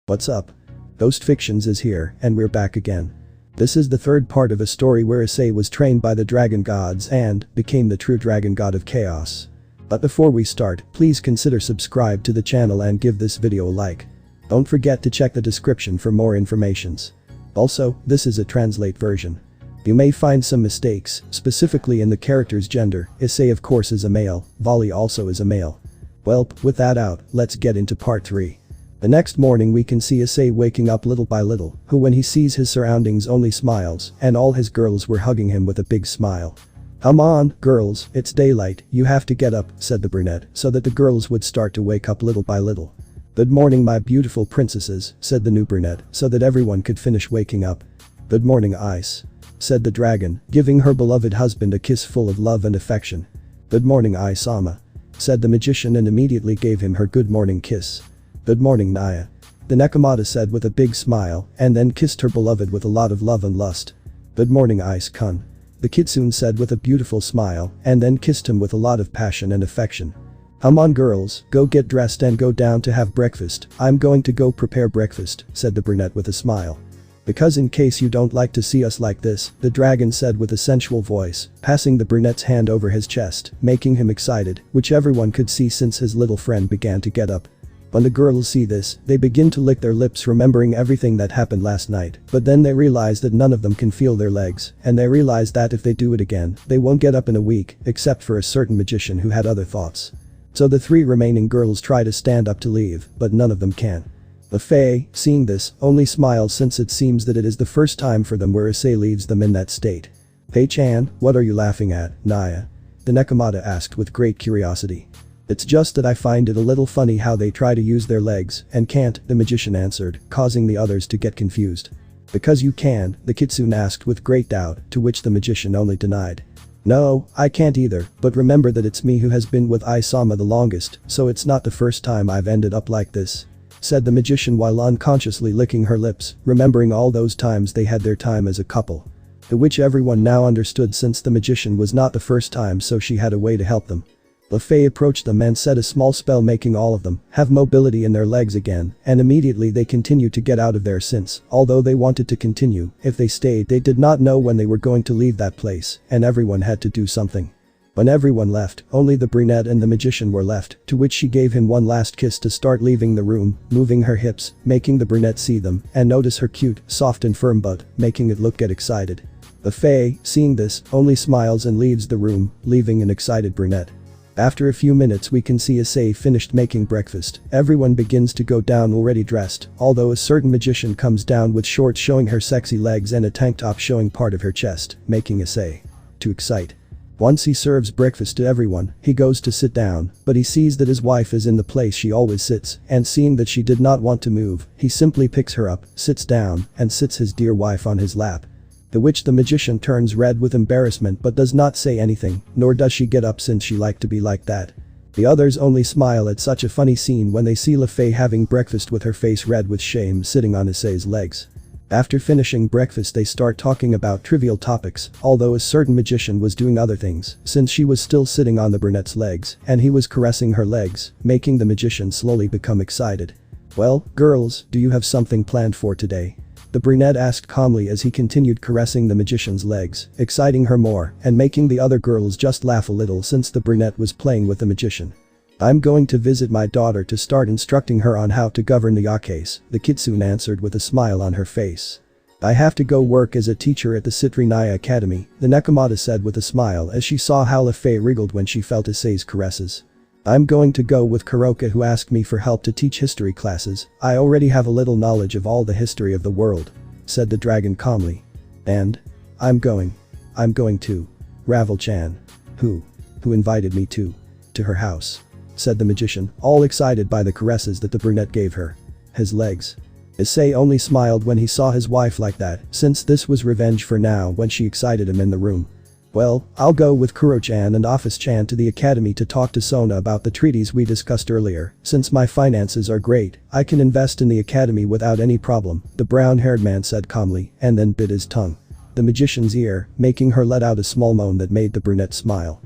What's up? Ghost Fictions is here, and we're back again. This is the third part of a story where Issei was trained by the dragon gods and became the true dragon god of chaos. But before we start, please consider subscribe to the channel and give this video a like. Don't forget to check the description for more informations. Also, this is a translate version. You may find some mistakes, specifically in the character's gender. Issei of course is a male, VALI also is a male. Well, with that out, let's get into part 3. The next morning we can see Issei waking up little by little, who when he sees his surroundings only smiles, and all his girls were hugging him with a big smile. "Come on, girls, it's daylight, you have to get up," said the brunette, so that the girls would start to wake up little by little. "Good morning my beautiful princesses," said the new brunette, so that everyone could finish waking up. "Good morning Ice," said the dragon, giving her beloved husband a kiss full of love and affection. "Good morning Ai-sama," said the magician and immediately gave him her good morning kiss. "Good morning Naya," the Nekomata said with a big smile and then kissed her beloved with a lot of love and lust. "Good morning Ice-kun," the kitsune said with a beautiful smile and then kissed him with a lot of passion and affection. "Come on girls, go get dressed and go down to have breakfast, I'm going to go prepare breakfast," said the brunette with a smile. "Because in case you don't like to see us like this," the dragon said with a sensual voice, passing the brunette's hand over his chest, making him excited, which everyone could see since his little friend began to get up. When the girls see this, they begin to lick their lips remembering everything that happened last night, but then they realize that none of them can feel their legs, and they realize that if they do it again, they won't get up in a week, except for a certain magician who had other thoughts. So the 3 remaining girls try to stand up to leave, but none of them can. The Fae, seeing this, only smiles since it seems that it is the first time for them where Issei leaves them in that state. "Fae-chan, what are you laughing at, Naya?" the Nekomata asked with great curiosity. "It's just that I find it a little funny how they try to use their legs and can't," the magician answered, causing the others to get confused. "Because you can," the kitsune asked with great doubt, to which the magician only denied. "No, I can't either, but remember that it's me who has been with Ai-sama the longest, so it's not the first time I've ended up like this," said the magician while unconsciously licking her lips, remembering all those times they had their time as a couple. To which everyone now understood since the magician was not the first time, so she had a way to help them. The Fae approached them and said a small spell making all of them have mobility in their legs again, and immediately they continued to get out of there since, although they wanted to continue, if they stayed they did not know when they were going to leave that place, and everyone had to do something. When everyone left, only the brunette and the magician were left, to which she gave him one last kiss to start leaving the room, moving her hips, making the brunette see them, and notice her cute, soft and firm butt, making it look get excited. The Fae, seeing this, only smiles and leaves the room, leaving an excited brunette. After a few minutes we can see Issei finished making breakfast, everyone begins to go down already dressed, although a certain magician comes down with shorts showing her sexy legs and a tank top showing part of her chest, making Issei to excite. Once he serves breakfast to everyone, he goes to sit down, but he sees that his wife is in the place she always sits, and seeing that she did not want to move, he simply picks her up, sits down, and sits his dear wife on his lap. To which the magician turns red with embarrassment but does not say anything, nor does she get up since she liked to be like that. The others only smile at such a funny scene when they see LaFay having breakfast with her face red with shame sitting on Issei's legs. After finishing breakfast they start talking about trivial topics, although a certain magician was doing other things, since she was still sitting on the brunette's legs, and he was caressing her legs, making the magician slowly become excited. "Well, girls, do you have something planned for today?" the brunette asked calmly as he continued caressing the magician's legs, exciting her more, and making the other girls just laugh a little since the brunette was playing with the magician. "I'm going to visit my daughter to start instructing her on how to govern the yakes," the kitsune answered with a smile on her face. "I have to go work as a teacher at the Citrinaya Academy," the Nekomata said with a smile as she saw how LaFay wriggled when she felt Issei's caresses. "I'm going to go with Kuroka who asked me for help to teach history classes, I already have a little knowledge of all the history of the world," said the dragon calmly. "And? I'm going to Ravel-chan. Who invited me to her house," said the magician, all excited by the caresses that the brunette gave her. "His legs." Issei only smiled when he saw his wife like that, since this was revenge for now when she excited him in the room. "Well, I'll go with Kuro-chan and Office-chan to the academy to talk to Sona about the treaties we discussed earlier, since my finances are great, I can invest in the academy without any problem," the brown-haired man said calmly, and then bit his tongue. The magician's ear, making her let out a small moan that made the brunette smile.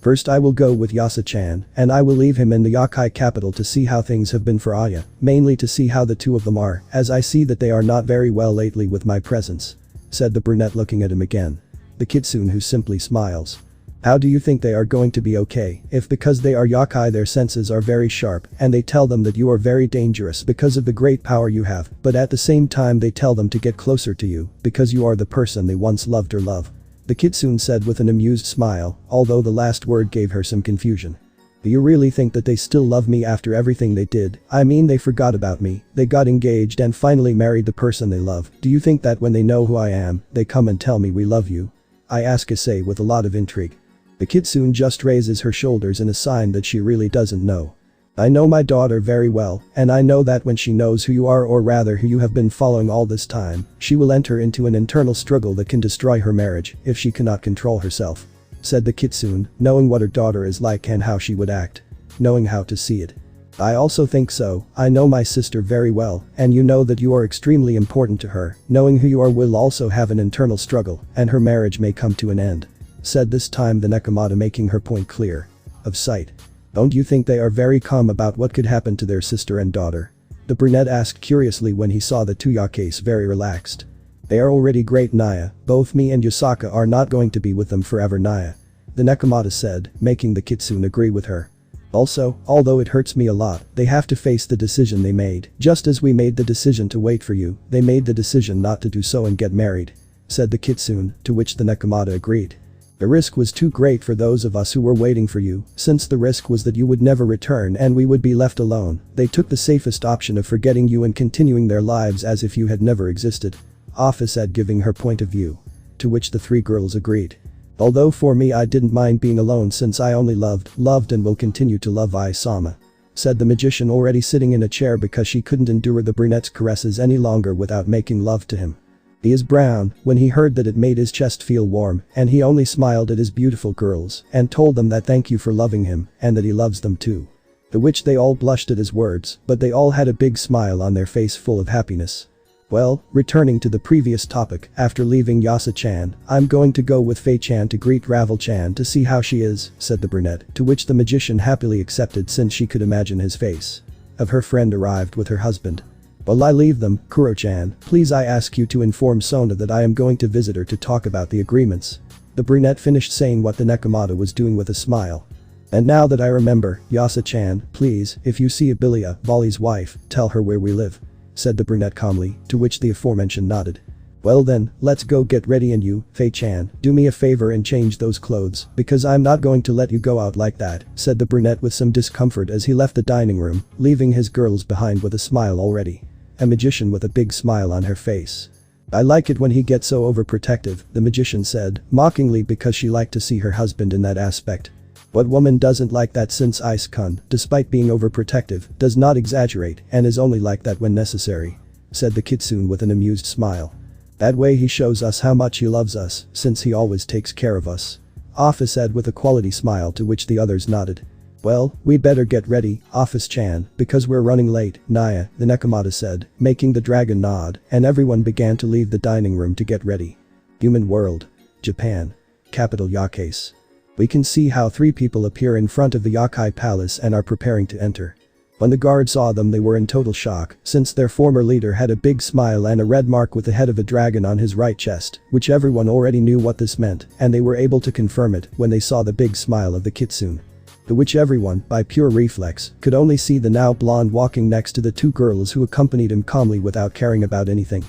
First I will go with Yasa-chan, and I will leave him in the Yakai capital to see how things have been for Aya, mainly to see how the two of them are, as I see that they are not very well lately with my presence," said the brunette looking at him again. The kitsune who simply smiles. "How do you think they are going to be okay if because they are Yakai their senses are very sharp and they tell them that you are very dangerous because of the great power you have, but at the same time they tell them to get closer to you because you are the person they once loved or love?" The kitsune said with an amused smile, although the last word gave her some confusion. "Do you really think that they still love me after everything they did? I mean they forgot about me, they got engaged and finally married the person they love. Do you think that when they know who I am, they come and tell me we love you?" I ask Issei with a lot of intrigue. The kitsune just raises her shoulders in a sign that she really doesn't know. "I know my daughter very well, and I know that when she knows who you are or rather who you have been following all this time, she will enter into an internal struggle that can destroy her marriage if she cannot control herself," said the kitsune, knowing what her daughter is like and how she would act. Knowing how to see it. "I also think so, I know my sister very well, and you know that you are extremely important to her, knowing who you are will also have an internal struggle, and her marriage may come to an end," said this time the Nekomata making her point clear. Of sight. "Don't you think they are very calm about what could happen to their sister and daughter?" The brunette asked curiously when he saw the two Yakais very relaxed. "They are already great Naya, both me and Yusaka are not going to be with them forever Naya," the Nekomata said, making the kitsune agree with her. "Also, although it hurts me a lot, they have to face the decision they made, just as we made the decision to wait for you, they made the decision not to do so and get married," said the kitsune, to which the Nekomata agreed. "The risk was too great for those of us who were waiting for you, since the risk was that you would never return and we would be left alone. They took the safest option of forgetting you and continuing their lives as if you had never existed," Afa said giving her point of view. To which the three girls agreed. "Although for me I didn't mind being alone since I only loved and will continue to love Ai-sama," said the magician already sitting in a chair because she couldn't endure the brunette's caresses any longer without making love to him. He is brown, when he heard that it made his chest feel warm, and he only smiled at his beautiful girls and told them that thank you for loving him and that he loves them too. To which they all blushed at his words, but they all had a big smile on their face full of happiness. "Well, returning to the previous topic, after leaving Yasa-chan, I'm going to go with Fei-chan to greet Ravel-chan to see how she is," said the brunette, to which the magician happily accepted since she could imagine his face. Of her friend arrived with her husband. "While I leave them, Kuro-chan, please I ask you to inform Sona that I am going to visit her to talk about the agreements." The brunette finished saying what the Nekomata was doing with a smile. "And now that I remember, Yasa-chan, please, if you see Abilia, VALI's wife, tell her where we live," said the brunette calmly, to which the aforementioned nodded. "Well then, let's go get ready and you, Fei-chan, do me a favor and change those clothes, because I'm not going to let you go out like that," said the brunette with some discomfort as he left the dining room, leaving his girls behind with a smile already. A magician with a big smile on her face. "I like it when he gets so overprotective," the magician said, mockingly because she liked to see her husband in that aspect. What woman doesn't like that since Ice-kun, despite being overprotective, does not exaggerate and is only like that when necessary, said the kitsune with an amused smile. "That way he shows us how much he loves us, since he always takes care of us," Office said with a quality smile to which the others nodded. "Well, we better get ready, Office-chan, because we're running late, Naya," the Nekomata said, making the dragon nod, and everyone began to leave the dining room to get ready. Human world. Japan. Capital Yakase. We can see how three people appear in front of the Yakai palace and are preparing to enter. When the guard saw them they were in total shock, since their former leader had a big smile and a red mark with the head of a dragon on his right chest, which everyone already knew what this meant, and they were able to confirm it when they saw the big smile of the kitsune. To which everyone, by pure reflex, could only see the now blonde walking next to the two girls who accompanied him calmly without caring about anything.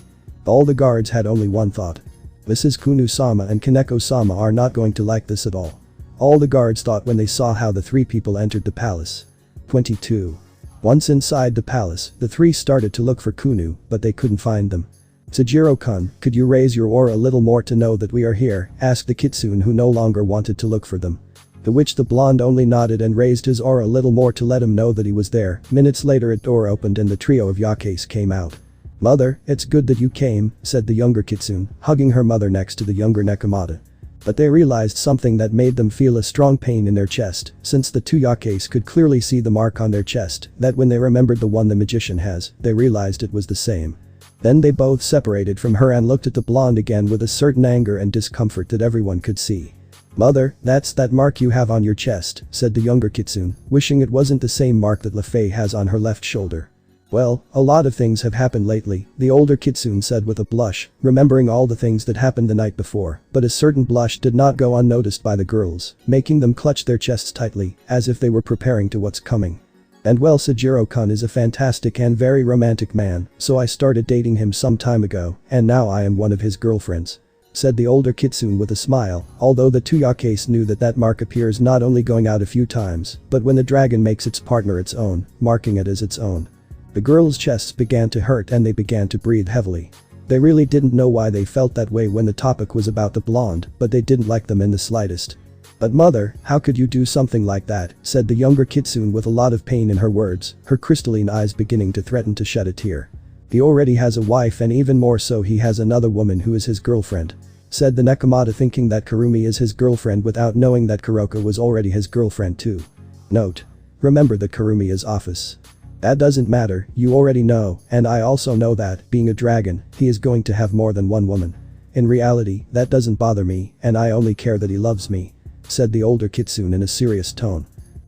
All the guards had only one thought. Mrs. Kunu-sama and Kaneko-sama are not going to like this at all. All the guards thought when they saw how the three people entered the palace. 22. Once inside the palace, the three started to look for Kunu, but they couldn't find them. "Sejiro-kun, could you raise your aura a little more to know that we are here?" asked the kitsune who no longer wanted to look for them. To which the blonde only nodded and raised his aura a little more to let him know that he was there. Minutes later a door opened and the trio of Yakase came out. "Mother, it's good that you came," said the younger kitsune, hugging her mother next to the younger Nekomata. But they realized something that made them feel a strong pain in their chest, since the two Yakase could clearly see the mark on their chest, that when they remembered the one the magician has, they realized it was the same. Then they both separated from her and looked at the blonde again with a certain anger and discomfort that everyone could see. "Mother, that's that mark you have on your chest," said the younger kitsune, wishing it wasn't the same mark that Lefei has on her left shoulder. "Well, a lot of things have happened lately," the older kitsune said with a blush, remembering all the things that happened the night before, but a certain blush did not go unnoticed by the girls, making them clutch their chests tightly, as if they were preparing to what's coming. "And well, Sejiro-kun is a fantastic and very romantic man, so I started dating him some time ago, and now I am one of his girlfriends," said the older kitsune with a smile, although the two Yakeis knew that mark appears not only going out a few times, but when the dragon makes its partner its own, marking it as its own. The girls' chests began to hurt and they began to breathe heavily. They really didn't know why they felt that way when the topic was about the blonde, but they didn't like them in the slightest. "But mother, how could you do something like that?" said the younger kitsune with a lot of pain in her words, her crystalline eyes beginning to threaten to shed a tear. "He already has a wife and even more so he has another woman who is his girlfriend," said the Nekomata, thinking that Kurumi is his girlfriend without knowing that Kuroka was already his girlfriend too. Note: remember that Kurumi is office. "That doesn't matter, you already know, and I also know that, being a dragon, he is going to have more than one woman. In reality, that doesn't bother me, and I only care that he loves me," said the older kitsune in a serious tone.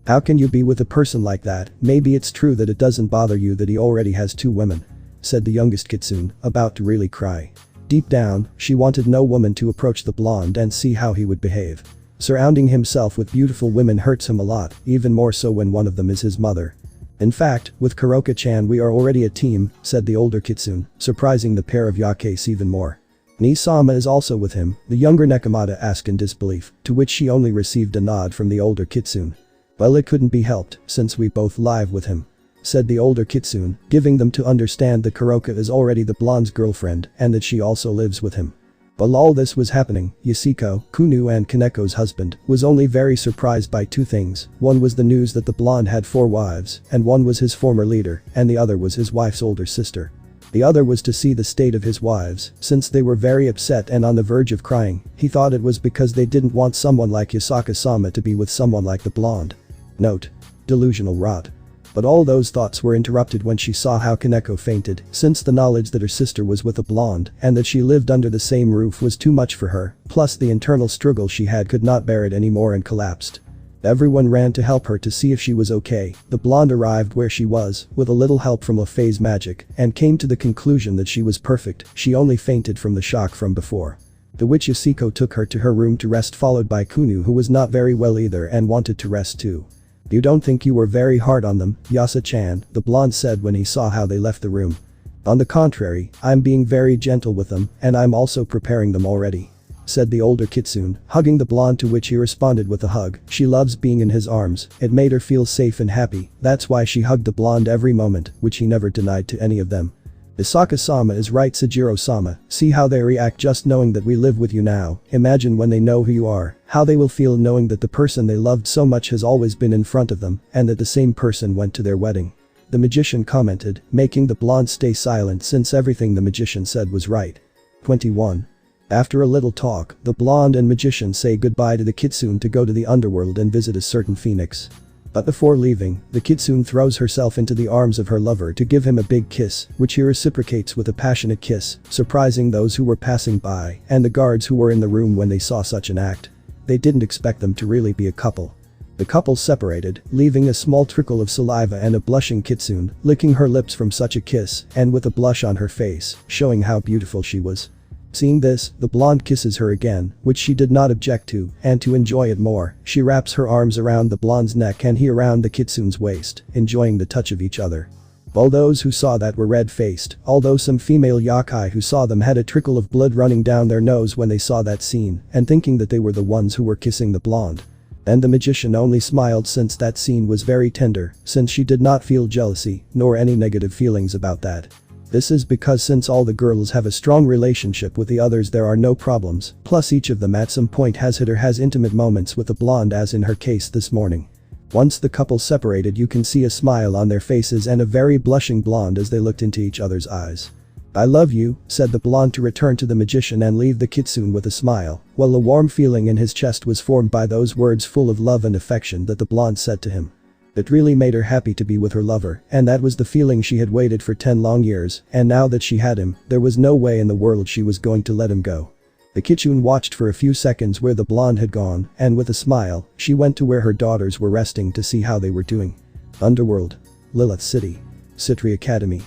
"How can you be with a person like that? Maybe it's true that it doesn't bother you that he already has two women," said the youngest kitsune, about to really cry. Deep down, she wanted no woman to approach the blonde and see how he would behave. Surrounding himself with beautiful women hurts him a lot, even more so when one of them is his mother. "In fact, with Kuroka-chan we are already a team," said the older kitsune, surprising the pair of Yakeis even more. "Ni-sama is also with him?" the younger Nekomata asked in disbelief, to which she only received a nod from the older kitsune. "Well, it couldn't be helped, since we both live with him," said the older kitsune, giving them to understand that Kuroka is already the blonde's girlfriend and that she also lives with him. While all this was happening, Yasuko, Kunu and Kaneko's husband, was only very surprised by two things. One was the news that the blonde had 4 wives, and one was his former leader, and the other was his wife's older sister. The other was to see the state of his wives, since they were very upset and on the verge of crying. He thought it was because they didn't want someone like Yasaka-sama to be with someone like the blonde. Note: delusional rot. But all those thoughts were interrupted when she saw how Kaneko fainted, since the knowledge that her sister was with a blonde and that she lived under the same roof was too much for her, plus the internal struggle she had could not bear it anymore and collapsed. Everyone ran to help her to see if she was okay. The blonde arrived where she was, with a little help from Lefei's magic, and came to the conclusion that she was perfect, she only fainted from the shock from before. The witch Yasuko took her to her room to rest, followed by Kunu, who was not very well either and wanted to rest too. "You don't think you were very hard on them, Yasa-chan," the blonde said when he saw how they left the room. "On the contrary, I'm being very gentle with them, and I'm also preparing them already," said the older kitsune, hugging the blonde, to which he responded with a hug. She loves being in his arms, it made her feel safe and happy, that's why she hugged the blonde every moment, which he never denied to any of them. "Isaka-sama is right, Sejiro-sama, see how they react just knowing that we live with you now. Imagine when they know who you are, how they will feel knowing that the person they loved so much has always been in front of them, and that the same person went to their wedding," the magician commented, making the blonde stay silent since everything the magician said was right. 21. After a little talk, the blonde and magician say goodbye to the kitsune to go to the underworld and visit a certain phoenix. But before leaving, the kitsune throws herself into the arms of her lover to give him a big kiss, which he reciprocates with a passionate kiss, surprising those who were passing by and the guards who were in the room when they saw such an act. They didn't expect them to really be a couple. The couple separated, leaving a small trickle of saliva and a blushing kitsune, licking her lips from such a kiss and with a blush on her face, showing how beautiful she was. Seeing this, the blonde kisses her again, which she did not object to, and to enjoy it more, she wraps her arms around the blonde's neck and he around the kitsune's waist, enjoying the touch of each other. All those who saw that were red-faced, although some female yakai who saw them had a trickle of blood running down their nose when they saw that scene, and thinking that they were the ones who were kissing the blonde. And the magician only smiled since that scene was very tender, since she did not feel jealousy, nor any negative feelings about that. This is because since all the girls have a strong relationship with the others there are no problems, plus each of them at some point has hit or has intimate moments with the blonde, as in her case this morning. Once the couple separated, you can see a smile on their faces and a very blushing blonde as they looked into each other's eyes. "I love you," said the blonde to return to the magician and leave the kitsune with a smile, while a warm feeling in his chest was formed by those words full of love and affection that the blonde said to him. It really made her happy to be with her lover, and that was the feeling she had waited for 10 long years, and now that she had him, there was no way in the world she was going to let him go. The Kitsune watched for a few seconds where the blonde had gone, and with a smile, she went to where her daughters were resting to see how they were doing. Underworld. Lilith City. Citri Academy.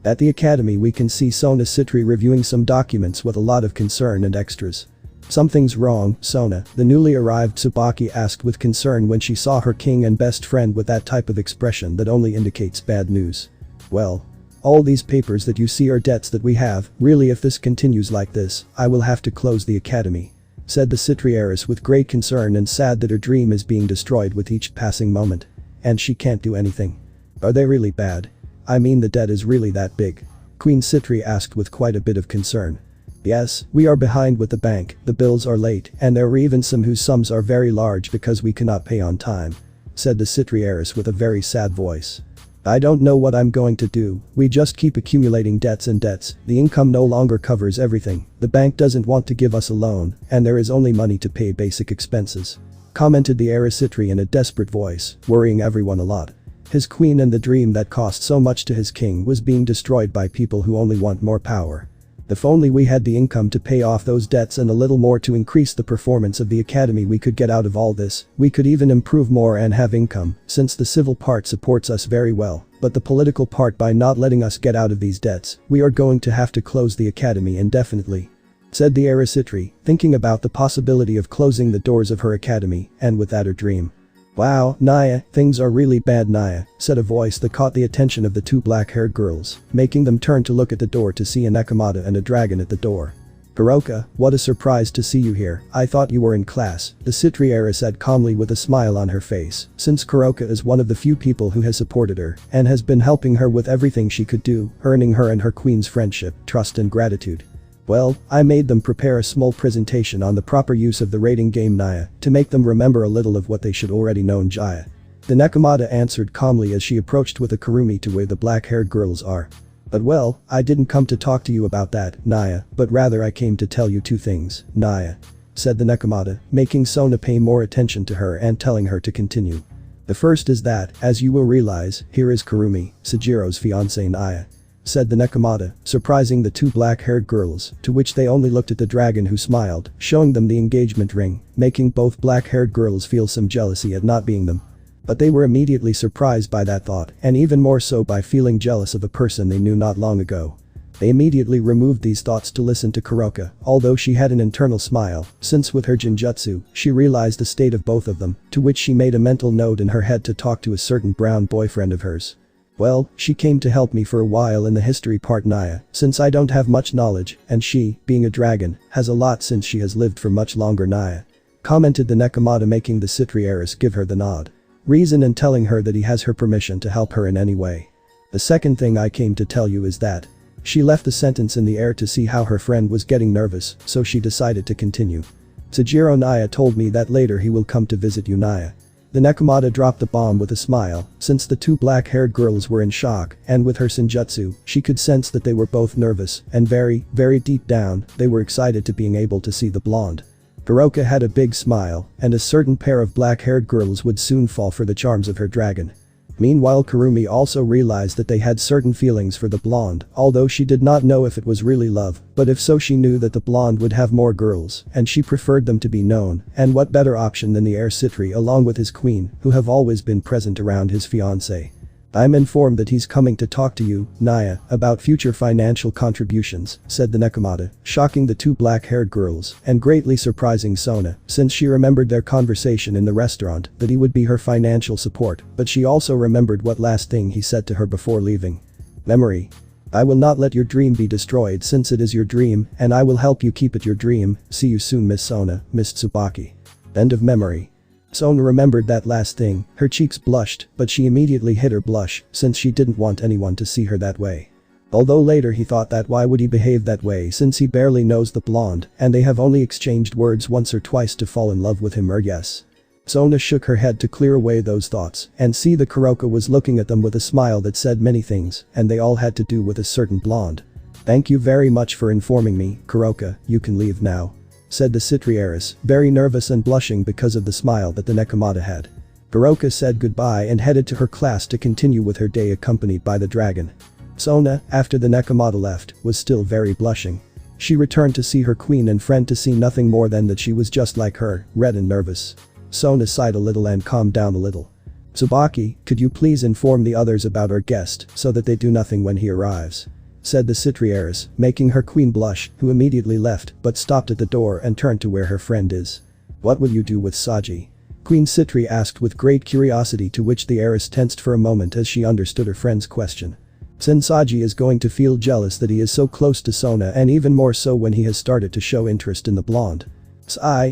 At the academy we can see Sona Citri reviewing some documents with a lot of concern and extras. "Something's wrong, Sona," the newly arrived Tsubaki asked with concern when she saw her king and best friend with that type of expression that only indicates bad news. "Well, all these papers that you see are debts that we have, really if this continues like this, I will have to close the academy," said the Citri heiress with great concern and sad that her dream is being destroyed with each passing moment. And she can't do anything. "Are they really bad? I mean the debt is really that big?" Queen Citri asked with quite a bit of concern. "Yes, we are behind with the bank, the bills are late, and there are even some whose sums are very large because we cannot pay on time," said the Citri heiress with a very sad voice. "I don't know what I'm going to do, we just keep accumulating debts and debts, the income no longer covers everything, the bank doesn't want to give us a loan, and there is only money to pay basic expenses," commented the heiress Citri in a desperate voice, worrying everyone a lot. His queen and the dream that cost so much to his king was being destroyed by people who only want more power. If only we had the income to pay off those debts and a little more to increase the performance of the academy we could get out of all this, we could even improve more and have income, since the civil part supports us very well, but the political part by not letting us get out of these debts, we are going to have to close the academy indefinitely," said the heiress Citri, thinking about the possibility of closing the doors of her academy, and with that her dream. "Wow, Naya, things are really bad, Naya," said a voice that caught the attention of the two black-haired girls, making them turn to look at the door to see a Nekomata and a dragon at the door. "Kuroka, what a surprise to see you here, I thought you were in class," the Citri heiress said calmly with a smile on her face, since Kuroka is one of the few people who has supported her and has been helping her with everything she could do, earning her and her queen's friendship, trust and gratitude. "Well, I made them prepare a small presentation on the proper use of the rating game Naya, to make them remember a little of what they should already know Jaya," the Nekomata answered calmly as she approached with a kurumi to where the black-haired girls are. "But well, I didn't come to talk to you about that, Naya, but rather I came to tell you two things, Naya," said the Nekomata, making Sona pay more attention to her and telling her to continue. "The first is that, as you will realize, here is Kurumi, Sajiro's fiancée Naya," said the Nekomata, surprising the two black-haired girls, to which they only looked at the dragon who smiled, showing them the engagement ring, making both black-haired girls feel some jealousy at not being them. But they were immediately surprised by that thought, and even more so by feeling jealous of a person they knew not long ago. They immediately removed these thoughts to listen to Kuroka, although she had an internal smile, since with her genjutsu, she realized the state of both of them, to which she made a mental note in her head to talk to a certain brown boyfriend of hers. "Well, she came to help me for a while in the history part Naya, since I don't have much knowledge, and she, being a dragon, has a lot since she has lived for much longer Naya," commented the Nekomata, making the Citri heiress give her the nod. Reason and telling her that he has her permission to help her in any way. "The second thing I came to tell you is that," she left the sentence in the air to see how her friend was getting nervous, so she decided to continue. "Sajiro Naya told me that later he will come to visit you Naya." The Nekomata dropped the bomb with a smile, since the two black-haired girls were in shock, and with her senjutsu, she could sense that they were both nervous, and very, very deep down, they were excited to being able to see the blonde. Kuroka had a big smile, and a certain pair of black-haired girls would soon fall for the charms of her dragon. Meanwhile Kurumi also realized that they had certain feelings for the blonde, although she did not know if it was really love, but if so she knew that the blonde would have more girls, and she preferred them to be known, and what better option than the heir Citri along with his queen, who have always been present around his fiancée. "I'm informed that he's coming to talk to you, Naya, about future financial contributions," said the Nekomata, shocking the two black-haired girls, and greatly surprising Sona, since she remembered their conversation in the restaurant, that he would be her financial support, but she also remembered what last thing he said to her before leaving. "Memory. I will not let your dream be destroyed since it is your dream, and I will help you keep it your dream, see you soon Miss Sona, Miss Tsubaki." End of memory. Sona remembered that last thing, her cheeks blushed, but she immediately hid her blush, since she didn't want anyone to see her that way. Although later he thought that why would he behave that way since he barely knows the blonde, and they have only exchanged words once or twice to fall in love with him or yes. Sona shook her head to clear away those thoughts, and see the Kuroka was looking at them with a smile that said many things, and they all had to do with a certain blonde. "Thank you very much for informing me, Kuroka, you can leave now," said the Citri heiress, very nervous and blushing because of the smile that the Nekomata had. Kuroka said goodbye and headed to her class to continue with her day accompanied by the dragon. Sona, after the Nekomata left, was still very blushing. She returned to see her queen and friend to see nothing more than that she was just like her, red and nervous. Sona sighed a little and calmed down a little. "Tsubaki, could you please inform the others about our guest so that they do nothing when he arrives?" said the Citri heiress, making her queen blush, who immediately left but stopped at the door and turned to where her friend is. "What will you do with Saji?" Queen Citri asked with great curiosity, to which the heiress tensed for a moment as she understood her friend's question. Sensaji is going to feel jealous that he is so close to Sona, and even more so when he has started to show interest in the blonde.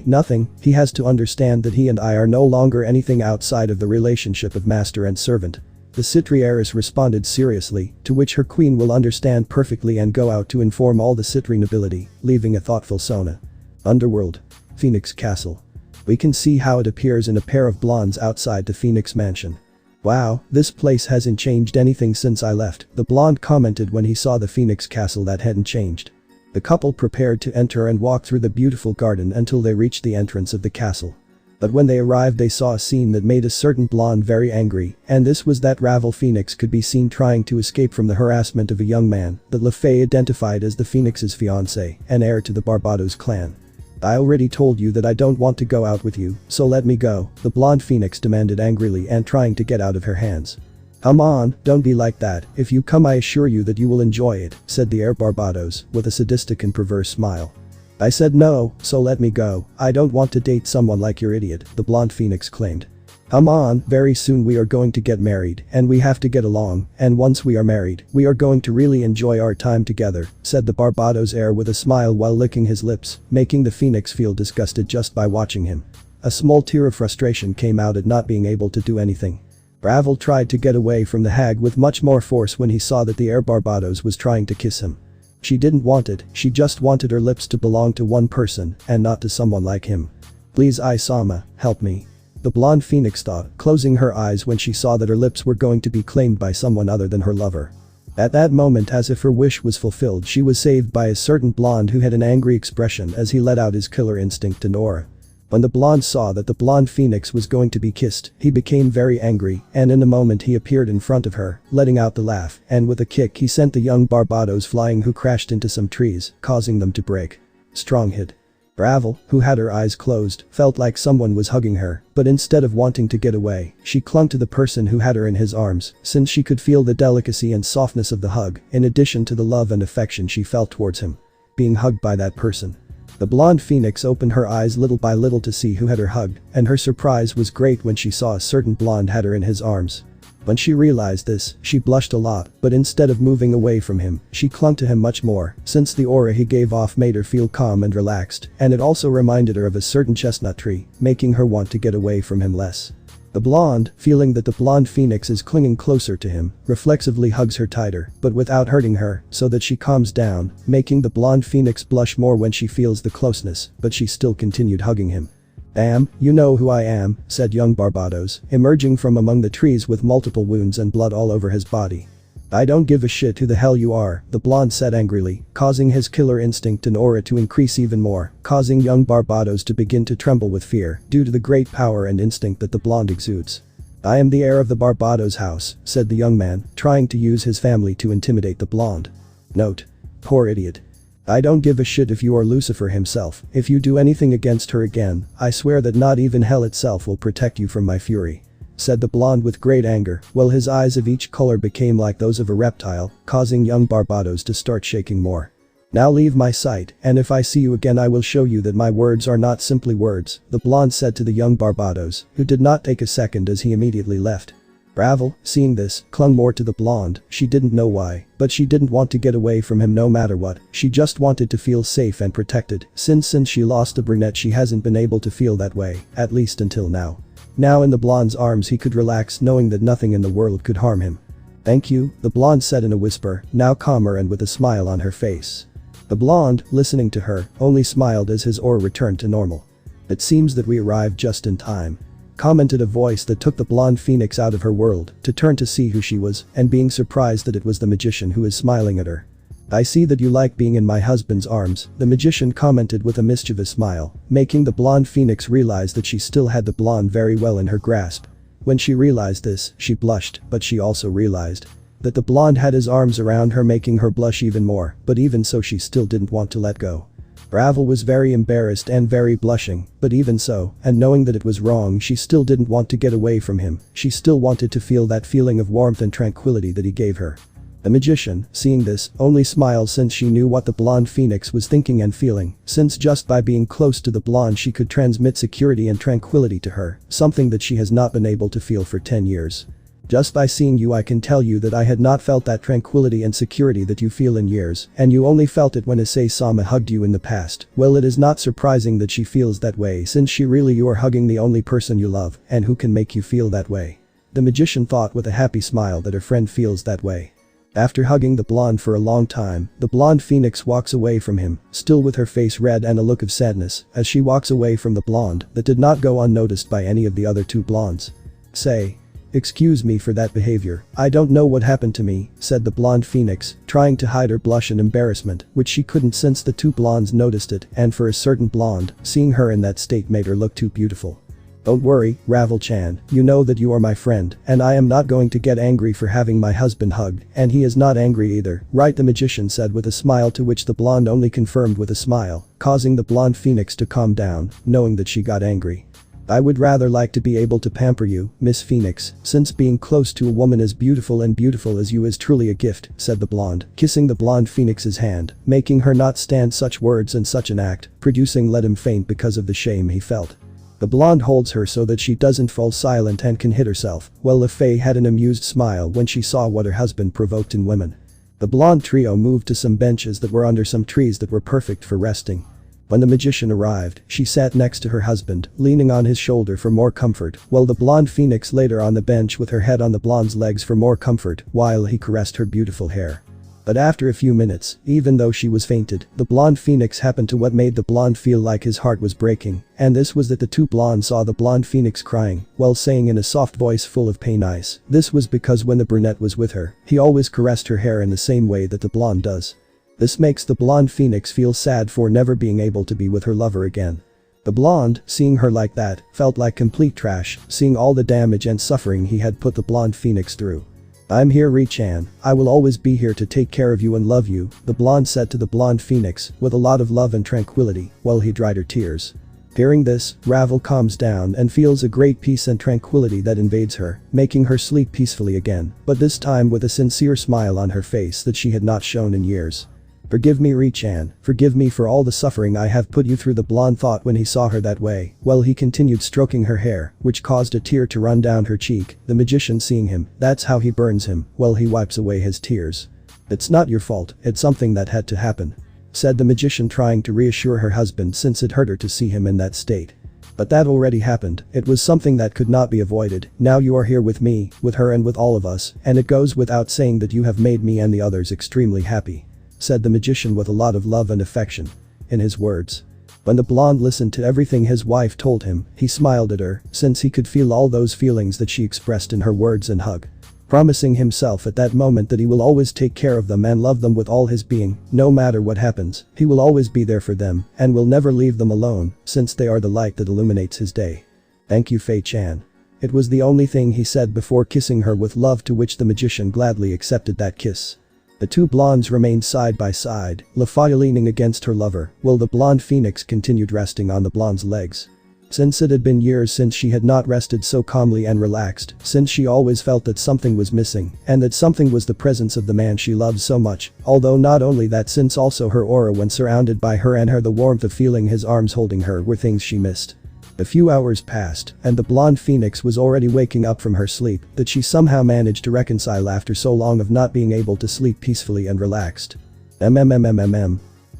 Nothing, he has to understand that he and I are no longer anything outside of the relationship of master and servant. The Citri heiress responded seriously, to which her queen will understand perfectly and go out to inform all the Citri nobility, leaving a thoughtful Sona. Underworld. Phoenix Castle. We can see how it appears in a pair of blondes outside the Phoenix Mansion. "Wow, this place hasn't changed anything since I left," the blonde commented when he saw the Phoenix Castle that hadn't changed. The couple prepared to enter and walk through the beautiful garden until they reached the entrance of the castle. But when they arrived they saw a scene that made a certain blonde very angry, and this was that Ravel Phoenix could be seen trying to escape from the harassment of a young man that LaFay identified as the Phoenix's fiancé and heir to the Barbados clan. "I already told you that I don't want to go out with you, so let me go," the blonde Phoenix demanded angrily and trying to get out of her hands. "Come on, don't be like that, if you come I assure you that you will enjoy it," said the heir Barbados with a sadistic and perverse smile. "I said no, so let me go, I don't want to date someone like your idiot," the blonde Phoenix claimed. "Come on, very soon we are going to get married and we have to get along, and once we are married, we are going to really enjoy our time together," said the Barbados heir with a smile while licking his lips, making the Phoenix feel disgusted just by watching him. A small tear of frustration came out at not being able to do anything. Ravel tried to get away from the hag with much more force when he saw that the heir Barbados was trying to kiss him. She didn't want it, she just wanted her lips to belong to one person and not to someone like him. "Please Isama, help me," the blonde Phoenix thought, closing her eyes when she saw that her lips were going to be claimed by someone other than her lover. At that moment, as if her wish was fulfilled, she was saved by a certain blonde who had an angry expression as he let out his killer instinct to Nora. When the blonde saw that the blonde Phoenix was going to be kissed, he became very angry, and in a moment he appeared in front of her, letting out the laugh, and with a kick he sent the young Barbados flying, who crashed into some trees, causing them to break. Strong hit. Ravel, who had her eyes closed, felt like someone was hugging her, but instead of wanting to get away, she clung to the person who had her in his arms, since she could feel the delicacy and softness of the hug, in addition to the love and affection she felt towards him. Being hugged by that person. The blonde Phoenix opened her eyes little by little to see who had her hugged, and her surprise was great when she saw a certain blonde had her in his arms. When she realized this, she blushed a lot, but instead of moving away from him, she clung to him much more, since the aura he gave off made her feel calm and relaxed, and it also reminded her of a certain chestnut tree, making her want to get away from him less. The blonde, feeling that the blonde Phoenix is clinging closer to him, reflexively hugs her tighter, but without hurting her, so that she calms down, making the blonde Phoenix blush more when she feels the closeness, but she still continued hugging him. "Damn, you know who I am," said young Barbados, emerging from among the trees with multiple wounds and blood all over his body. "I don't give a shit who the hell you are," the blonde said angrily, causing his killer instinct and aura to increase even more, causing young Barbados to begin to tremble with fear due to the great power and instinct that the blonde exudes. "I am the heir of the Barbados house," said the young man, trying to use his family to intimidate the blonde. Note. Poor idiot. "I don't give a shit if you are Lucifer himself, if you do anything against her again, I swear that not even hell itself will protect you from my fury," said the blonde with great anger, while his eyes of each color became like those of a reptile, causing young Barbados to start shaking more. "Now leave my sight, and if I see you again I will show you that my words are not simply words," the blonde said to the young Barbados, who did not take a second as he immediately left. Ravel, seeing this, clung more to the blonde, she didn't know why, but she didn't want to get away from him no matter what, she just wanted to feel safe and protected, since she lost the brunette she hasn't been able to feel that way, at least until now. Now in the blonde's arms he could relax knowing that nothing in the world could harm him. "Thank you," the blonde said in a whisper, now calmer and with a smile on her face. The blonde, listening to her, only smiled as his aura returned to normal. "It seems that we arrived just in time," commented a voice that took the blonde Phoenix out of her world, to turn to see who she was, and being surprised that it was the magician who was smiling at her. "I see that you like being in my husband's arms," the magician commented with a mischievous smile, making the blonde Phoenix realize that she still had the blonde very well in her grasp. When she realized this, she blushed, but she also realized. That the blonde had his arms around her, making her blush even more, but even so she still didn't want to let go. Ravel was very embarrassed and very blushing, but even so, and knowing that it was wrong, she still didn't want to get away from him. She still wanted to feel that feeling of warmth and tranquility that he gave her. The magician, seeing this, only smiled since she knew what the blonde phoenix was thinking and feeling, since just by being close to the blonde she could transmit security and tranquility to her, something that she has not been able to feel for 10 years. Just by seeing you I can tell you that I had not felt that tranquility and security that you feel in years, and you only felt it when Issei-sama hugged you in the past. Well, it is not surprising that she feels that way since you are hugging the only person you love, and who can make you feel that way. The magician thought with a happy smile that her friend feels that way. After hugging the blonde for a long time, the blonde phoenix walks away from him, still with her face red and a look of sadness, as she walks away from the blonde that did not go unnoticed by any of the other two blondes. Say, "Excuse me for that behavior, I don't know what happened to me," said the blonde phoenix, trying to hide her blush and embarrassment, which she couldn't since the two blondes noticed it, and for a certain blonde, seeing her in that state made her look too beautiful. "Don't worry, Ravel-chan, you know that you are my friend, and I am not going to get angry for having my husband hugged, and he is not angry either, right?" the magician said with a smile, to which the blonde only confirmed with a smile, causing the blonde phoenix to calm down, knowing that she got angry. "I would rather like to be able to pamper you, Miss Phoenix, since being close to a woman as beautiful as you is truly a gift," said the blonde, kissing the blonde phoenix's hand, making her not stand such words and such an act, producing let him faint because of the shame he felt. The blonde holds her so that she doesn't fall silent and can hit herself, while Issei had an amused smile when she saw what her husband provoked in women. The blonde trio moved to some benches that were under some trees that were perfect for resting. When the magician arrived, she sat next to her husband, leaning on his shoulder for more comfort, while the blonde phoenix laid her on the bench with her head on the blonde's legs for more comfort, while he caressed her beautiful hair. But after a few minutes, even though she was fainted, the blonde phoenix happened to what made the blonde feel like his heart was breaking, and this was that the two blondes saw the blonde phoenix crying, while saying in a soft voice full of pain, "Ice." This was because when the brunette was with her, he always caressed her hair in the same way that the blonde does. This makes the blonde phoenix feel sad for never being able to be with her lover again. The blonde, seeing her like that, felt like complete trash, seeing all the damage and suffering he had put the blonde phoenix through. "I'm here, Ri-chan, I will always be here to take care of you and love you," the blonde said to the blonde phoenix, with a lot of love and tranquility, while he dried her tears. Hearing this, Ravel calms down and feels a great peace and tranquility that invades her, making her sleep peacefully again, but this time with a sincere smile on her face that she had not shown in years. "Forgive me, Ri-chan, forgive me for all the suffering I have put you through," the blonde thought when he saw her that way, while he continued stroking her hair, which caused a tear to run down her cheek. The magician seeing him, that's how he burns him, while he wipes away his tears. "It's not your fault, it's something that had to happen," said the magician, trying to reassure her husband since it hurt her to see him in that state. "But that already happened, it was something that could not be avoided, now you are here with me, with her and with all of us, and it goes without saying that you have made me and the others extremely happy," said the magician with a lot of love and affection in his words. When the blonde listened to everything his wife told him, he smiled at her, since he could feel all those feelings that she expressed in her words and hug. Promising himself at that moment that he will always take care of them and love them with all his being, no matter what happens, he will always be there for them, and will never leave them alone, since they are the light that illuminates his day. "Thank you, Fei-chan." It was the only thing he said before kissing her with love, to which the magician gladly accepted that kiss. The two blondes remained side by side, Lafaya leaning against her lover, while the blonde phoenix continued resting on the blonde's legs. Since it had been years since she had not rested so calmly and relaxed, since she always felt that something was missing, and that something was the presence of the man she loved so much, although not only that, since also her aura when surrounded by her and her the warmth of feeling his arms holding her were things she missed. A few hours passed, and the blonde phoenix was already waking up from her sleep that she somehow managed to reconcile after so long of not being able to sleep peacefully and relaxed.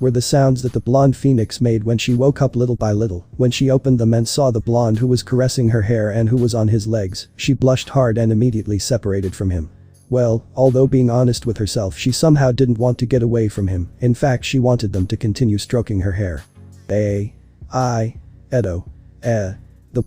Were the sounds that the blonde phoenix made when she woke up little by little. When she opened them and saw the blonde who was caressing her hair and who was on his legs, she blushed hard and immediately separated from him. Well, although being honest with herself, she somehow didn't want to get away from him. In fact, she wanted them to continue stroking her hair. The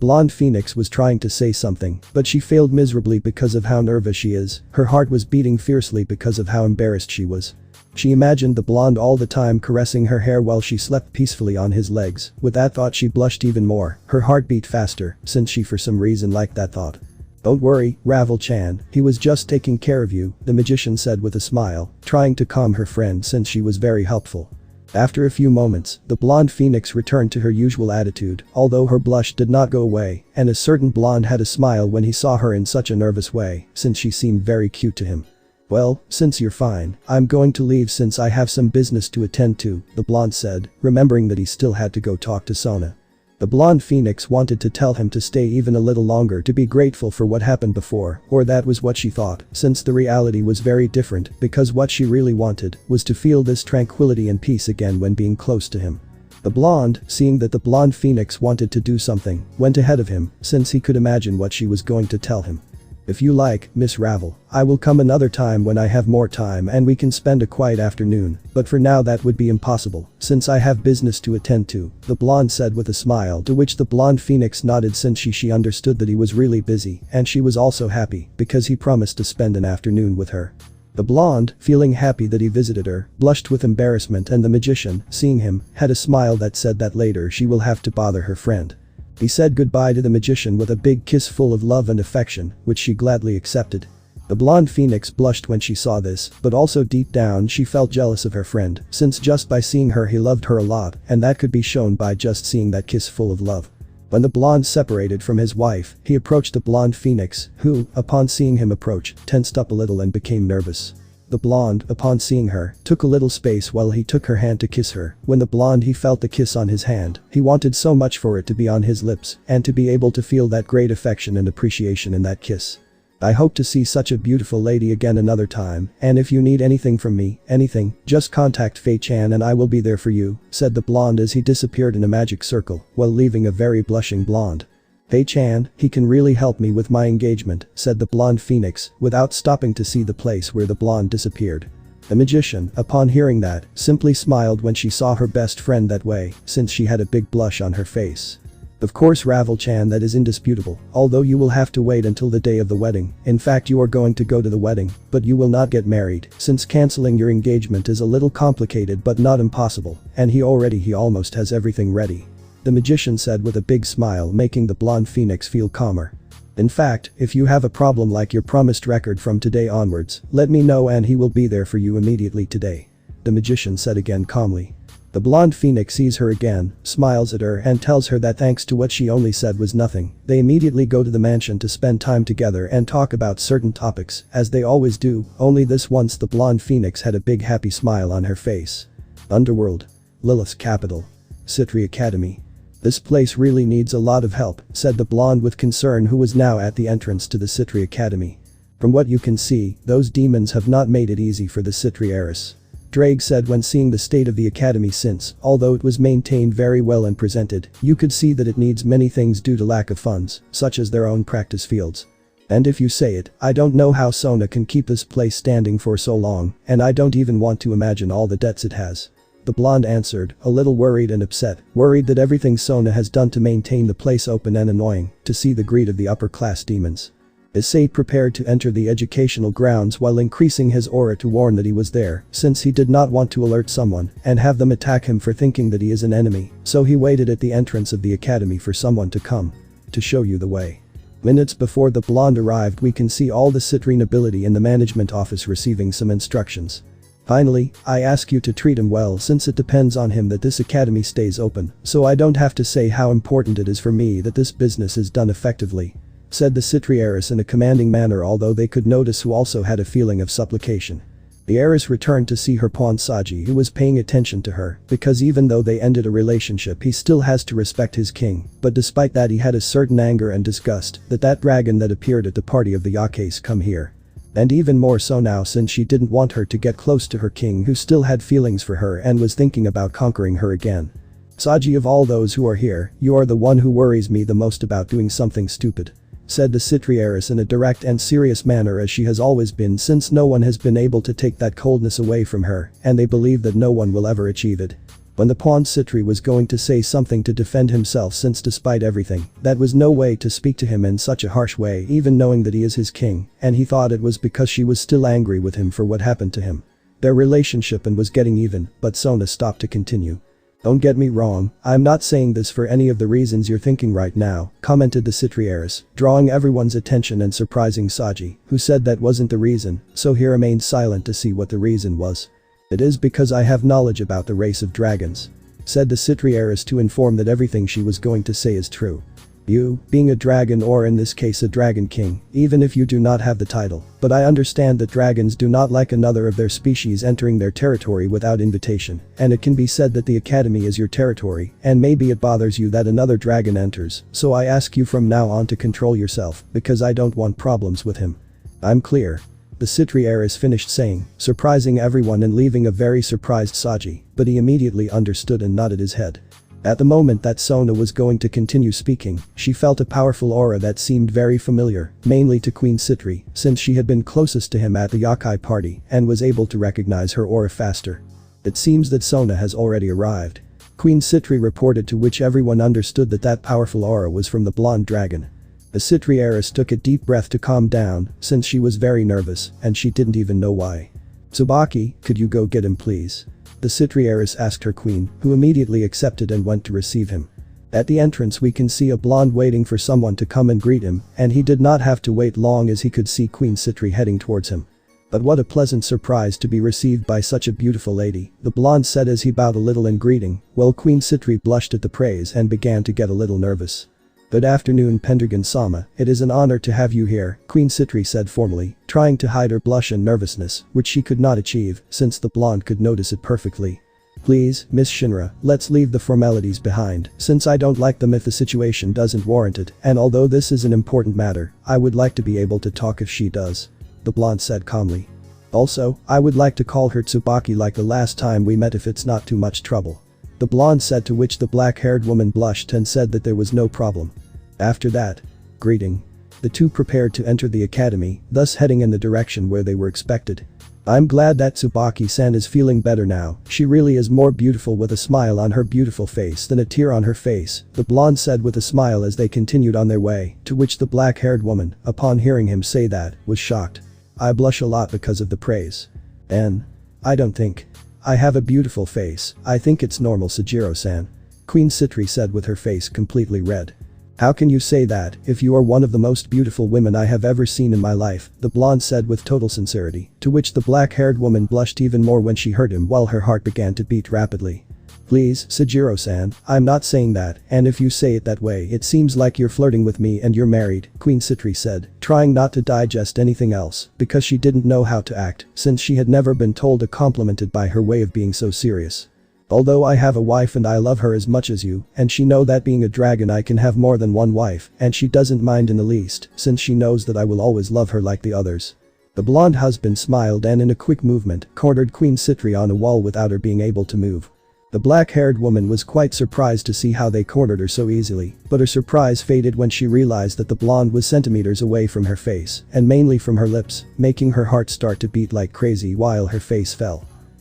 blonde phoenix was trying to say something, but she failed miserably because of how nervous she is. Her heart was beating fiercely because of how embarrassed she was. She imagined the blonde all the time caressing her hair while she slept peacefully on his legs. With that thought, she blushed even more. Her heart beat faster, since she for some reason liked that thought. Don't worry, Ravel-chan, he was just taking care of you, the magician said with a smile, trying to calm her friend since she was very helpful. After a few moments, the blonde phoenix returned to her usual attitude, although her blush did not go away, and a certain blonde had a smile when he saw her in such a nervous way, since she seemed very cute to him. Well, since you're fine, I'm going to leave since I have some business to attend to, the blonde said, remembering that he still had to go talk to Sona. The blonde phoenix wanted to tell him to stay even a little longer to be grateful for what happened before, or that was what she thought, since the reality was very different, because what she really wanted was to feel this tranquility and peace again when being close to him. The blonde, seeing that the blonde phoenix wanted to do something, went ahead of him, since he could imagine what she was going to tell him. If you like, Miss Ravel, I will come another time when I have more time and we can spend a quiet afternoon, but for now that would be impossible, since I have business to attend to, the blonde said with a smile, to which the blonde phoenix nodded since she understood that he was really busy, and she was also happy, because he promised to spend an afternoon with her. The blonde, feeling happy that he visited her, blushed with embarrassment, and the magician, seeing him, had a smile that said that later she will have to bother her friend. He said goodbye to the magician with a big kiss full of love and affection, which she gladly accepted. The blonde phoenix blushed when she saw this, but also deep down she felt jealous of her friend, since just by seeing her he loved her a lot, and that could be shown by just seeing that kiss full of love. When the blonde separated from his wife, he approached the blonde phoenix, who, upon seeing him approach, tensed up a little and became nervous. The blonde, upon seeing her, took a little space while he took her hand to kiss her. When the blonde he felt the kiss on his hand, he wanted so much for it to be on his lips, and to be able to feel that great affection and appreciation in that kiss. I hope to see such a beautiful lady again another time, and if you need anything from me, anything, just contact Fei-chan and I will be there for you, said the blonde as he disappeared in a magic circle, while leaving a very blushing blonde. Fei-chan, he can really help me with my engagement, said the blonde phoenix, without stopping to see the place where the blonde disappeared. The magician, upon hearing that, simply smiled when she saw her best friend that way, since she had a big blush on her face. Of course Ravel-chan, that is indisputable, although you will have to wait until the day of the wedding. In fact you are going to go to the wedding, but you will not get married, since cancelling your engagement is a little complicated but not impossible, and he almost has everything ready. The magician said with a big smile, making the blonde phoenix feel calmer. In fact, if you have a problem like your promised record from today onwards, let me know and he will be there for you immediately today. The magician said again calmly. The blonde phoenix sees her again, smiles at her and tells her that thanks to what she only said was nothing. They immediately go to the mansion to spend time together and talk about certain topics, as they always do, only this once the blonde phoenix had a big happy smile on her face. Underworld. Lilith's capital. Citri Academy. This place really needs a lot of help, said the blonde with concern, who was now at the entrance to the Citri Academy. From what you can see, those demons have not made it easy for the Citri heiress. Drake said when seeing the state of the academy, since, although it was maintained very well and presented, you could see that it needs many things due to lack of funds, such as their own practice fields. And if you say it, I don't know how Sona can keep this place standing for so long, and I don't even want to imagine all the debts it has. The blonde answered, a little worried and upset, worried that everything Sona has done to maintain the place open and annoying, to see the greed of the upper-class demons. Issei prepared to enter the educational grounds while increasing his aura to warn that he was there, since he did not want to alert someone and have them attack him for thinking that he is an enemy, so he waited at the entrance of the academy for someone to come. To show you the way. Minutes before the blonde arrived, we can see all the Citri nobility in the management office receiving some instructions. Finally, I ask you to treat him well, since it depends on him that this academy stays open, so I don't have to say how important it is for me that this business is done effectively, said the Citri heiress in a commanding manner, although they could notice who also had a feeling of supplication. The heiress returned to see her pawn Saji, who was paying attention to her, because even though they ended a relationship he still has to respect his king, but despite that he had a certain anger and disgust that dragon that appeared at the party of the Yakeis come here. And even more so now, since she didn't want her to get close to her king, who still had feelings for her and was thinking about conquering her again. Saji, of all those who are here, you are the one who worries me the most about doing something stupid, said the Citri heiress in a direct and serious manner, as she has always been, since no one has been able to take that coldness away from her, and they believe that no one will ever achieve it. When the pawn Citri was going to say something to defend himself, since despite everything, that was no way to speak to him in such a harsh way, even knowing that he is his king, and he thought it was because she was still angry with him for what happened to him. Their relationship and was getting even, but Sona stopped to continue. Don't get me wrong, I'm not saying this for any of the reasons you're thinking right now, commented the Citriaris, drawing everyone's attention and surprising Saji, who said that wasn't the reason, so he remained silent to see what the reason was. It is because I have knowledge about the race of dragons, said the Citriaris to inform that everything she was going to say is true. You, being a dragon or in this case a dragon king, even if you do not have the title, but I understand that dragons do not like another of their species entering their territory without invitation, and it can be said that the academy is your territory, and maybe it bothers you that another dragon enters, so I ask you from now on to control yourself, because I don't want problems with him. I'm clear. The Citriaris finished saying, surprising everyone and leaving a very surprised Saji, but he immediately understood and nodded his head. At the moment that Sona was going to continue speaking, she felt a powerful aura that seemed very familiar, mainly to Queen Citri, since she had been closest to him at the Yakai party and was able to recognize her aura faster. It seems that Sona has already arrived. Queen Citri reported, to which everyone understood that that powerful aura was from the blonde dragon. The Citriaris took a deep breath to calm down, since she was very nervous and she didn't even know why. Tsubaki, could you go get him please? The Citriaris asked her queen, who immediately accepted and went to receive him. At the entrance we can see a blonde waiting for someone to come and greet him, and he did not have to wait long as he could see Queen Citri heading towards him. But what a pleasant surprise to be received by such a beautiful lady, the blonde said as he bowed a little in greeting, while Queen Citri blushed at the praise and began to get a little nervous. Good afternoon Pendragon-sama, it is an honor to have you here, Queen Citri said formally, trying to hide her blush and nervousness, which she could not achieve since the blonde could notice it perfectly. Please, Miss Shinra, let's leave the formalities behind, since I don't like them if the situation doesn't warrant it, and although this is an important matter, I would like to be able to talk if she does. The blonde said calmly. Also, I would like to call her Tsubaki like the last time we met if it's not too much trouble. The blonde said, to which the black-haired woman blushed and said that there was no problem. After that, greeting. The two prepared to enter the academy, thus heading in the direction where they were expected. I'm glad that Tsubaki-san is feeling better now, she really is more beautiful with a smile on her beautiful face than a tear on her face, the blonde said with a smile as they continued on their way, to which the black-haired woman, upon hearing him say that, was shocked. I blush a lot because of the praise. I don't think. I have a beautiful face, I think it's normal Sujiro-san. Queen Citri said with her face completely red. How can you say that if you are one of the most beautiful women I have ever seen in my life, the blonde said with total sincerity, to which the black-haired woman blushed even more when she heard him while her heart began to beat rapidly. Please, Sujiro-san, I'm not saying that, and if you say it that way it seems like you're flirting with me and you're married, Queen Citri said, trying not to digest anything else, because she didn't know how to act, since she had never been told or complimented by her way of being so serious. Although I have a wife and I love her as much as you, and she know that being a dragon I can have more than one wife, and she doesn't mind in the least, since she knows that I will always love her like the others. The blonde husband smiled and in a quick movement, cornered Queen Citri on a wall without her being able to move. The black-haired woman was quite surprised to see how they cornered her so easily, but her surprise faded when she realized that the blonde was centimeters away from her face, and mainly from her lips, making her heart start to beat like crazy while her face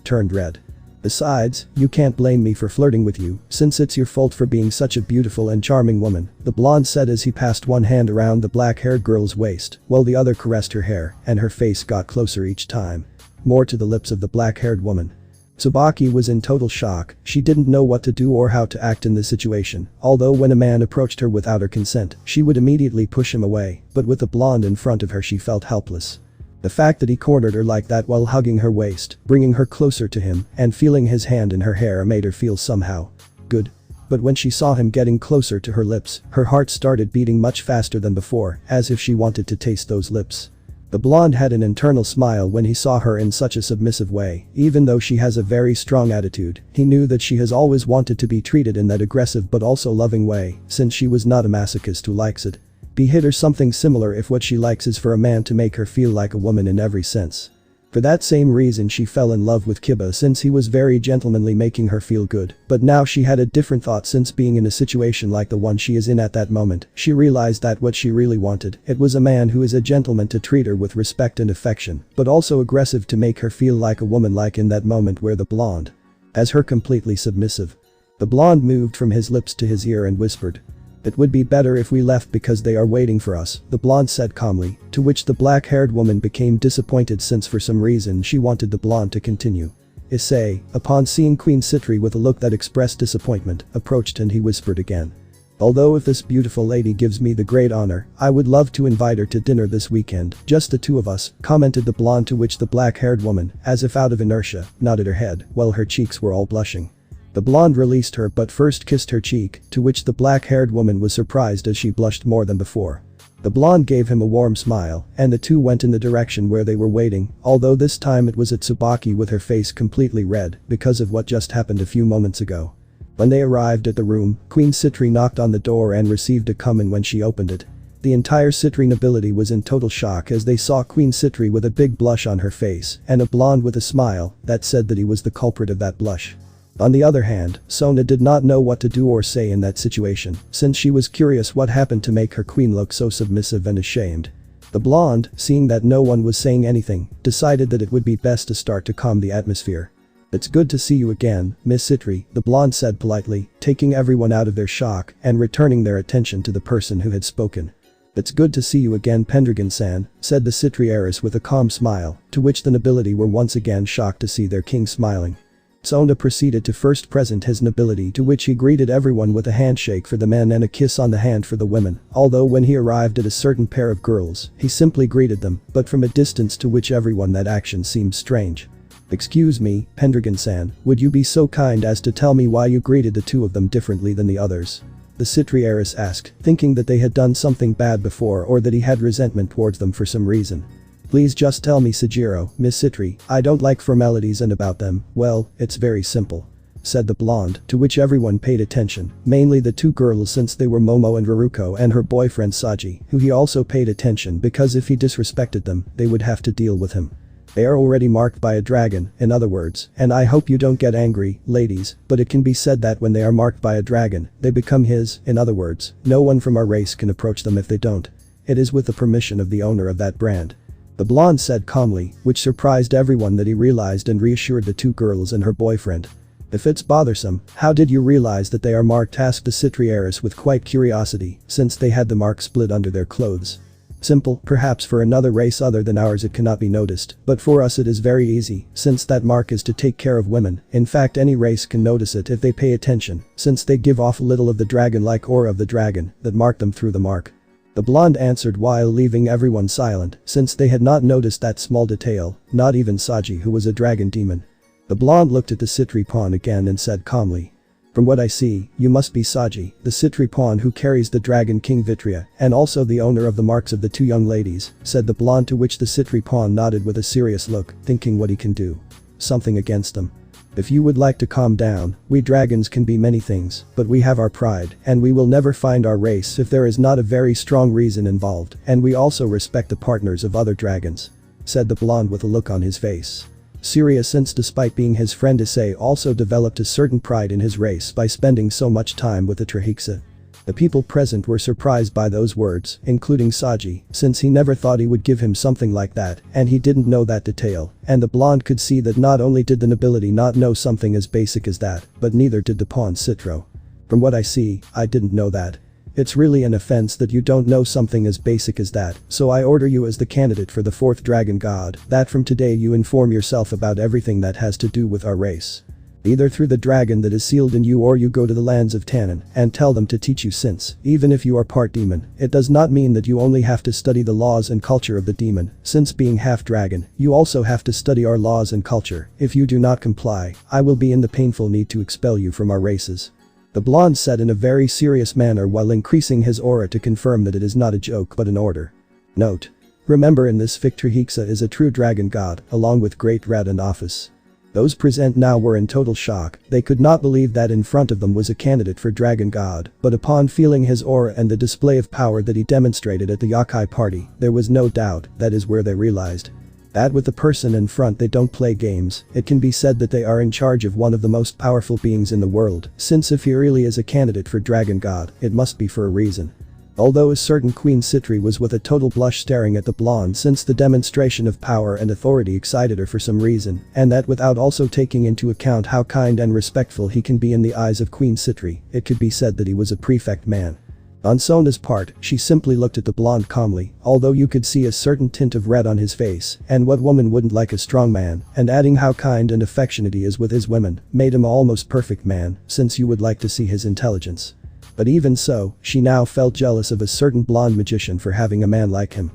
turned red. Besides, you can't blame me for flirting with you, since it's your fault for being such a beautiful and charming woman, the blonde said as he passed one hand around the black-haired girl's waist, while the other caressed her hair, and her face got closer each time. More to the lips of the black-haired woman. Tsubaki was in total shock, she didn't know what to do or how to act in this situation, although when a man approached her without her consent, she would immediately push him away, but with the blonde in front of her she felt helpless. The fact that he cornered her like that while hugging her waist, bringing her closer to him, and feeling his hand in her hair made her feel somehow good. But when she saw him getting closer to her lips, her heart started beating much faster than before, as if she wanted to taste those lips. The blonde had an internal smile when he saw her in such a submissive way, even though she has a very strong attitude, he knew that she has always wanted to be treated in that aggressive but also loving way, since she was not a masochist who likes it. Be hit or something similar if what she likes is for a man to make her feel like a woman in every sense. For that same reason she fell in love with Kiba since he was very gentlemanly making her feel good, but now she had a different thought since being in a situation like the one she is in at that moment, she realized that what she really wanted, it was a man who is a gentleman to treat her with respect and affection, but also aggressive to make her feel like a woman like in that moment where the blonde, as her completely submissive. The blonde moved from his lips to his ear and whispered. It would be better if we left because they are waiting for us, the blonde said calmly, to which the black-haired woman became disappointed since for some reason she wanted the blonde to continue. Issei, upon seeing Queen Citri with a look that expressed disappointment, approached and he whispered again. Although if this beautiful lady gives me the great honor, I would love to invite her to dinner this weekend, just the two of us, commented the blonde, to which the black-haired woman, as if out of inertia, nodded her head, while her cheeks were all blushing. The blonde released her but first kissed her cheek, to which the black-haired woman was surprised as she blushed more than before. The blonde gave him a warm smile, and the two went in the direction where they were waiting, although this time it was at Tsubaki with her face completely red because of what just happened a few moments ago. When they arrived at the room, Queen Citri knocked on the door and received a comment when she opened it. The entire Citri nobility was in total shock as they saw Queen Citri with a big blush on her face and a blonde with a smile that said that he was the culprit of that blush. On the other hand, Sona did not know what to do or say in that situation, since she was curious what happened to make her queen look so submissive and ashamed. The blonde, seeing that no one was saying anything, decided that it would be best to start to calm the atmosphere. "It's good to see you again, Miss Citri," the blonde said politely, taking everyone out of their shock and returning their attention to the person who had spoken. "It's good to see you again, Pendragon-san," said the Citri heiress with a calm smile, to which the nobility were once again shocked to see their king smiling. Sona proceeded to first present his nobility, to which he greeted everyone with a handshake for the men and a kiss on the hand for the women, although when he arrived at a certain pair of girls, he simply greeted them, but from a distance, to which everyone that action seemed strange. "Excuse me, Pendragon-san, would you be so kind as to tell me why you greeted the two of them differently than the others?" the Citri heiress asked, thinking that they had done something bad before or that he had resentment towards them for some reason. "Please just tell me, Sejiro, Miss Citri, I don't like formalities and about them, well, it's very simple," said the blonde, to which everyone paid attention, mainly the two girls since they were Momo and Raruko and her boyfriend Saji, who he also paid attention because if he disrespected them, they would have to deal with him. "They are already marked by a dragon, in other words, and I hope you don't get angry, ladies, but it can be said that when they are marked by a dragon, they become his, in other words, no one from our race can approach them if they don't. It is with the permission of the owner of that brand," the blonde said calmly, which surprised everyone that he realized and reassured the two girls and her boyfriend. "If it's bothersome, how did you realize that they are marked?" asked the Citri heiress with quite curiosity, since they had the mark split under their clothes. "Simple, perhaps for another race other than ours it cannot be noticed, but for us it is very easy, since that mark is to take care of women. In fact, any race can notice it if they pay attention, since they give off a little of the dragon-like aura of the dragon that marked them through the mark," the blonde answered while leaving everyone silent, since they had not noticed that small detail, not even Saji, who was a dragon demon. The blonde looked at the Citri pawn again and said calmly, "From what I see, you must be Saji, the Citri pawn who carries the Dragon King Vitria, and also the owner of the marks of the two young ladies," said the blonde, to which the Citri pawn nodded with a serious look, thinking what he can do something against them. "If you would like to calm down, we dragons can be many things, but we have our pride, and we will never find our race if there is not a very strong reason involved, and we also respect the partners of other dragons," said the blonde with a look on his face. Serious, since despite being his friend, Issei also developed a certain pride in his race by spending so much time with the Trihexa. The people present were surprised by those words, including Saji, since he never thought he would give him something like that, and he didn't know that detail, and the blonde could see that not only did the nobility not know something as basic as that, but neither did the pawn Citro. "From what I see, I didn't know that. It's really an offense that you don't know something as basic as that, so I order you as the candidate for the fourth dragon god that from today you inform yourself about everything that has to do with our race. Either through the dragon that is sealed in you, or you go to the lands of Tannin and tell them to teach you, since, even if you are part demon, it does not mean that you only have to study the laws and culture of the demon, since being half dragon, you also have to study our laws and culture. If you do not comply, I will be in the painful need to expel you from our races," the blonde said in a very serious manner while increasing his aura to confirm that it is not a joke but an order. Note: remember, in this fic Trihexa is a true dragon god, along with Great Rat and Office. Those present now were in total shock. They could not believe that in front of them was a candidate for dragon god, but upon feeling his aura and the display of power that he demonstrated at the Yakai party, there was no doubt. That is where they realized that with the person in front they don't play games. It can be said that they are in charge of one of the most powerful beings in the world, since if he really is a candidate for dragon god, it must be for a reason. Although a certain Queen Citri was with a total blush staring at the blonde, since the demonstration of power and authority excited her for some reason, and that without also taking into account how kind and respectful he can be in the eyes of Queen Citri, it could be said that he was a prefect man. On Sona's part, she simply looked at the blonde calmly, although you could see a certain tint of red on his face, and what woman wouldn't like a strong man, and adding how kind and affectionate he is with his women, made him almost perfect man, since you would like to see his intelligence. But even so, she now felt jealous of a certain blonde magician for having a man like him.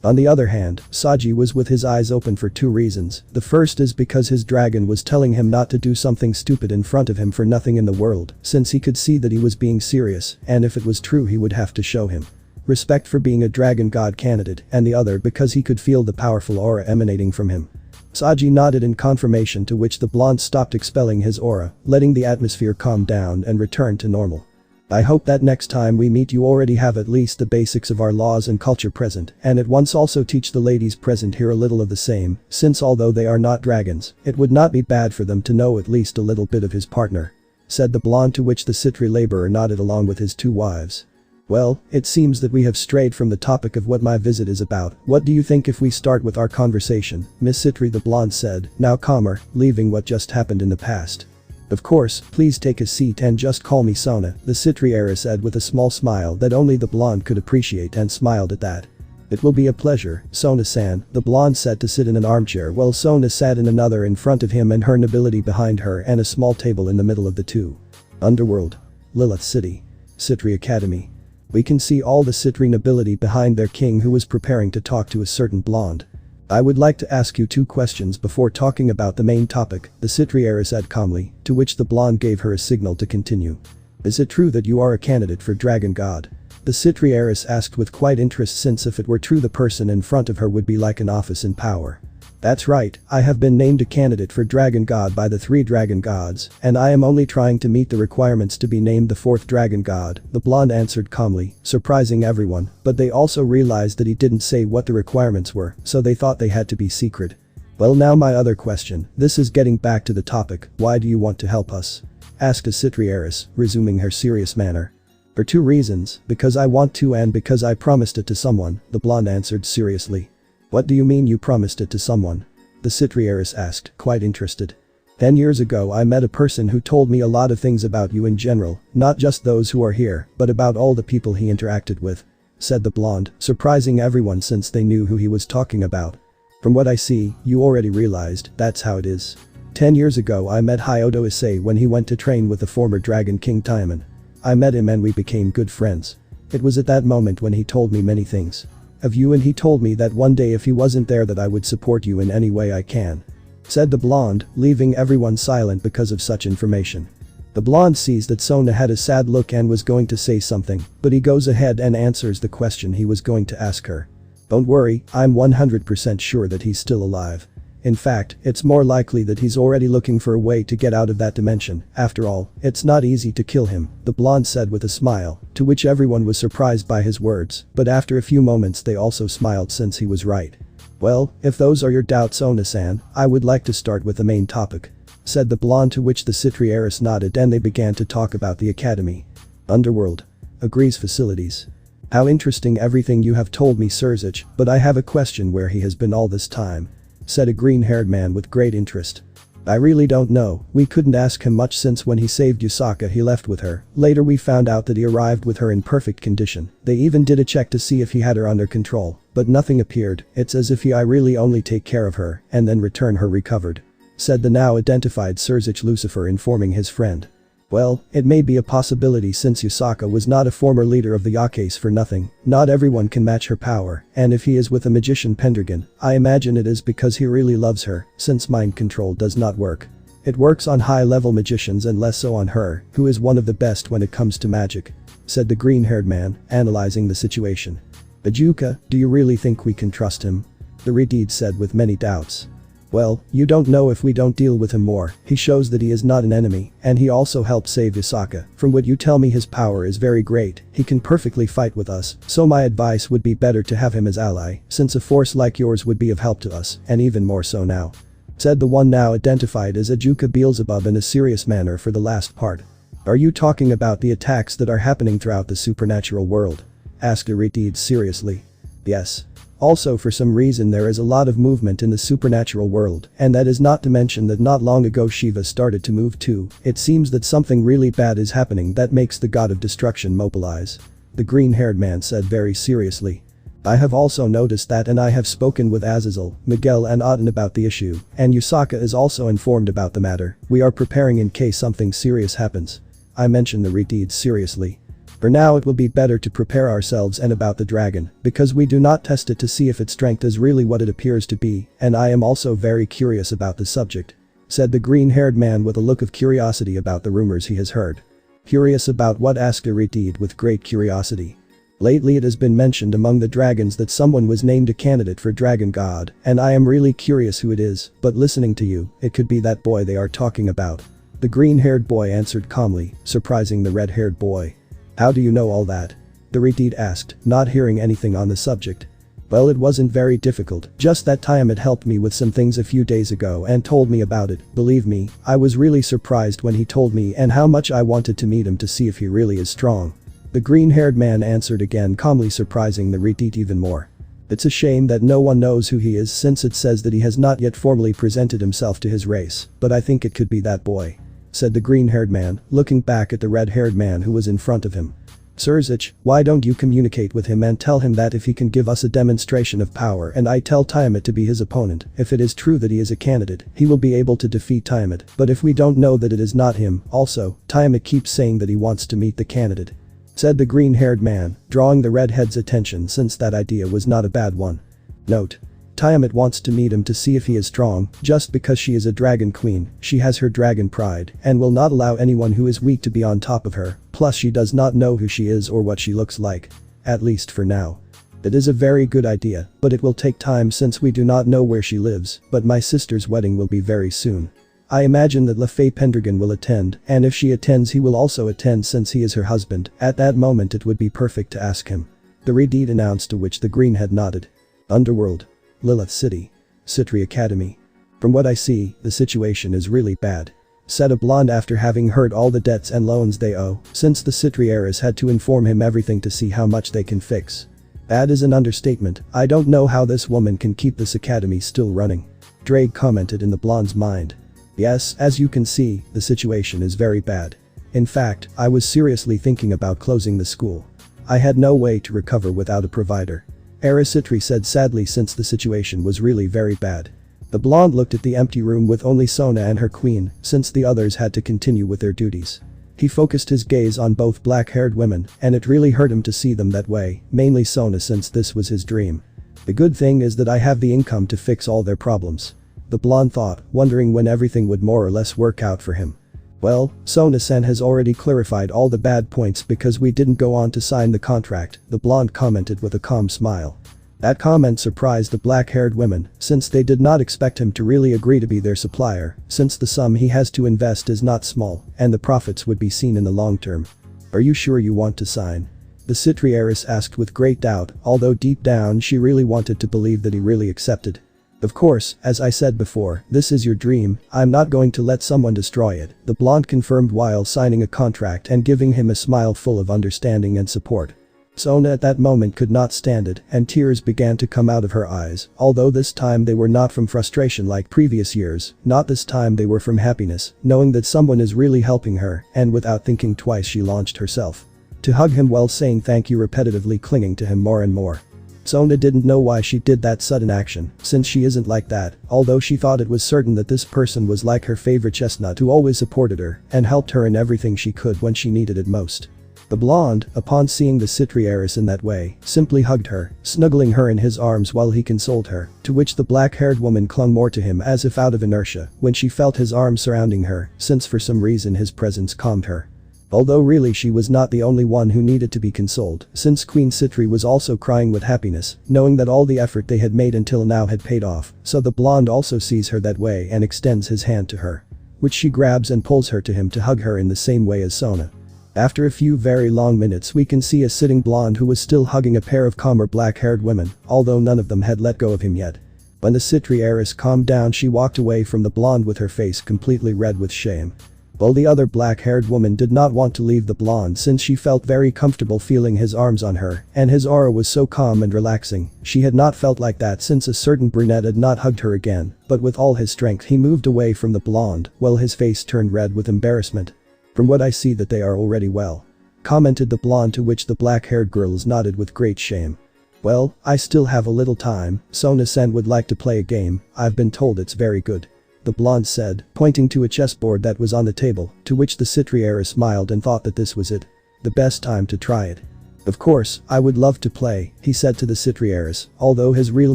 On the other hand, Saji was with his eyes open for two reasons. The first is because his dragon was telling him not to do something stupid in front of him for nothing in the world, since he could see that he was being serious, and if it was true he would have to show him respect for being a dragon god candidate, and the other because he could feel the powerful aura emanating from him. Saji nodded in confirmation, to which the blonde stopped expelling his aura, letting the atmosphere calm down and return to normal. I hope that next time we meet you already have at least the basics of our laws and culture present, and at once also teach the ladies present here a little of the same, since although they are not dragons, it would not be bad for them to know at least a little bit of his partner," said the blonde, to which the Citri laborer nodded along with his two wives. "Well, it seems that we have strayed from the topic of what my visit is about. What do you think if we start with our conversation, Miss Citri?" the blonde said, now calmer, leaving what just happened in the past. "Of course, please take a seat and just call me Sona," the Citri heiress said with a small smile that only the blonde could appreciate, and smiled at that. "It will be a pleasure, Sona-san," the blonde said, to sit in an armchair while Sona sat in another in front of him and her nobility behind her and a small table in the middle of the two. Underworld. Lilith City. Citri Academy. We can see all the Citri nobility behind their king, who was preparing to talk to a certain blonde. "I would like to ask you two questions before talking about the main topic," the Citri heiress said calmly, to which the blonde gave her a signal to continue. "Is it true that you are a candidate for Dragon God?" the Citri heiress asked with quite interest, since if it were true the person in front of her would be like an office in power. "That's right, I have been named a candidate for Dragon God by the 3 Dragon Gods, and I am only trying to meet the requirements to be named the 4th Dragon God," the blonde answered calmly, surprising everyone, but they also realized that he didn't say what the requirements were, so they thought they had to be secret. "Well, now my other question, this is getting back to the topic, why do you want to help us?" asked a Citri heiress, resuming her serious manner. "For 2 reasons, because I want to and because I promised it to someone," the blonde answered seriously. "What do you mean you promised it to someone?" the Citri heiress asked, quite interested. 10 years ago I met a person who told me a lot of things about you in general, not just those who are here, but about all the people he interacted with," said the blonde, surprising everyone since they knew who he was talking about. "From what I see, you already realized that's how it is. 10 years ago I met Hyodo Issei when he went to train with the former Dragon King Timon. I met him and we became good friends. It was at that moment when he told me many things of you, and he told me that one day if he wasn't there that I would support you in any way I can," said the blonde, leaving everyone silent because of such information. The blonde sees that Sona had a sad look and was going to say something, but he goes ahead and answers the question he was going to ask her. "Don't worry, I'm 100% sure that he's still alive. In fact, it's more likely that he's already looking for a way to get out of that dimension. After all, it's not easy to kill him," the blonde said with a smile, to which everyone was surprised by his words, but after a few moments they also smiled since he was right. "Well, if those are your doubts, Ona-san, I would like to start with the main topic," said the blonde, to which the Citri heiress nodded and they began to talk about the academy. "Underworld. Agrees facilities. How interesting everything you have told me, Surzich, but I have a question, where he has been all this time?" said a green-haired man with great interest. "I really don't know, we couldn't ask him much since when he saved Yusaka he left with her. Later we found out that he arrived with her in perfect condition. They even did a check to see if he had her under control, but nothing appeared. It's as if I really only take care of her and then return her recovered," said the now identified Surzich Lucifer, informing his friend. "Well, it may be a possibility since Yusaka was not a former leader of the Yakase for nothing. Not everyone can match her power, and if he is with the magician Pendragon, I imagine it is because he really loves her, since mind control does not work. It works on high-level magicians and less so on her, who is one of the best when it comes to magic," said the green-haired man, analyzing the situation. "Ajuka, do you really think we can trust him?" the Redeed said with many doubts. "Well, you don't know if we don't deal with him more. He shows that he is not an enemy, and he also helped save Yusaka. From what you tell me his power is very great, he can perfectly fight with us, so my advice would be better to have him as ally, since a force like yours would be of help to us, and even more so now," said the one now identified as Ajuka Beelzebub in a serious manner for the last part. "Are you talking about the attacks that are happening throughout the supernatural world?" asked Arideed seriously. "Yes. Also, for some reason there is a lot of movement in the supernatural world, and that is not to mention that not long ago Shiva started to move too. It seems that something really bad is happening that makes the god of destruction mobilize," the green-haired man said very seriously. I have also noticed that, and I have spoken with Azazel, Miguel and Aten about the issue, and Yusaka is also informed about the matter. We are preparing in case something serious happens. I mention the redeeds seriously. For now it will be better to prepare ourselves and about the dragon, because we do not test it to see if its strength is really what it appears to be, and I am also very curious about the subject," said the green-haired man with a look of curiosity about the rumors he has heard. "Curious about what?" asked Iridid with great curiosity. "Lately it has been mentioned among the dragons that someone was named a candidate for dragon god, and I am really curious who it is, but listening to you, it could be that boy they are talking about," the green-haired boy answered calmly, surprising the red-haired boy. "How do you know all that?" the Redeed asked, not hearing anything on the subject. "Well, it wasn't very difficult, just that Tiamat helped me with some things a few days ago and told me about it. Believe me, I was really surprised when he told me and how much I wanted to meet him to see if he really is strong," the green-haired man answered again, calmly, surprising the Redeed even more. "It's a shame that no one knows who he is, since it says that he has not yet formally presented himself to his race, but I think it could be that boy," said the green-haired man, looking back at the red-haired man who was in front of him. "Sirzich, why don't you communicate with him and tell him that if he can give us a demonstration of power and I tell Tiamat to be his opponent, if it is true that he is a candidate, he will be able to defeat Tiamat, but if we don't know that it is not him, also, Tiamat keeps saying that he wants to meet the candidate," said the green-haired man, drawing the redhead's attention since that idea was not a bad one. Note: Tiamat wants to meet him to see if he is strong, just because she is a dragon queen, she has her dragon pride, and will not allow anyone who is weak to be on top of her, plus she does not know who she is or what she looks like. At least for now. It is a very good idea, but it will take time since we do not know where she lives, but my sister's wedding will be very soon. I imagine that LaFay Pendragon will attend, and if she attends he will also attend since he is her husband. At that moment it would be perfect to ask him," the Redeed announced, to which the greenhead nodded. "Underworld. Lilith City. Citri Academy. From what I see, the situation is really bad," said a blonde after having heard all the debts and loans they owe, since the Citri heiress had to inform him everything to see how much they can fix. "Bad is an understatement. I don't know how this woman can keep this academy still running," Drake commented in the blonde's mind. "Yes, as you can see, the situation is very bad. In fact, I was seriously thinking about closing the school. I had no way to recover without a provider," Erisitri said sadly, since the situation was really very bad. The blonde looked at the empty room with only Sona and her queen, since the others had to continue with their duties. He focused his gaze on both black-haired women, and it really hurt him to see them that way, mainly Sona, since this was his dream. "The good thing is that I have the income to fix all their problems," the blonde thought, wondering when everything would more or less work out for him. "Well, Sona-san has already clarified all the bad points because we didn't go on to sign the contract," the blonde commented with a calm smile. That comment surprised the black-haired women, since they did not expect him to really agree to be their supplier, since the sum he has to invest is not small, and the profits would be seen in the long term. "Are you sure you want to sign?" the Citri heiress asked with great doubt, although deep down she really wanted to believe that he really accepted. "Of course, as I said before, this is your dream, I'm not going to let someone destroy it," the blonde confirmed while signing a contract and giving him a smile full of understanding and support. Sona at that moment could not stand it, and tears began to come out of her eyes, although this time they were not from frustration like previous years, not this time they were from happiness, knowing that someone is really helping her, and without thinking twice she launched herself to hug him while saying thank you, repetitively clinging to him more and more. Sona didn't know why she did that sudden action, since she isn't like that, although she thought it was certain that this person was like her favorite chestnut who always supported her and helped her in everything she could when she needed it most. The blonde, upon seeing the Citri heiress in that way, simply hugged her, snuggling her in his arms while he consoled her, to which the black-haired woman clung more to him as if out of inertia when she felt his arms surrounding her, since for some reason his presence calmed her. Although really she was not the only one who needed to be consoled, since Queen Citri was also crying with happiness, knowing that all the effort they had made until now had paid off, so the blonde also sees her that way and extends his hand to her, which she grabs and pulls her to him to hug her in the same way as Sona. After a few very long minutes we can see a sitting blonde who was still hugging a pair of calmer black-haired women, although none of them had let go of him yet. When the Citri heiress calmed down she walked away from the blonde with her face completely red with shame. While the other black-haired woman did not want to leave the blonde since she felt very comfortable feeling his arms on her, and his aura was so calm and relaxing, she had not felt like that since a certain brunette had not hugged her again, but with all his strength he moved away from the blonde, while his face turned red with embarrassment. "From what I see that they are already well. commented the blonde, to which the black-haired girls nodded with great shame. Well, I still have a little time, Sona-san would like to play a game, I've been told it's very good. The blonde said, pointing to a chessboard that was on the table, to which the Citriera smiled and thought that this was it. The best time to try it. Of course, I would love to play, he said to the Citrieras, although his real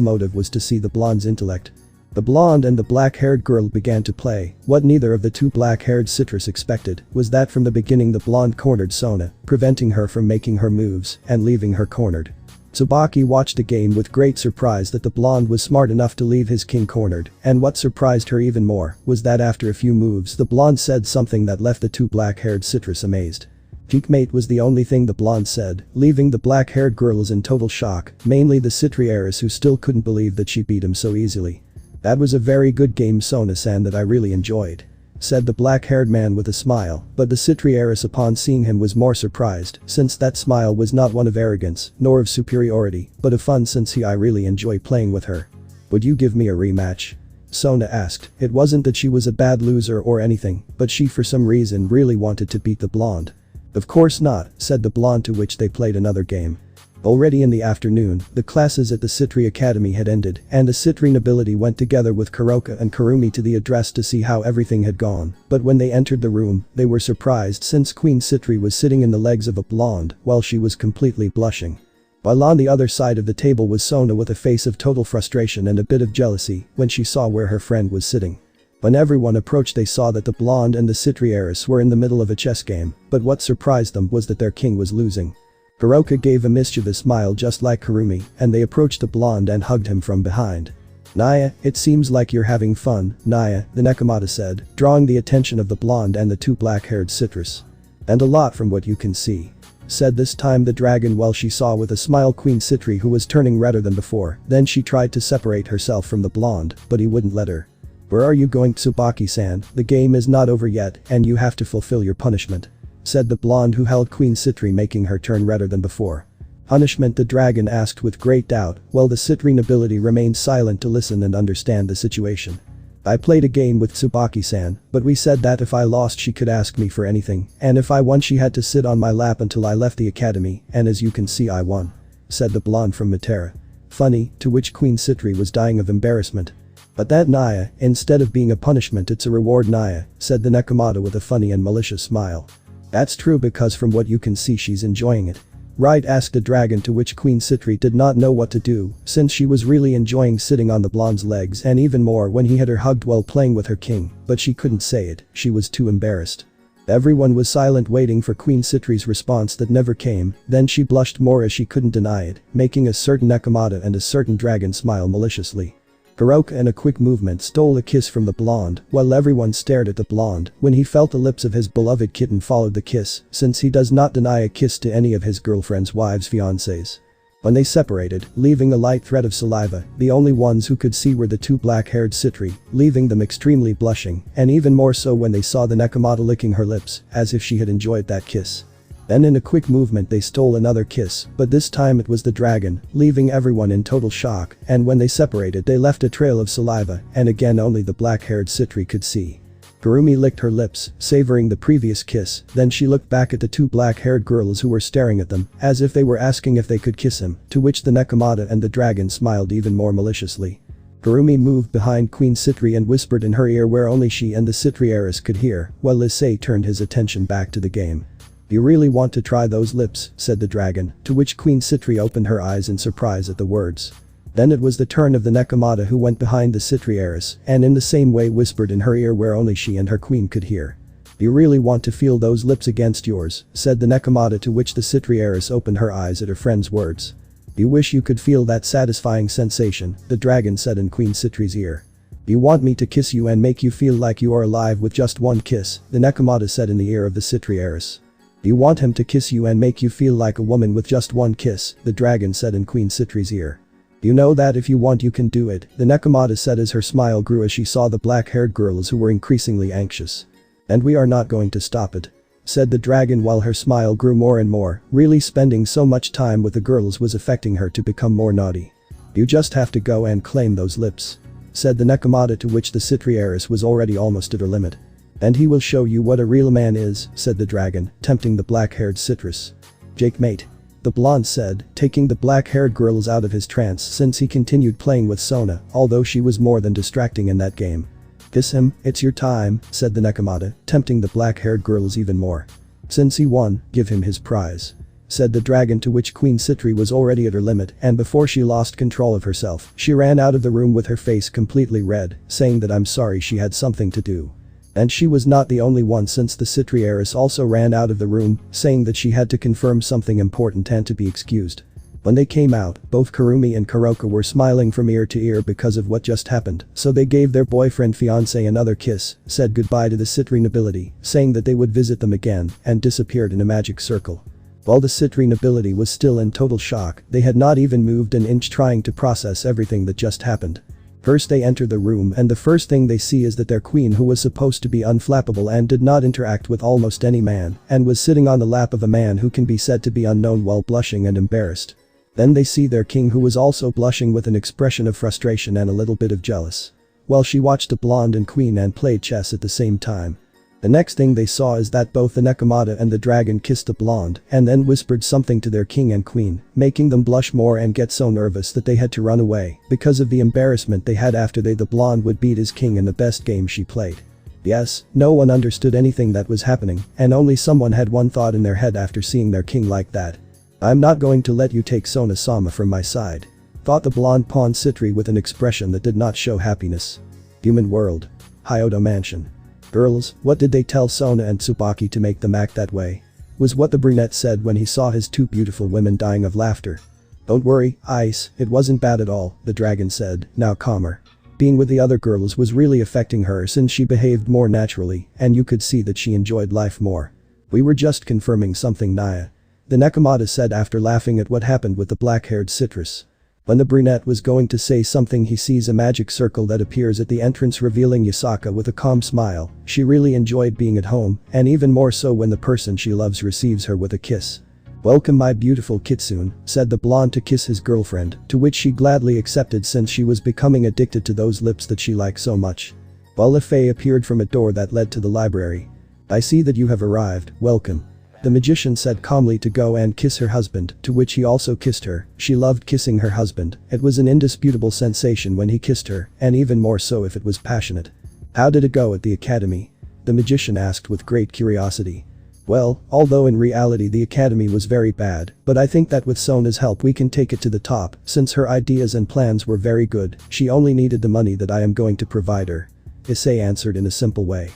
motive was to see the blonde's intellect. The blonde and the black-haired girl began to play. What neither of the two black-haired citrus expected was that from the beginning the blonde cornered Sona, preventing her from making her moves and leaving her cornered. Tsubaki watched the game with great surprise that the blonde was smart enough to leave his king cornered, and what surprised her even more was that after a few moves the blonde said something that left the two black-haired citrus amazed. Checkmate was the only thing the blonde said, leaving the black-haired girls in total shock, mainly the Citrieras, who still couldn't believe that she beat him so easily. That was a very good game, Sona-san, that I really enjoyed, said the black-haired man with a smile, but the Citrieras upon seeing him was more surprised, since that smile was not one of arrogance, nor of superiority, but of fun, since I really enjoy playing with her. Would you give me a rematch? Sona asked. It wasn't that she was a bad loser or anything, but she for some reason really wanted to beat the blonde. Of course not, said the blonde, to which they played another game. Already in the afternoon, the classes at the Citri Academy had ended, and the Citri nobility went together with Kuroka and Kurumi to the address to see how everything had gone, but when they entered the room, they were surprised since Queen Citri was sitting in the legs of a blonde while she was completely blushing. While on the other side of the table was Sona with a face of total frustration and a bit of jealousy when she saw where her friend was sitting. When everyone approached they saw that the blonde and the Citrieras were in the middle of a chess game, but what surprised them was that their king was losing. Kuroka gave a mischievous smile just like Kurumi, and they approached the blonde and hugged him from behind. Naya, it seems like you're having fun, Naya, the Nekomata said, drawing the attention of the blonde and the two black-haired citrus. And a lot from what you can see, said this time the dragon while she saw with a smile Queen Citri, who was turning redder than before. Then she tried to separate herself from the blonde, but he wouldn't let her. Where are you going, Tsubaki-san? The game is not over yet and you have to fulfill your punishment, said the blonde who held Queen Citri, making her turn redder than before. Punishment, the dragon asked with great doubt, while the Citri nobility remained silent to listen and understand the situation. I played a game with Tsubaki-san, but we said that if I lost she could ask me for anything, and if I won she had to sit on my lap until I left the academy, and as you can see I won, said the blonde from Matera. Funny, to which Queen Citri was dying of embarrassment. But that, Naya, instead of being a punishment it's a reward, Naya, said the Nekomata with a funny and malicious smile. That's true, because from what you can see she's enjoying it. Right, asked the dragon, to which Queen Citri did not know what to do, since she was really enjoying sitting on the blonde's legs, and even more when he had her hugged while playing with her king, but she couldn't say it, she was too embarrassed. Everyone was silent waiting for Queen Citri's response that never came, then she blushed more as she couldn't deny it, making a certain Nekomata and a certain dragon smile maliciously. Kuroka in a quick movement stole a kiss from the blonde, while everyone stared at the blonde when he felt the lips of his beloved kitten followed the kiss, since he does not deny a kiss to any of his girlfriend's wives, fiancés. When they separated, leaving a light thread of saliva, the only ones who could see were the two black-haired Citri, leaving them extremely blushing, and even more so when they saw the Nekomata licking her lips, as if she had enjoyed that kiss. Then in a quick movement they stole another kiss, but this time it was the dragon, leaving everyone in total shock, and when they separated they left a trail of saliva, and again only the black-haired Citri could see. Kurumi licked her lips, savoring the previous kiss, then she looked back at the two black-haired girls who were staring at them, as if they were asking if they could kiss him, to which the Nekomata and the dragon smiled even more maliciously. Kurumi moved behind Queen Citri and whispered in her ear where only she and the Citrieras could hear, while Issei turned his attention back to the game. You really want to try those lips, said the dragon, to which Queen Citri opened her eyes in surprise at the words. Then it was the turn of the Nekomata, who went behind the Citrieras and in the same way whispered in her ear where only she and her queen could hear. You really want to feel those lips against yours, said the Nekomata, to which the Citrieras opened her eyes at her friend's words. You wish you could feel that satisfying sensation, the dragon said in Queen Citri's ear. You want me to kiss you and make you feel like you are alive with just one kiss, the Nekomata said in the ear of the Citrieras. You want him to kiss you and make you feel like a woman with just one kiss, the dragon said in Queen Citri's ear. You know that if you want you can do it, the Nekomata said as her smile grew as she saw the black-haired girls who were increasingly anxious. And we are not going to stop it, said the dragon while her smile grew more and more, really spending so much time with the girls was affecting her to become more naughty. You just have to go and claim those lips, said the Nekomata, to which the Citrieras was already almost at her limit. "And he will show you what a real man is," said the dragon, tempting the black-haired citrus. "Jake mate," the blonde said, taking the black-haired girls out of his trance since he continued playing with Sona, although she was more than distracting in that game. "Kiss him, it's your time," said the Nekomata, tempting the black-haired girls even more. "Since he won, give him his prize," said the dragon, to which Queen Citri was already at her limit, and before she lost control of herself, she ran out of the room with her face completely red, saying that I'm sorry she had something to do. And she was not the only one, since the Citri heiress also ran out of the room, saying that she had to confirm something important and to be excused. When they came out, both Kurumi and Kuroka were smiling from ear to ear because of what just happened, so they gave their boyfriend-fiancé another kiss, said goodbye to the Citri nobility, saying that they would visit them again, and disappeared in a magic circle. While the Citri nobility was still in total shock, they had not even moved an inch, trying to process everything that just happened. First they enter the room, and the first thing they see is that their queen, who was supposed to be unflappable and did not interact with almost any man, and was sitting on the lap of a man who can be said to be unknown, while blushing and embarrassed. Then they see their king, who was also blushing with an expression of frustration and a little bit of jealous. While she watched a blonde and queen and played chess at the same time. The next thing they saw is that both the Nekomata and the dragon kissed the blonde and then whispered something to their king and queen, making them blush more and get so nervous that they had to run away because of the embarrassment they had after the blonde would beat his king in the best game she played. Yes, no one understood anything that was happening, and only someone had one thought in their head after seeing their king like that. "I'm not going to let you take Sona-sama from my side," thought the blonde pawn Citri with an expression that did not show happiness. Human world. Hyodo Mansion. "Girls, what did they tell Sona and Tsubaki to make them act that way?" was what the brunette said when he saw his two beautiful women dying of laughter. "Don't worry, Ice, it wasn't bad at all," the dragon said, now calmer. Being with the other girls was really affecting her since she behaved more naturally, and you could see that she enjoyed life more. "We were just confirming something, Naya," the Nekomata said after laughing at what happened with the black-haired citrus. When the brunette was going to say something, he sees a magic circle that appears at the entrance, revealing Yasaka with a calm smile. She really enjoyed being at home, and even more so when the person she loves receives her with a kiss. "Welcome, my beautiful kitsune," said the blonde to kiss his girlfriend, to which she gladly accepted since she was becoming addicted to those lips that she liked so much. While Issei appeared from a door that led to the library. "I see that you have arrived, welcome," the magician said calmly to go and kiss her husband, to which he also kissed her. She loved kissing her husband. It was an indisputable sensation when he kissed her, and even more so if it was passionate. "How did it go at the academy?" the magician asked with great curiosity. "Well, although in reality the academy was very bad, but I think that with Sona's help we can take it to the top, since her ideas and plans were very good. She only needed the money that I am going to provide her," Issei answered in a simple way.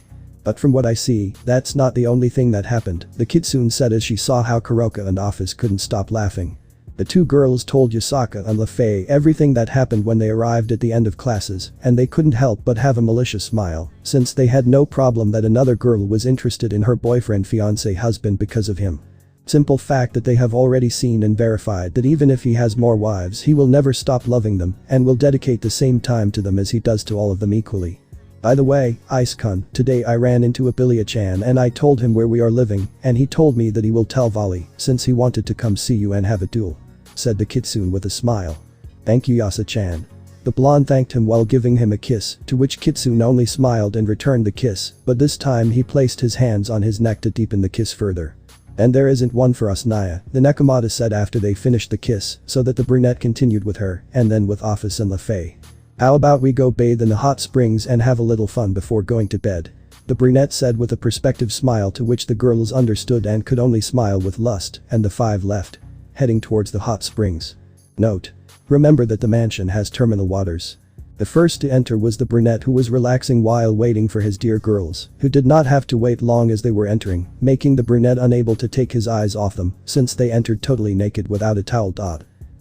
"But from what I see, that's not the only thing that happened," the kitsune said as she saw how Kuroka and Office couldn't stop laughing. The two girls told Yasaka and Lefei everything that happened when they arrived at the end of classes, and they couldn't help but have a malicious smile, since they had no problem that another girl was interested in her boyfriend-fiancé husband because of him. Simple fact that they have already seen and verified that even if he has more wives, he will never stop loving them and will dedicate the same time to them as he does to all of them equally. "By the way, Ice-kun, today I ran into Abilia-chan and I told him where we are living, and he told me that he will tell VALI since he wanted to come see you and have a duel," said the kitsune with a smile. "Thank you, Yasa-chan." The blonde thanked him while giving him a kiss, to which kitsune only smiled and returned the kiss, but this time he placed his hands on his neck to deepen the kiss further. "And there isn't one for us, Naya," the Nekomata said after they finished the kiss, so that the brunette continued with her, and then with Office and Lefei. "How about we go bathe in the hot springs and have a little fun before going to bed?" the brunette said with a perspective smile, to which the girls understood and could only smile with lust, and the five left, heading towards the hot springs. Note: remember that the mansion has terminal waters. The first to enter was the brunette, who was relaxing while waiting for his dear girls, who did not have to wait long as they were entering, making the brunette unable to take his eyes off them since they entered totally naked without a towel.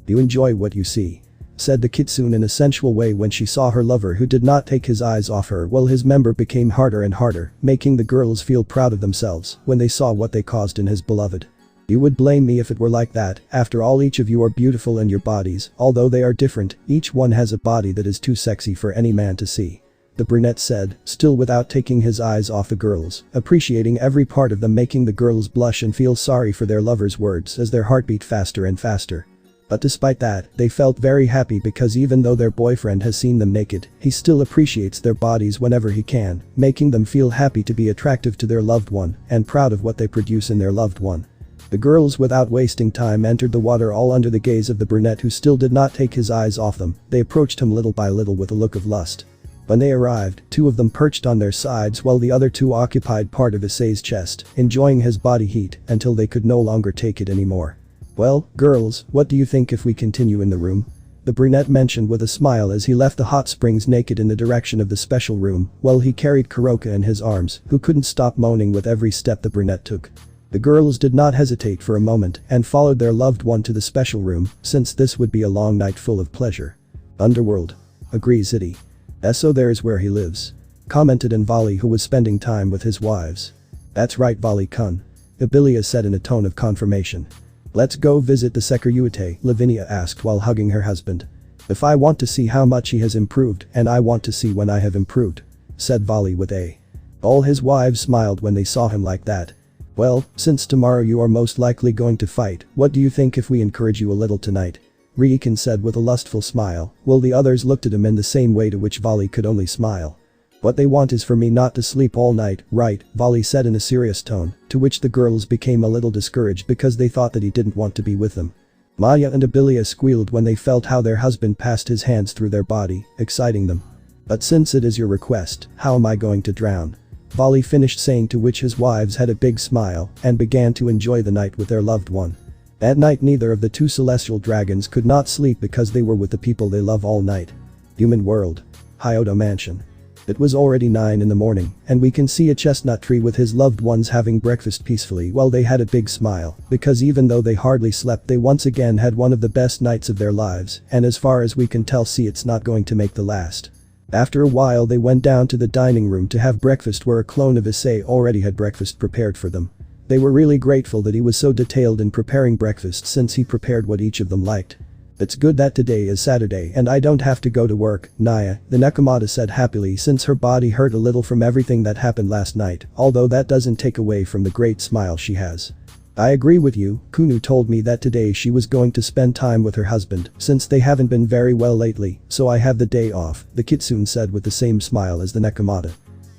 "You enjoy what you see," said the kitsune in a sensual way when she saw her lover, who did not take his eyes off her, while his member became harder and harder, making the girls feel proud of themselves when they saw what they caused in his beloved. "You would blame me if it were like that. After all, each of you are beautiful in your bodies, although they are different, each one has a body that is too sexy for any man to see," the brunette said, still without taking his eyes off the girls, appreciating every part of them, making the girls blush and feel sorry for their lover's words as their heart beat faster and faster. But despite that, they felt very happy because even though their boyfriend has seen them naked, he still appreciates their bodies whenever he can, making them feel happy to be attractive to their loved one and proud of what they produce in their loved one. The girls, without wasting time, entered the water, all under the gaze of the brunette, who still did not take his eyes off them. They approached him little by little with a look of lust. When they arrived, two of them perched on their sides while the other two occupied part of Issei's chest, enjoying his body heat until they could no longer take it anymore. "Well, girls, what do you think if we continue in the room?" the brunette mentioned with a smile as he left the hot springs naked in the direction of the special room, while he carried Kuroka in his arms, who couldn't stop moaning with every step the brunette took. The girls did not hesitate for a moment and followed their loved one to the special room, since this would be a long night full of pleasure. "Underworld," agrees Issei. "So there is where he lives," commented VALI, who was spending time with his wives. "That's right, VALI-kun," Abilia said in a tone of confirmation. "Let's go visit the Securite," Lavinia asked while hugging her husband. "If I want to see how much he has improved, and I want to see when I have improved," said VALI with a. All his wives smiled when they saw him like that. "Well, since tomorrow you are most likely going to fight, what do you think if we encourage you a little tonight?" Riken said with a lustful smile, while the others looked at him in the same way, to which VALI could only smile. "What they want is for me not to sleep all night, right?" VALI said in a serious tone, to which the girls became a little discouraged because they thought that he didn't want to be with them. Maya and Abilia squealed when they felt how their husband passed his hands through their body, exciting them. "But since it is your request, how am I going to drown?" VALI finished saying, to which his wives had a big smile and began to enjoy the night with their loved one. That night neither of the two celestial dragons could not sleep because they were with the people they love all night. Human world. Hyodo Mansion. It was already 9 in the morning, and we can see a chestnut tree with his loved ones having breakfast peacefully while they had a big smile, because even though they hardly slept, they once again had one of the best nights of their lives, and as far as we can tell, it's not going to make the last. After a while they went down to the dining room to have breakfast, where a clone of Issei already had breakfast prepared for them. They were really grateful that he was so detailed in preparing breakfast, since he prepared what each of them liked. "It's good that today is Saturday and I don't have to go to work, Naya," the Nekomata said happily, since her body hurt a little from everything that happened last night, although that doesn't take away from the great smile she has. "I agree with you, Kunu told me that today she was going to spend time with her husband, since they haven't been very well lately, so I have the day off," the Kitsune said with the same smile as the Nekomata.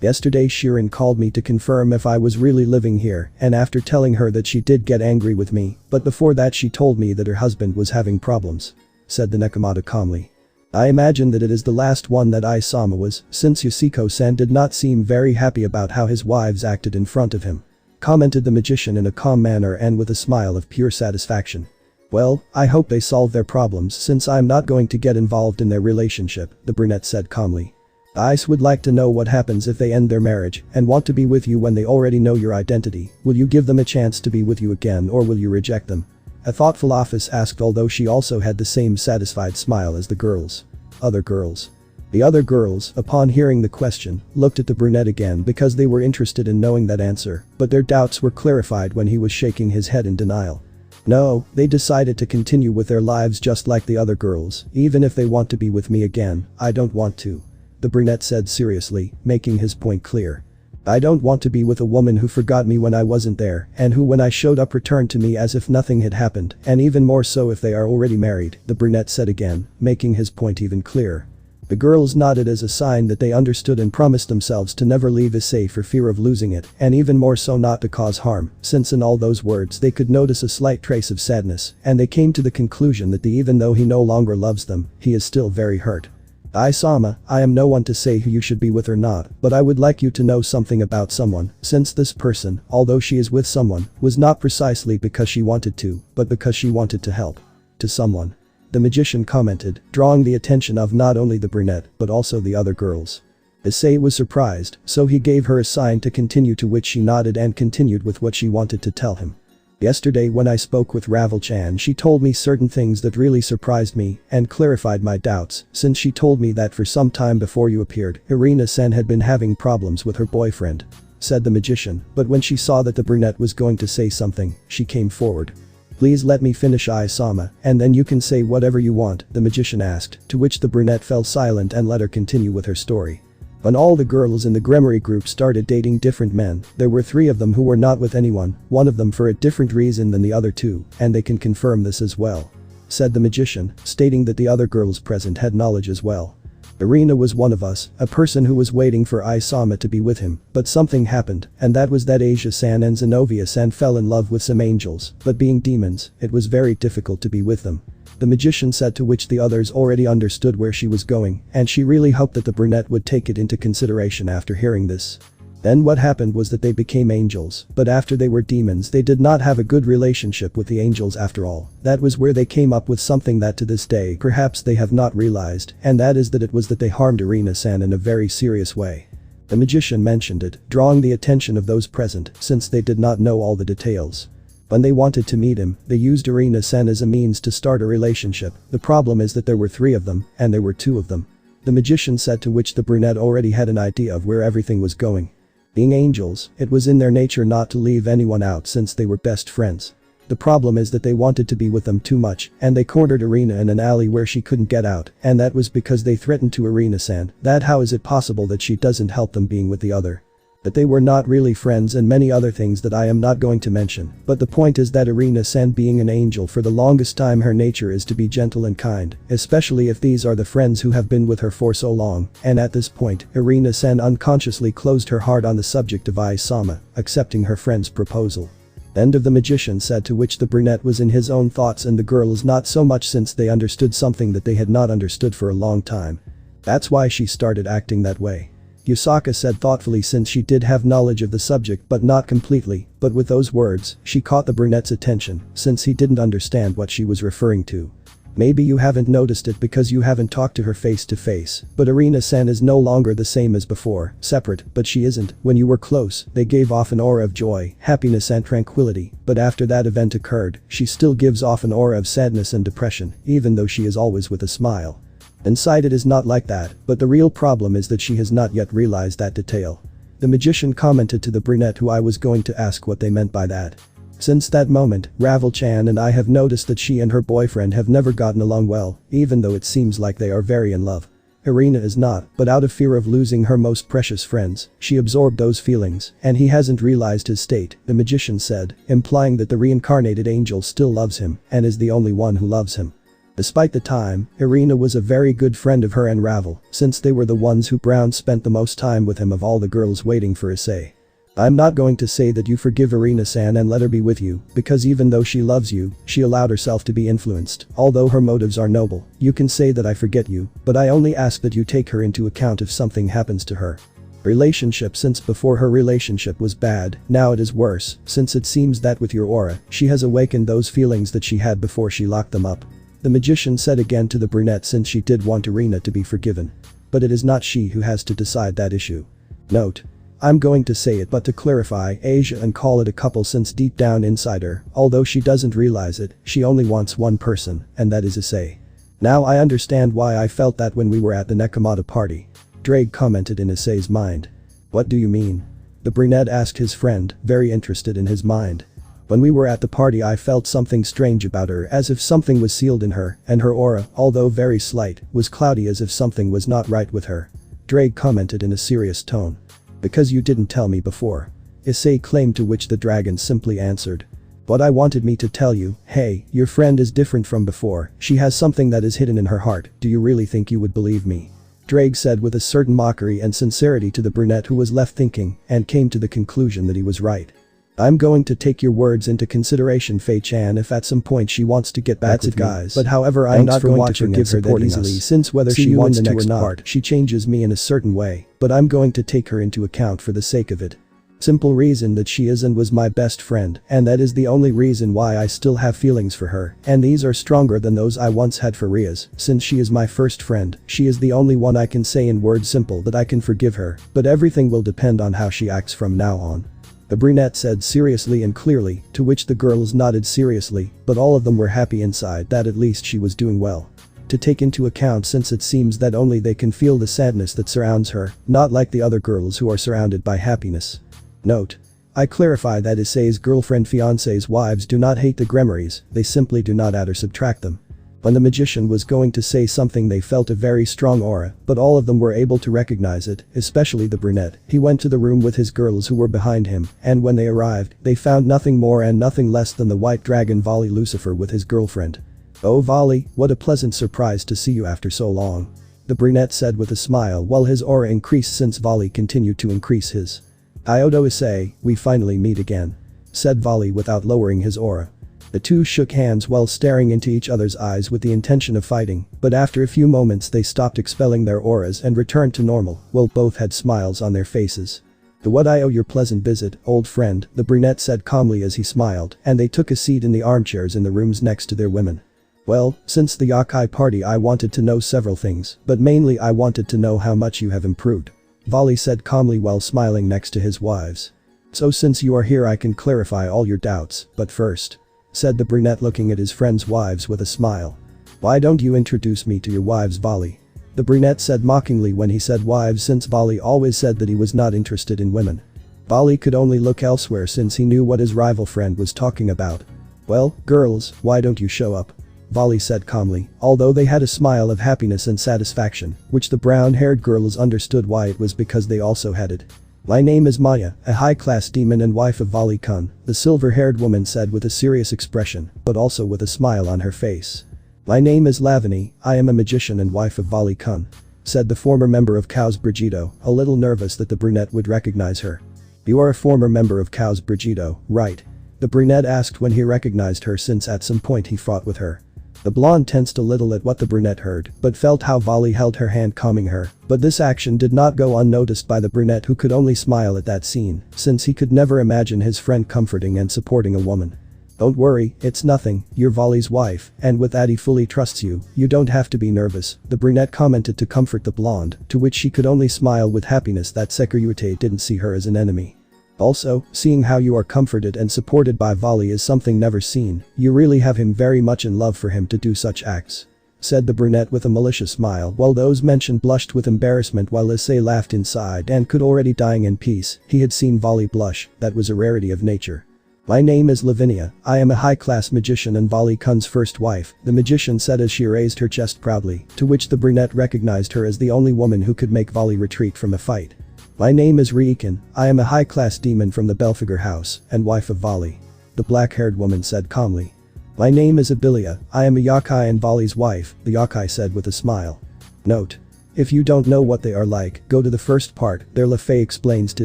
"Yesterday Shirin called me to confirm if I was really living here, and after telling her that, she did get angry with me, but before that she told me that her husband was having problems," said the Nekomata calmly. "I imagine that it is the last one that Issei was, since Yasuko-san did not seem very happy about how his wives acted in front of him," commented the magician in a calm manner and with a smile of pure satisfaction. "Well, I hope they solve their problems, since I'm not going to get involved in their relationship," the brunette said calmly. "Ice would like to know what happens if they end their marriage and want to be with you when they already know your identity. Will you give them a chance to be with you again, or will you reject them?" a thoughtful office asked, although she also had the same satisfied smile as the girls. Other girls. The other girls, upon hearing the question, looked at the brunette again because they were interested in knowing that answer, but their doubts were clarified when he was shaking his head in denial. No, they decided to continue with their lives just like the other girls. "Even if they want to be with me again, I don't want to," the brunette said seriously, making his point clear. "I don't want to be with a woman who forgot me when I wasn't there, and who when I showed up returned to me as if nothing had happened, and even more so if they are already married," the brunette said again, making his point even clearer. The girls nodded as a sign that they understood and promised themselves to never leave Issei for fear of losing it, and even more so not to cause harm, since in all those words they could notice a slight trace of sadness, and they came to the conclusion that even though he no longer loves them, he is still very hurt. "Issei, I am no one to say who you should be with or not, but I would like you to know something about someone, since this person, although she is with someone, was not precisely because she wanted to, but because she wanted to help. To someone," the magician commented, drawing the attention of not only the brunette but also the other girls. Issei was surprised, so he gave her a sign to continue, to which she nodded and continued with what she wanted to tell him. "Yesterday when I spoke with Ravel-chan, she told me certain things that really surprised me and clarified my doubts, since she told me that for some time before you appeared, Irina-san had been having problems with her boyfriend," said the magician, but when she saw that the brunette was going to say something, she came forward. "Please let me finish, Issei, and then you can say whatever you want," the magician asked, to which the brunette fell silent and let her continue with her story. When all the girls in the Gremory group started dating different men, there were 3 of them who were not with anyone, one of them for a different reason than the other 2, and they can confirm this as well. said the magician, stating that the other girls present had knowledge as well. Irina was one of us, a person who was waiting for Issei to be with him, but something happened, and that was that Asia-san and Zenobia-san fell in love with some angels, but being demons, it was very difficult to be with them. The magician said, to which the others already understood where she was going, and she really hoped that the brunette would take it into consideration after hearing this. Then what happened was that they became angels, but after they were demons they did not have a good relationship with the angels after all. That was where they came up with something that to this day perhaps they have not realized, and that is that it was that they harmed Irina-san in a very serious way. The magician mentioned it, drawing the attention of those present since they did not know all the details. When they wanted to meet him, they used Irina-san as a means to start a relationship. The problem is that there were 3 of them, and there were 2 of them. The magician said, to which the brunette already had an idea of where everything was going. Being angels, it was in their nature not to leave anyone out since they were best friends. The problem is that they wanted to be with them too much, and they cornered Irina in an alley where she couldn't get out, and that was because they threatened to Irina-san that how is it possible that she doesn't help them being with the other. That they were not really friends and many other things that I am not going to mention, but the point is that Irina-san being an angel for the longest time her nature is to be gentle and kind, especially if these are the friends who have been with her for so long, and at this point, Irina-san unconsciously closed her heart on the subject of Issei, accepting her friend's proposal. End of the magician said, to which the brunette was in his own thoughts and the girls not so much since they understood something that they had not understood for a long time. That's why she started acting that way. Yusaka said thoughtfully since she did have knowledge of the subject but not completely, but with those words, she caught the brunette's attention since he didn't understand what she was referring to. Maybe you haven't noticed it because you haven't talked to her face to face, but Irina-san is no longer the same as before, separate, but she isn't. When you were close, they gave off an aura of joy, happiness and tranquility, but after that event occurred, she still gives off an aura of sadness and depression, even though she is always with a smile. Inside it is not like that, but the real problem is that she has not yet realized that detail. The magician commented to the brunette who I was going to ask what they meant by that. Since that moment, Ravel-chan and I have noticed that she and her boyfriend have never gotten along well, even though it seems like they are very in love. Irina is not, but out of fear of losing her most precious friends, she absorbed those feelings, and he hasn't realized his state, the magician said, implying that the reincarnated angel still loves him and is the only one who loves him. Despite the time, Irina was a very good friend of her and Ravel, since they were the ones who Brown spent the most time with him of all the girls waiting for Issei. I'm not going to say that you forgive Irina-san and let her be with you, because even though she loves you, she allowed herself to be influenced, although her motives are noble. You can say that I forget you, but I only ask that you take her into account if something happens to her. Relationship since before her relationship was bad, now it is worse, since it seems that with your aura, she has awakened those feelings that she had before she locked them up. The magician said again to the brunette since she did want Irina to be forgiven. But it is not she who has to decide that issue. Note. I'm going to say it but to clarify Asia and call it a couple since deep down inside her, although she doesn't realize it, she only wants one person, and that is Issei. Now I understand why I felt that when we were at the Nekomata party. Drake commented in Issei's mind. What do you mean? The brunette asked his friend, very interested in his mind. When we were at the party I felt something strange about her as if something was sealed in her, and her aura, although very slight, was cloudy as if something was not right with her. Drake commented in a serious tone. Because you didn't tell me before. Issei claimed, to which the dragon simply answered. What I wanted me to tell you, hey, your friend is different from before, she has something that is hidden in her heart, do you really think you would believe me? Drake said with a certain mockery and sincerity to the brunette who was left thinking, and came to the conclusion that he was right. I'm going to take your words into consideration, Fei-chan, if at some point she wants to get back with me, guys. But however I'm not going to forgive her that easily since whether she wants to or not, she changes me in a certain way, but I'm going to take her into account for the sake of it. Simple reason that she is and was my best friend, and that is the only reason why I still have feelings for her, and these are stronger than those I once had for Ria's, since she is my first friend, she is the only one I can say in words simple that I can forgive her, but everything will depend on how she acts from now on. The brunette said seriously and clearly, to which the girls nodded seriously, but all of them were happy inside that at least she was doing well. To take into account since it seems that only they can feel the sadness that surrounds her, not like the other girls who are surrounded by happiness. Note. I clarify that Issei's girlfriend fiancés wives do not hate the Gremories, they simply do not add or subtract them. When the magician was going to say something they felt a very strong aura, but all of them were able to recognize it, especially the brunette. He went to the room with his girls who were behind him, and when they arrived, they found nothing more and nothing less than the white dragon VALI Lucifer with his girlfriend. "Oh VALI, what a pleasant surprise to see you after so long," the brunette said with a smile while his aura increased since VALI continued to increase his. "Issei, we finally meet again," said VALI without lowering his aura. The two shook hands while staring into each other's eyes with the intention of fighting, but after a few moments they stopped expelling their auras and returned to normal, while both had smiles on their faces. "The what I owe your pleasant visit, old friend," the brunette said calmly as he smiled, and they took a seat in the armchairs in the rooms next to their women. "Well, since the yakai party I wanted to know several things, but mainly I wanted to know how much you have improved," VALI said calmly while smiling next to his wives. "So since you are here I can clarify all your doubts, but first," said the brunette looking at his friends' wives with a smile. "Why don't you introduce me to your wives VALI?" the brunette said mockingly when he said wives since VALI always said that he was not interested in women. VALI could only look elsewhere since he knew what his rival friend was talking about. "Well, girls, why don't you show up?" VALI said calmly, although they had a smile of happiness and satisfaction, which the brown-haired girls understood why it was because they also had it. "My name is Maya, a high-class demon and wife of VALI-kun," the silver-haired woman said with a serious expression, but also with a smile on her face. "My name is Lavani, I am a magician and wife of VALI-kun," said the former member of Chaos Brigido, a little nervous that the brunette would recognize her. "You are a former member of Chaos Brigido, right?" the brunette asked when he recognized her since at some point he fought with her. The blonde tensed a little at what the brunette heard, but felt how VALI held her hand calming her, but this action did not go unnoticed by the brunette who could only smile at that scene, since he could never imagine his friend comforting and supporting a woman. "Don't worry, it's nothing, you're VALI's wife, and with that he fully trusts you, you don't have to be nervous," the brunette commented to comfort the blonde, to which she could only smile with happiness that Sekirute didn't see her as an enemy. "Also, seeing how you are comforted and supported by VALI is something never seen, you really have him very much in love for him to do such acts," said the brunette with a malicious smile while those mentioned blushed with embarrassment while Issei laughed inside and could already dying in peace, he had seen VALI blush, that was a rarity of nature. "My name is Lavinia, I am a high-class magician and VALI-kun's first wife," the magician said as she raised her chest proudly, to which the brunette recognized her as the only woman who could make VALI retreat from a fight. "My name is Riiken, I am a high-class demon from the Belphegor house, and wife of VALI," the black-haired woman said calmly. "My name is Abilia, I am a yakai and VALI's wife," the yakai said with a smile. Note: if you don't know what they are like, go to the first part, there Lafay explains to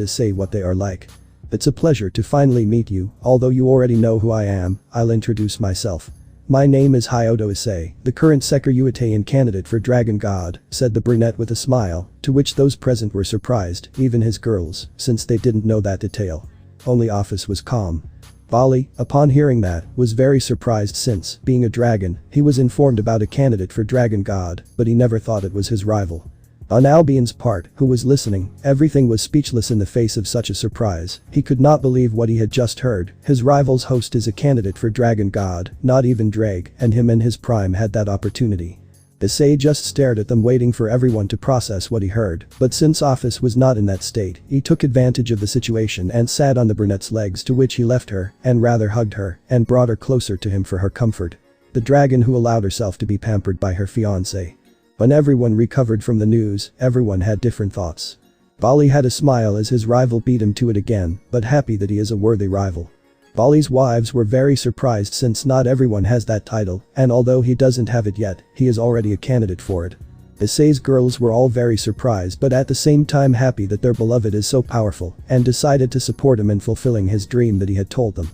Issei what they are like. "It's a pleasure to finally meet you, although you already know who I am, I'll introduce myself. My name is Hyodo Issei, the current Sekirute candidate for Dragon God," said the brunette with a smile, to which those present were surprised, even his girls, since they didn't know that detail. Only Office was calm. VALI, upon hearing that, was very surprised since, being a dragon, he was informed about a candidate for Dragon God, but he never thought it was his rival. On Albion's part, who was listening, everything was speechless in the face of such a surprise, he could not believe what he had just heard, his rival's host is a candidate for Dragon God, not even Drag, and him in his prime had that opportunity. Issei just stared at them waiting for everyone to process what he heard, but since Office was not in that state, he took advantage of the situation and sat on the brunette's legs to which he left her, and rather hugged her, and brought her closer to him for her comfort. The dragon who allowed herself to be pampered by her fiancé. When everyone recovered from the news, everyone had different thoughts. VALI had a smile as his rival beat him to it again, but happy that he is a worthy rival. VALI's wives were very surprised since not everyone has that title, and although he doesn't have it yet, he is already a candidate for it. Issei's girls were all very surprised but at the same time happy that their beloved is so powerful, and decided to support him in fulfilling his dream that he had told them.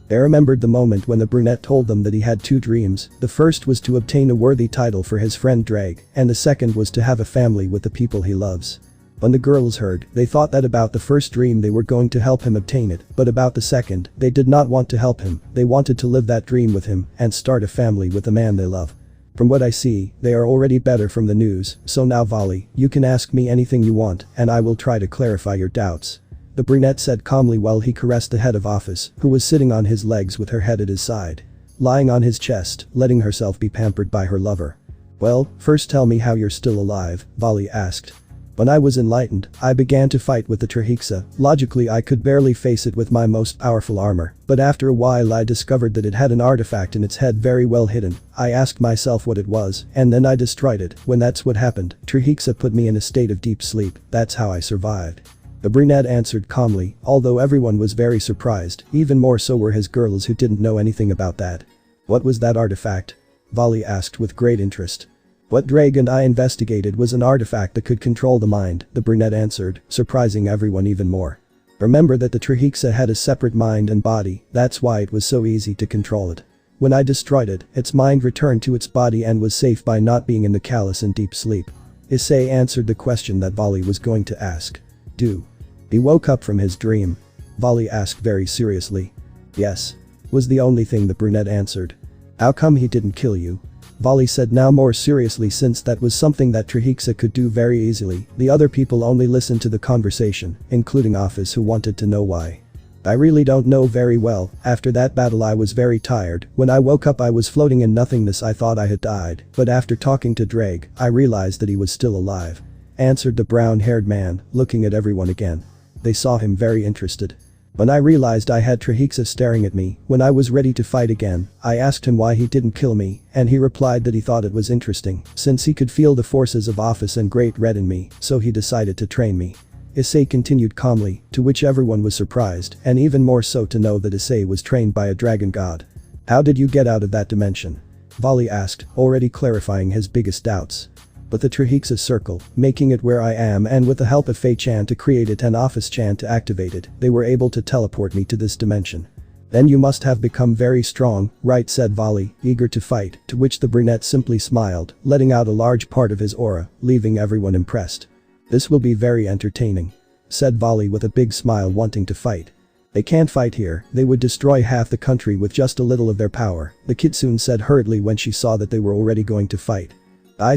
They remembered the moment when the brunette told them that he had two dreams, the first was to obtain a worthy title for his friend Drag, and the second was to have a family with the people he loves. When the girls heard, they thought that about the first dream they were going to help him obtain it, but about the second, they did not want to help him, they wanted to live that dream with him, and start a family with the man they love. From what I see, they are already better from the news, so now VALI, you can ask me anything you want, and I will try to clarify your doubts. The brunette said calmly while he caressed the head of Office, who was sitting on his legs with her head at his side. Lying on his chest, letting herself be pampered by her lover. "Well, first tell me how you're still alive," VALI asked. "When I was enlightened, I began to fight with the Trihexa, logically I could barely face it with my most powerful armor, but after a while I discovered that it had an artifact in its head very well hidden, I asked myself what it was, and then I destroyed it, when that's what happened, Trihexa put me in a state of deep sleep, that's how I survived." The brunette answered calmly, although everyone was very surprised, even more so were his girls who didn't know anything about that. "What was that artifact?" VALI asked with great interest. What Drake and I investigated was an artifact that could control the mind, the brunette answered, surprising everyone even more. Remember that the Trihexa had a separate mind and body, that's why it was so easy to control it. When I destroyed it, its mind returned to its body and was safe by not being in the callous and deep sleep. Issei answered the question that VALI was going to ask. He woke up from his dream? VALI asked very seriously. Yes. Was the only thing the brunette answered. How come he didn't kill you? VALI said now more seriously since that was something that Trihexa could do very easily. The other people only listened to the conversation, including Office, who wanted to know why. I really don't know very well. After that battle I was very tired. When I woke up I was floating in nothingness. I thought I had died, but after talking to Drake, I realized that he was still alive. Answered the brown-haired man, looking at everyone again. They saw him very interested. When I realized I had Trihexa staring at me, when I was ready to fight again, I asked him why he didn't kill me, and he replied that he thought it was interesting, since he could feel the forces of Office and Great Red in me, so he decided to train me. Issei continued calmly, to which everyone was surprised, and even more so to know that Issei was trained by a dragon god. How did you get out of that dimension? VALI asked, already clarifying his biggest doubts. But the Trihexa circle, making it where I am, and with the help of Fei-chan to create it and Office-chan to activate it, they were able to teleport me to this dimension. Then you must have become very strong, right, said VALI, eager to fight, to which the brunette simply smiled, letting out a large part of his aura, leaving everyone impressed. This will be very entertaining, said VALI with a big smile, wanting to fight. They can't fight here, they would destroy half the country with just a little of their power, the kitsune said hurriedly when she saw that they were already going to fight.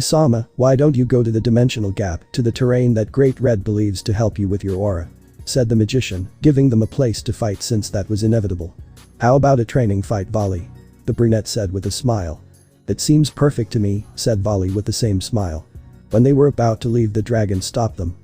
Sama, why don't you go to the dimensional gap, to the terrain that Great Red believes to help you with your aura? Said the magician, giving them a place to fight since that was inevitable. How about a training fight, VALI? The brunette said with a smile. It seems perfect to me, said VALI with the same smile. When they were about to leave, the dragon stopped them.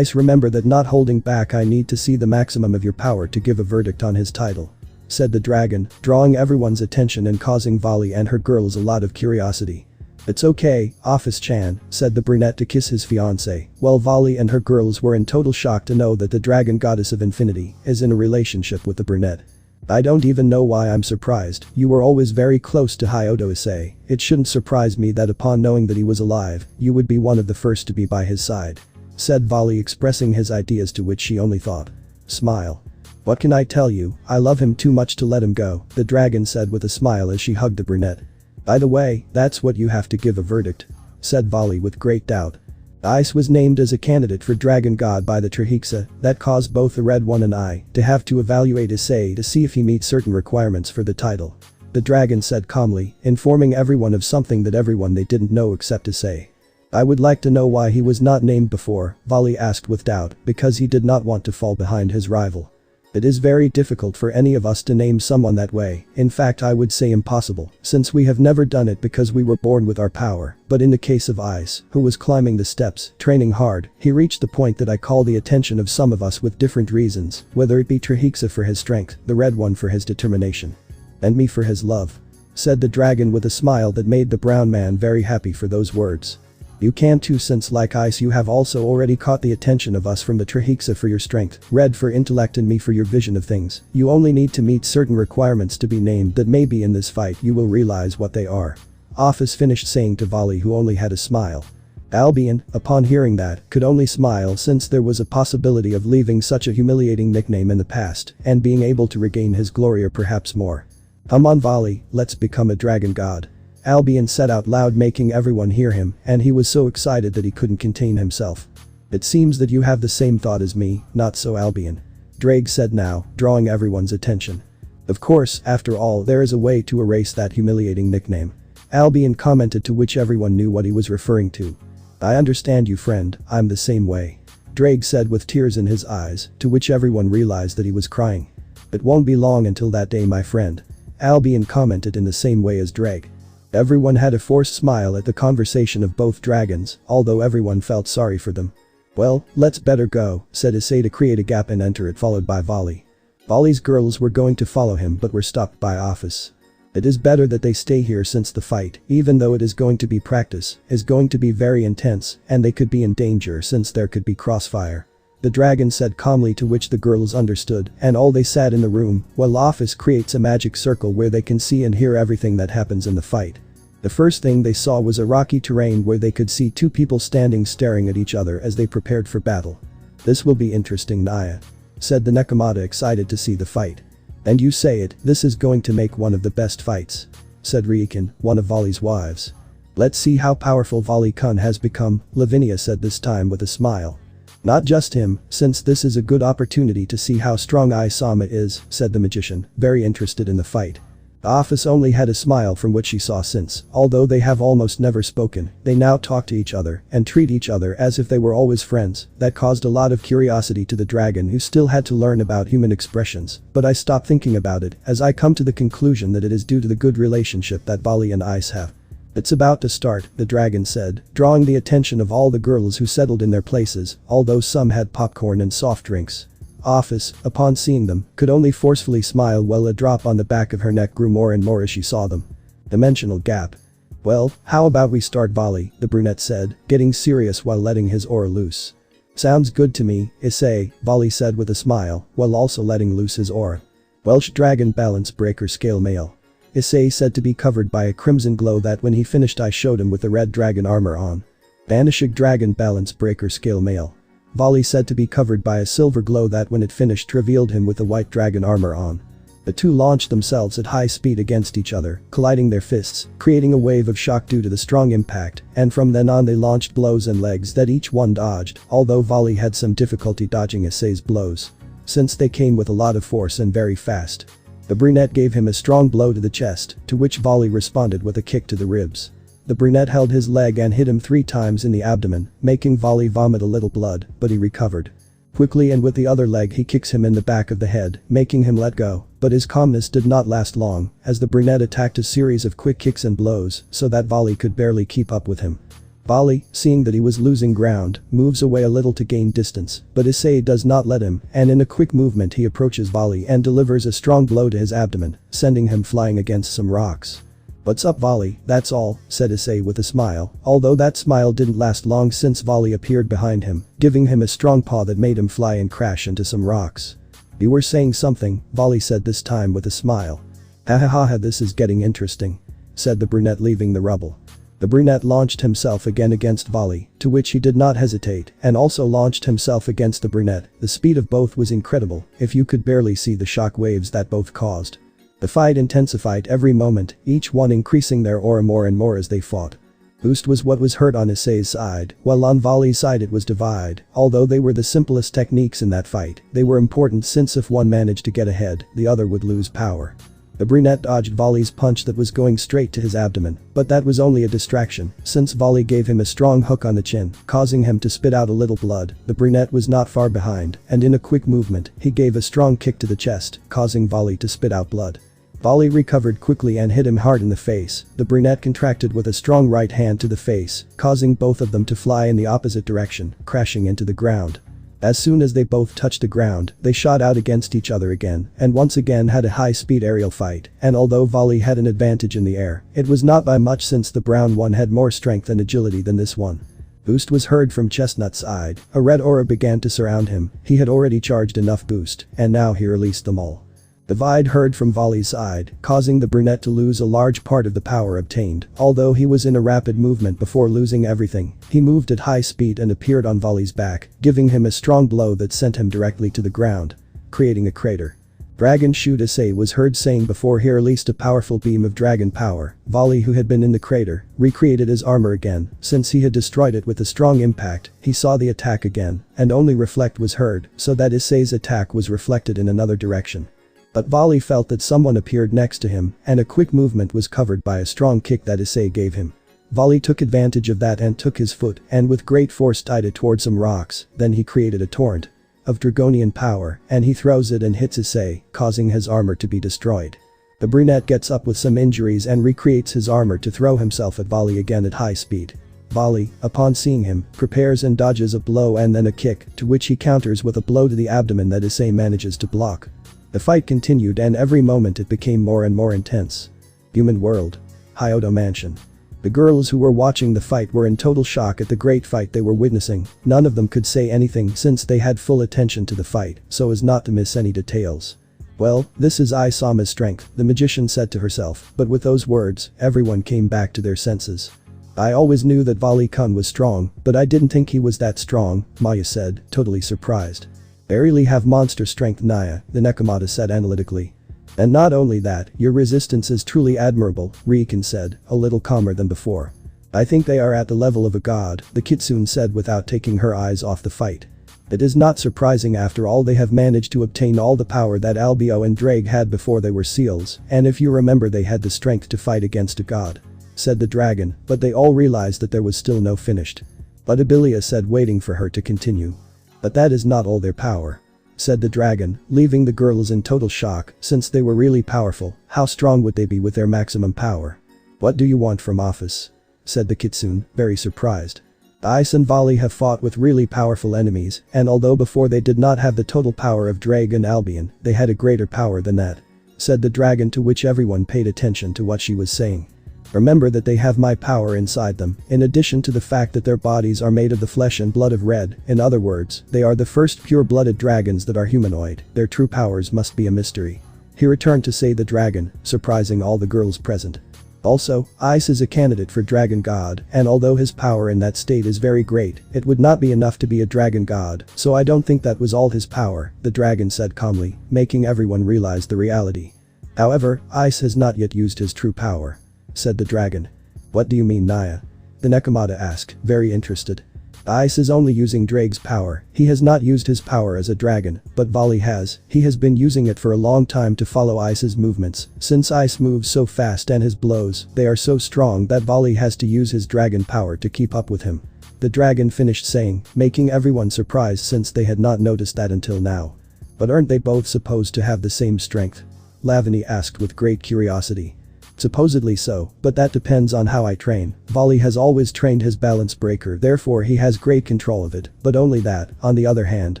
Remember that not holding back, I need to see the maximum of your power to give a verdict on his title. Said the dragon, drawing everyone's attention and causing VALI and her girls a lot of curiosity. It's okay, Office-chan, said the brunette to kiss his fiancé, while VALI and her girls were in total shock to know that the dragon goddess of infinity is in a relationship with the brunette. I don't even know why I'm surprised, you were always very close to Hyodo Issei. It shouldn't surprise me that upon knowing that he was alive, you would be one of the first to be by his side. Said VALI, expressing his ideas, to which she only thought. Smile. What can I tell you, I love him too much to let him go, the dragon said with a smile as she hugged the brunette. By the way, that's what you have to give a verdict, said VALI with great doubt. Ice was named as a candidate for Dragon God by the Trihexa, that caused both the Red One and I to have to evaluate Issei to see if he meets certain requirements for the title. The dragon said calmly, informing everyone of something that everyone they didn't know except Issei. I would like to know why he was not named before, VALI asked with doubt, because he did not want to fall behind his rival. It is very difficult for any of us to name someone that way, in fact I would say impossible, since we have never done it because we were born with our power, but in the case of Ice, who was climbing the steps, training hard, he reached the point that I call the attention of some of us with different reasons, whether it be Trihexa for his strength, the Red One for his determination, and me for his love. Said the dragon with a smile that made the brown man very happy for those words. You can too, since like Ice you have also already caught the attention of us from the Trihexa for your strength, Red for intellect and me for your vision of things. You only need to meet certain requirements to be named that maybe in this fight you will realize what they are. Office finished saying to VALI, who only had a smile. Albion, upon hearing that, could only smile since there was a possibility of leaving such a humiliating nickname in the past and being able to regain his glory or perhaps more. Come on VALI, let's become a dragon god. Albion said out loud, making everyone hear him, and he was so excited that he couldn't contain himself. It seems that you have the same thought as me, not so Albion. Drake said now, drawing everyone's attention. Of course, after all, there is a way to erase that humiliating nickname. Albion commented, to which everyone knew what he was referring to. I understand you, friend, I'm the same way. Drake said with tears in his eyes, to which everyone realized that he was crying. It won't be long until that day, my friend. Albion commented in the same way as Drake. Everyone had a forced smile at the conversation of both dragons, although everyone felt sorry for them. Well, let's better go, said Issei to create a gap and enter it, followed by VALI. VALI's girls were going to follow him but were stopped by Office. It is better that they stay here since the fight, even though it is going to be practice, is going to be very intense, and they could be in danger since there could be crossfire. The dragon said calmly, to which the girls understood, and all they sat in the room, while Office creates a magic circle where they can see and hear everything that happens in the fight. The first thing they saw was a rocky terrain where they could see two people standing staring at each other as they prepared for battle. "This will be interesting, Naya," said the Nekomata, excited to see the fight. "And you say it, this is going to make one of the best fights," said Riikin, one of Vali's wives. "Let's see how powerful Vali-kun has become," Lavinia said, this time with a smile. "Not just him, since this is a good opportunity to see how strong Ai-sama is," said the magician, very interested in the fight. The office only had a smile from what she saw since, although they have almost never spoken, they now talk to each other and treat each other as if they were always friends. That caused a lot of curiosity to the dragon, who still had to learn about human expressions, but I stopped thinking about it as I come to the conclusion that it is due to the good relationship that Vali and Ice have. "It's about to start," the dragon said, drawing the attention of all the girls who settled in their places, although some had popcorn and soft drinks. Office, upon seeing them, could only forcefully smile while a drop on the back of her neck grew more and more as she saw them. Dimensional gap. "Well, how about we start, Vali," the brunette said, getting serious while letting his aura loose. "Sounds good to me, Issei," Vali said with a smile, while also letting loose his aura. "Welsh Dragon Balance Breaker Scale Male." Issei said to be covered by a crimson glow that when he finished I showed him with the red dragon armor on. "Banishing Dragon Balance Breaker Scale Male." Vali said to be covered by a silver glow that when it finished revealed him with the white dragon armor on. The two launched themselves at high speed against each other, colliding their fists, creating a wave of shock due to the strong impact, and from then on they launched blows and legs that each one dodged, although Vali had some difficulty dodging Issei's blows, since they came with a lot of force and very fast. The brunette gave him a strong blow to the chest, to which Vali responded with a kick to the ribs. The brunette held his leg and hit him 3 times in the abdomen, making Vali vomit a little blood, but he recovered. Quickly, and with the other leg he kicks him in the back of the head, making him let go, but his calmness did not last long, as the brunette attacked a series of quick kicks and blows so that Vali could barely keep up with him. Vali, seeing that he was losing ground, moves away a little to gain distance, but Issei does not let him, and in a quick movement he approaches Vali and delivers a strong blow to his abdomen, sending him flying against some rocks. "What's up, Vali, that's all," said Issei with a smile, although that smile didn't last long since Vali appeared behind him, giving him a strong paw that made him fly and crash into some rocks. "You were saying something," Vali said this time with a smile. "Ha ha ha, this is getting interesting," said the brunette, leaving the rubble. The brunette launched himself again against Vali, to which he did not hesitate, and also launched himself against the brunette. The speed of both was incredible, if you could barely see the shock waves that both caused. The fight intensified every moment, each one increasing their aura more and more as they fought. Boost was what was heard on Issei's side, while on Vali's side it was divide. Although they were the simplest techniques in that fight, they were important since if one managed to get ahead, the other would lose power. The brunette dodged Vali's punch that was going straight to his abdomen, but that was only a distraction, since Vali gave him a strong hook on the chin, causing him to spit out a little blood. The brunette was not far behind, and in a quick movement, he gave a strong kick to the chest, causing Vali to spit out blood. Vali recovered quickly and hit him hard in the face. The brunette contracted with a strong right hand to the face, causing both of them to fly in the opposite direction, crashing into the ground. As soon as they both touched the ground, they shot out against each other again, and once again had a high-speed aerial fight, and although Vali had an advantage in the air, it was not by much since the brown one had more strength and agility than this one. Boost was heard from Chestnut's side. A red aura began to surround him. He had already charged enough boost, and now he released them all. Divide heard from Vali's side, causing the brunette to lose a large part of the power obtained. Although he was in a rapid movement before losing everything, he moved at high speed and appeared on Vali's back, giving him a strong blow that sent him directly to the ground, creating a crater. Dragon Shoot Issei was heard saying before he released a powerful beam of dragon power. Vali, who had been in the crater, recreated his armor again, since he had destroyed it with a strong impact. He saw the attack again, and only reflect was heard, so that Issei's attack was reflected in another direction. But Vali felt that someone appeared next to him, and a quick movement was covered by a strong kick that Issei gave him. Vali took advantage of that and took his foot and with great force tied it towards some rocks. Then he created a torrent of dragonian power, and he throws it and hits Issei, causing his armor to be destroyed. The brunette gets up with some injuries and recreates his armor to throw himself at Vali again at high speed. Vali, upon seeing him, prepares and dodges a blow and then a kick, to which he counters with a blow to the abdomen that Issei manages to block. The fight continued and every moment it became more and more intense. Human world. Hyodo Mansion. The girls who were watching the fight were in total shock at the great fight they were witnessing. None of them could say anything since they had full attention to the fight, so as not to miss any details. Well, this is Isama's strength, the magician said to herself, but with those words, everyone came back to their senses. I always knew that VALI-kun was strong, but I didn't think he was that strong, Maya said, totally surprised. I really have monster strength, Naya, the Nekomata said analytically. And not only that, your resistance is truly admirable, Riken said, a little calmer than before. I think they are at the level of a god, the kitsune said without taking her eyes off the fight. It is not surprising after all they have managed to obtain all the power that Albio and Drake had before they were seals, and if you remember they had the strength to fight against a god. Said the dragon, but they all realized that there was still no finished. But Abilia said waiting for her to continue. But that is not all their power. Said the dragon, leaving the girls in total shock, since they were really powerful, how strong would they be with their maximum power? What do you want from office? Said the kitsune, very surprised. Ice and VALI have fought with really powerful enemies, and although before they did not have the total power of Drake and Albion, they had a greater power than that. Said the dragon, to which everyone paid attention to what she was saying. Remember that they have my power inside them, in addition to the fact that their bodies are made of the flesh and blood of red, in other words, they are the first pure-blooded dragons that are humanoid, their true powers must be a mystery. He returned to say the dragon, surprising all the girls present. Also, Ice is a candidate for Dragon God, and although his power in that state is very great, it would not be enough to be a Dragon God, so I don't think that was all his power, the dragon said calmly, making everyone realize the reality. However, Ice has not yet used his true power. Said the dragon. What do you mean, Naya? The Nekomata asked, very interested. Ice is only using Drake's power, he has not used his power as a dragon, but VALI has, he has been using it for a long time to follow Ice's movements, since Ice moves so fast and his blows, they are so strong that VALI has to use his dragon power to keep up with him. The dragon finished saying, making everyone surprised since they had not noticed that until now. But aren't they both supposed to have the same strength? Lavani asked with great curiosity. Supposedly so, but that depends on how I train. VALI has always trained his balance breaker, therefore he has great control of it, but only that. On the other hand,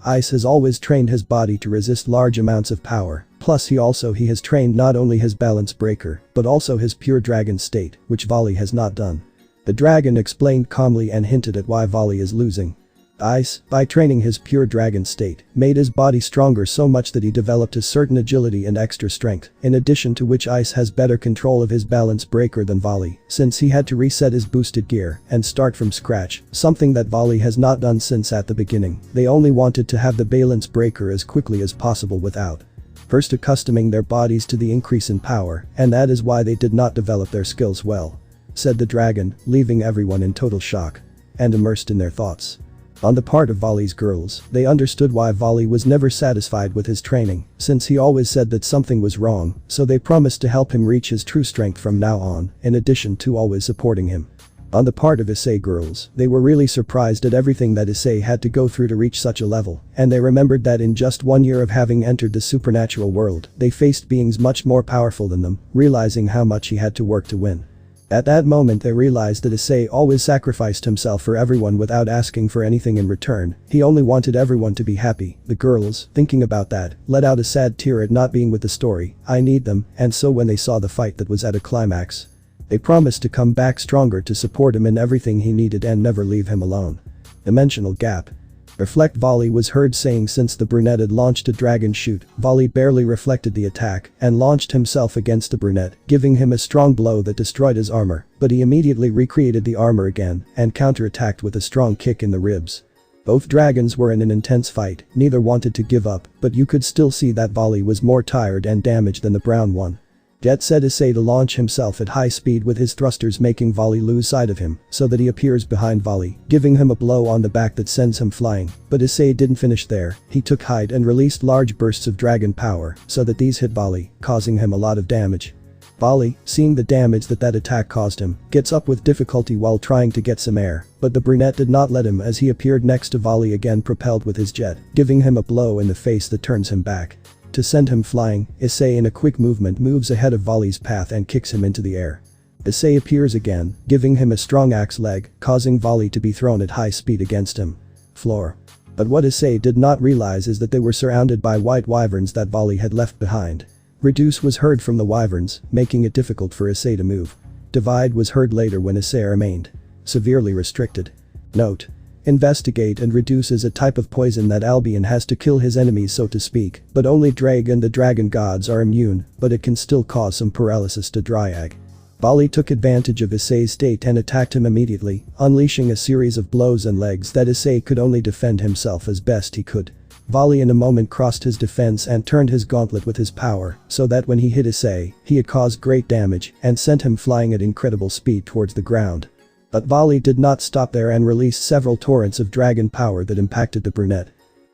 Ice has always trained his body to resist large amounts of power, plus he has trained not only his balance breaker, but also his pure dragon state, which VALI has not done. The dragon explained calmly and hinted at why VALI is losing. Ice, by training his pure dragon state, made his body stronger so much that he developed a certain agility and extra strength, in addition to which Ice has better control of his balance breaker than VALI, since he had to reset his boosted gear and start from scratch, something that VALI has not done since at the beginning. They only wanted to have the balance breaker as quickly as possible without first accustoming their bodies to the increase in power, and that is why they did not develop their skills well. Said the dragon, leaving everyone in total shock and immersed in their thoughts. On the part of VALI's girls, they understood why VALI was never satisfied with his training, since he always said that something was wrong, so they promised to help him reach his true strength from now on, in addition to always supporting him. On the part of Issei girls, they were really surprised at everything that Issei had to go through to reach such a level, and they remembered that in just 1 year of having entered the supernatural world, they faced beings much more powerful than them, realizing how much he had to work to win. At that moment they realized that Issei always sacrificed himself for everyone without asking for anything in return, he only wanted everyone to be happy. The girls, thinking about that, let out a sad tear at not being with the story. I need them, and so when they saw the fight that was at a climax, they promised to come back stronger to support him in everything he needed and never leave him alone. Dimensional gap. Reflect VALI was heard saying since the brunette had launched a dragon shoot, VALI barely reflected the attack and launched himself against the brunette, giving him a strong blow that destroyed his armor, but he immediately recreated the armor again and counterattacked with a strong kick in the ribs. Both dragons were in an intense fight, neither wanted to give up, but you could still see that VALI was more tired and damaged than the brown one. Jet said Issei to launch himself at high speed with his thrusters, making VALI lose sight of him, so that he appears behind VALI, giving him a blow on the back that sends him flying. But Issei didn't finish there, he took height and released large bursts of dragon power, so that these hit VALI, causing him a lot of damage. VALI, seeing the damage that attack caused him, gets up with difficulty while trying to get some air, but the brunette did not let him as he appeared next to VALI again, propelled with his jet, giving him a blow in the face that turns him back. To send him flying, Issei in a quick movement moves ahead of VALI's path and kicks him into the air. Issei appears again, giving him a strong axe leg, causing VALI to be thrown at high speed against him. Floor. But what Issei did not realize is that they were surrounded by white wyverns that VALI had left behind. Reduce was heard from the wyverns, making it difficult for Issei to move. Divide was heard later when Issei remained severely restricted. Note. investigate and reduce is a type of poison that Albion has to kill his enemies, so to speak, but only Drag and the dragon gods are immune, but it can still cause some paralysis to Dryag. VALI took advantage of Issei's state and attacked him immediately, unleashing a series of blows and legs that Issei could only defend himself as best he could. VALI in a moment crossed his defense and turned his gauntlet with his power, so that when he hit Issei, he had caused great damage and sent him flying at incredible speed towards the ground. But VALI did not stop there and released several torrents of dragon power that impacted the brunette.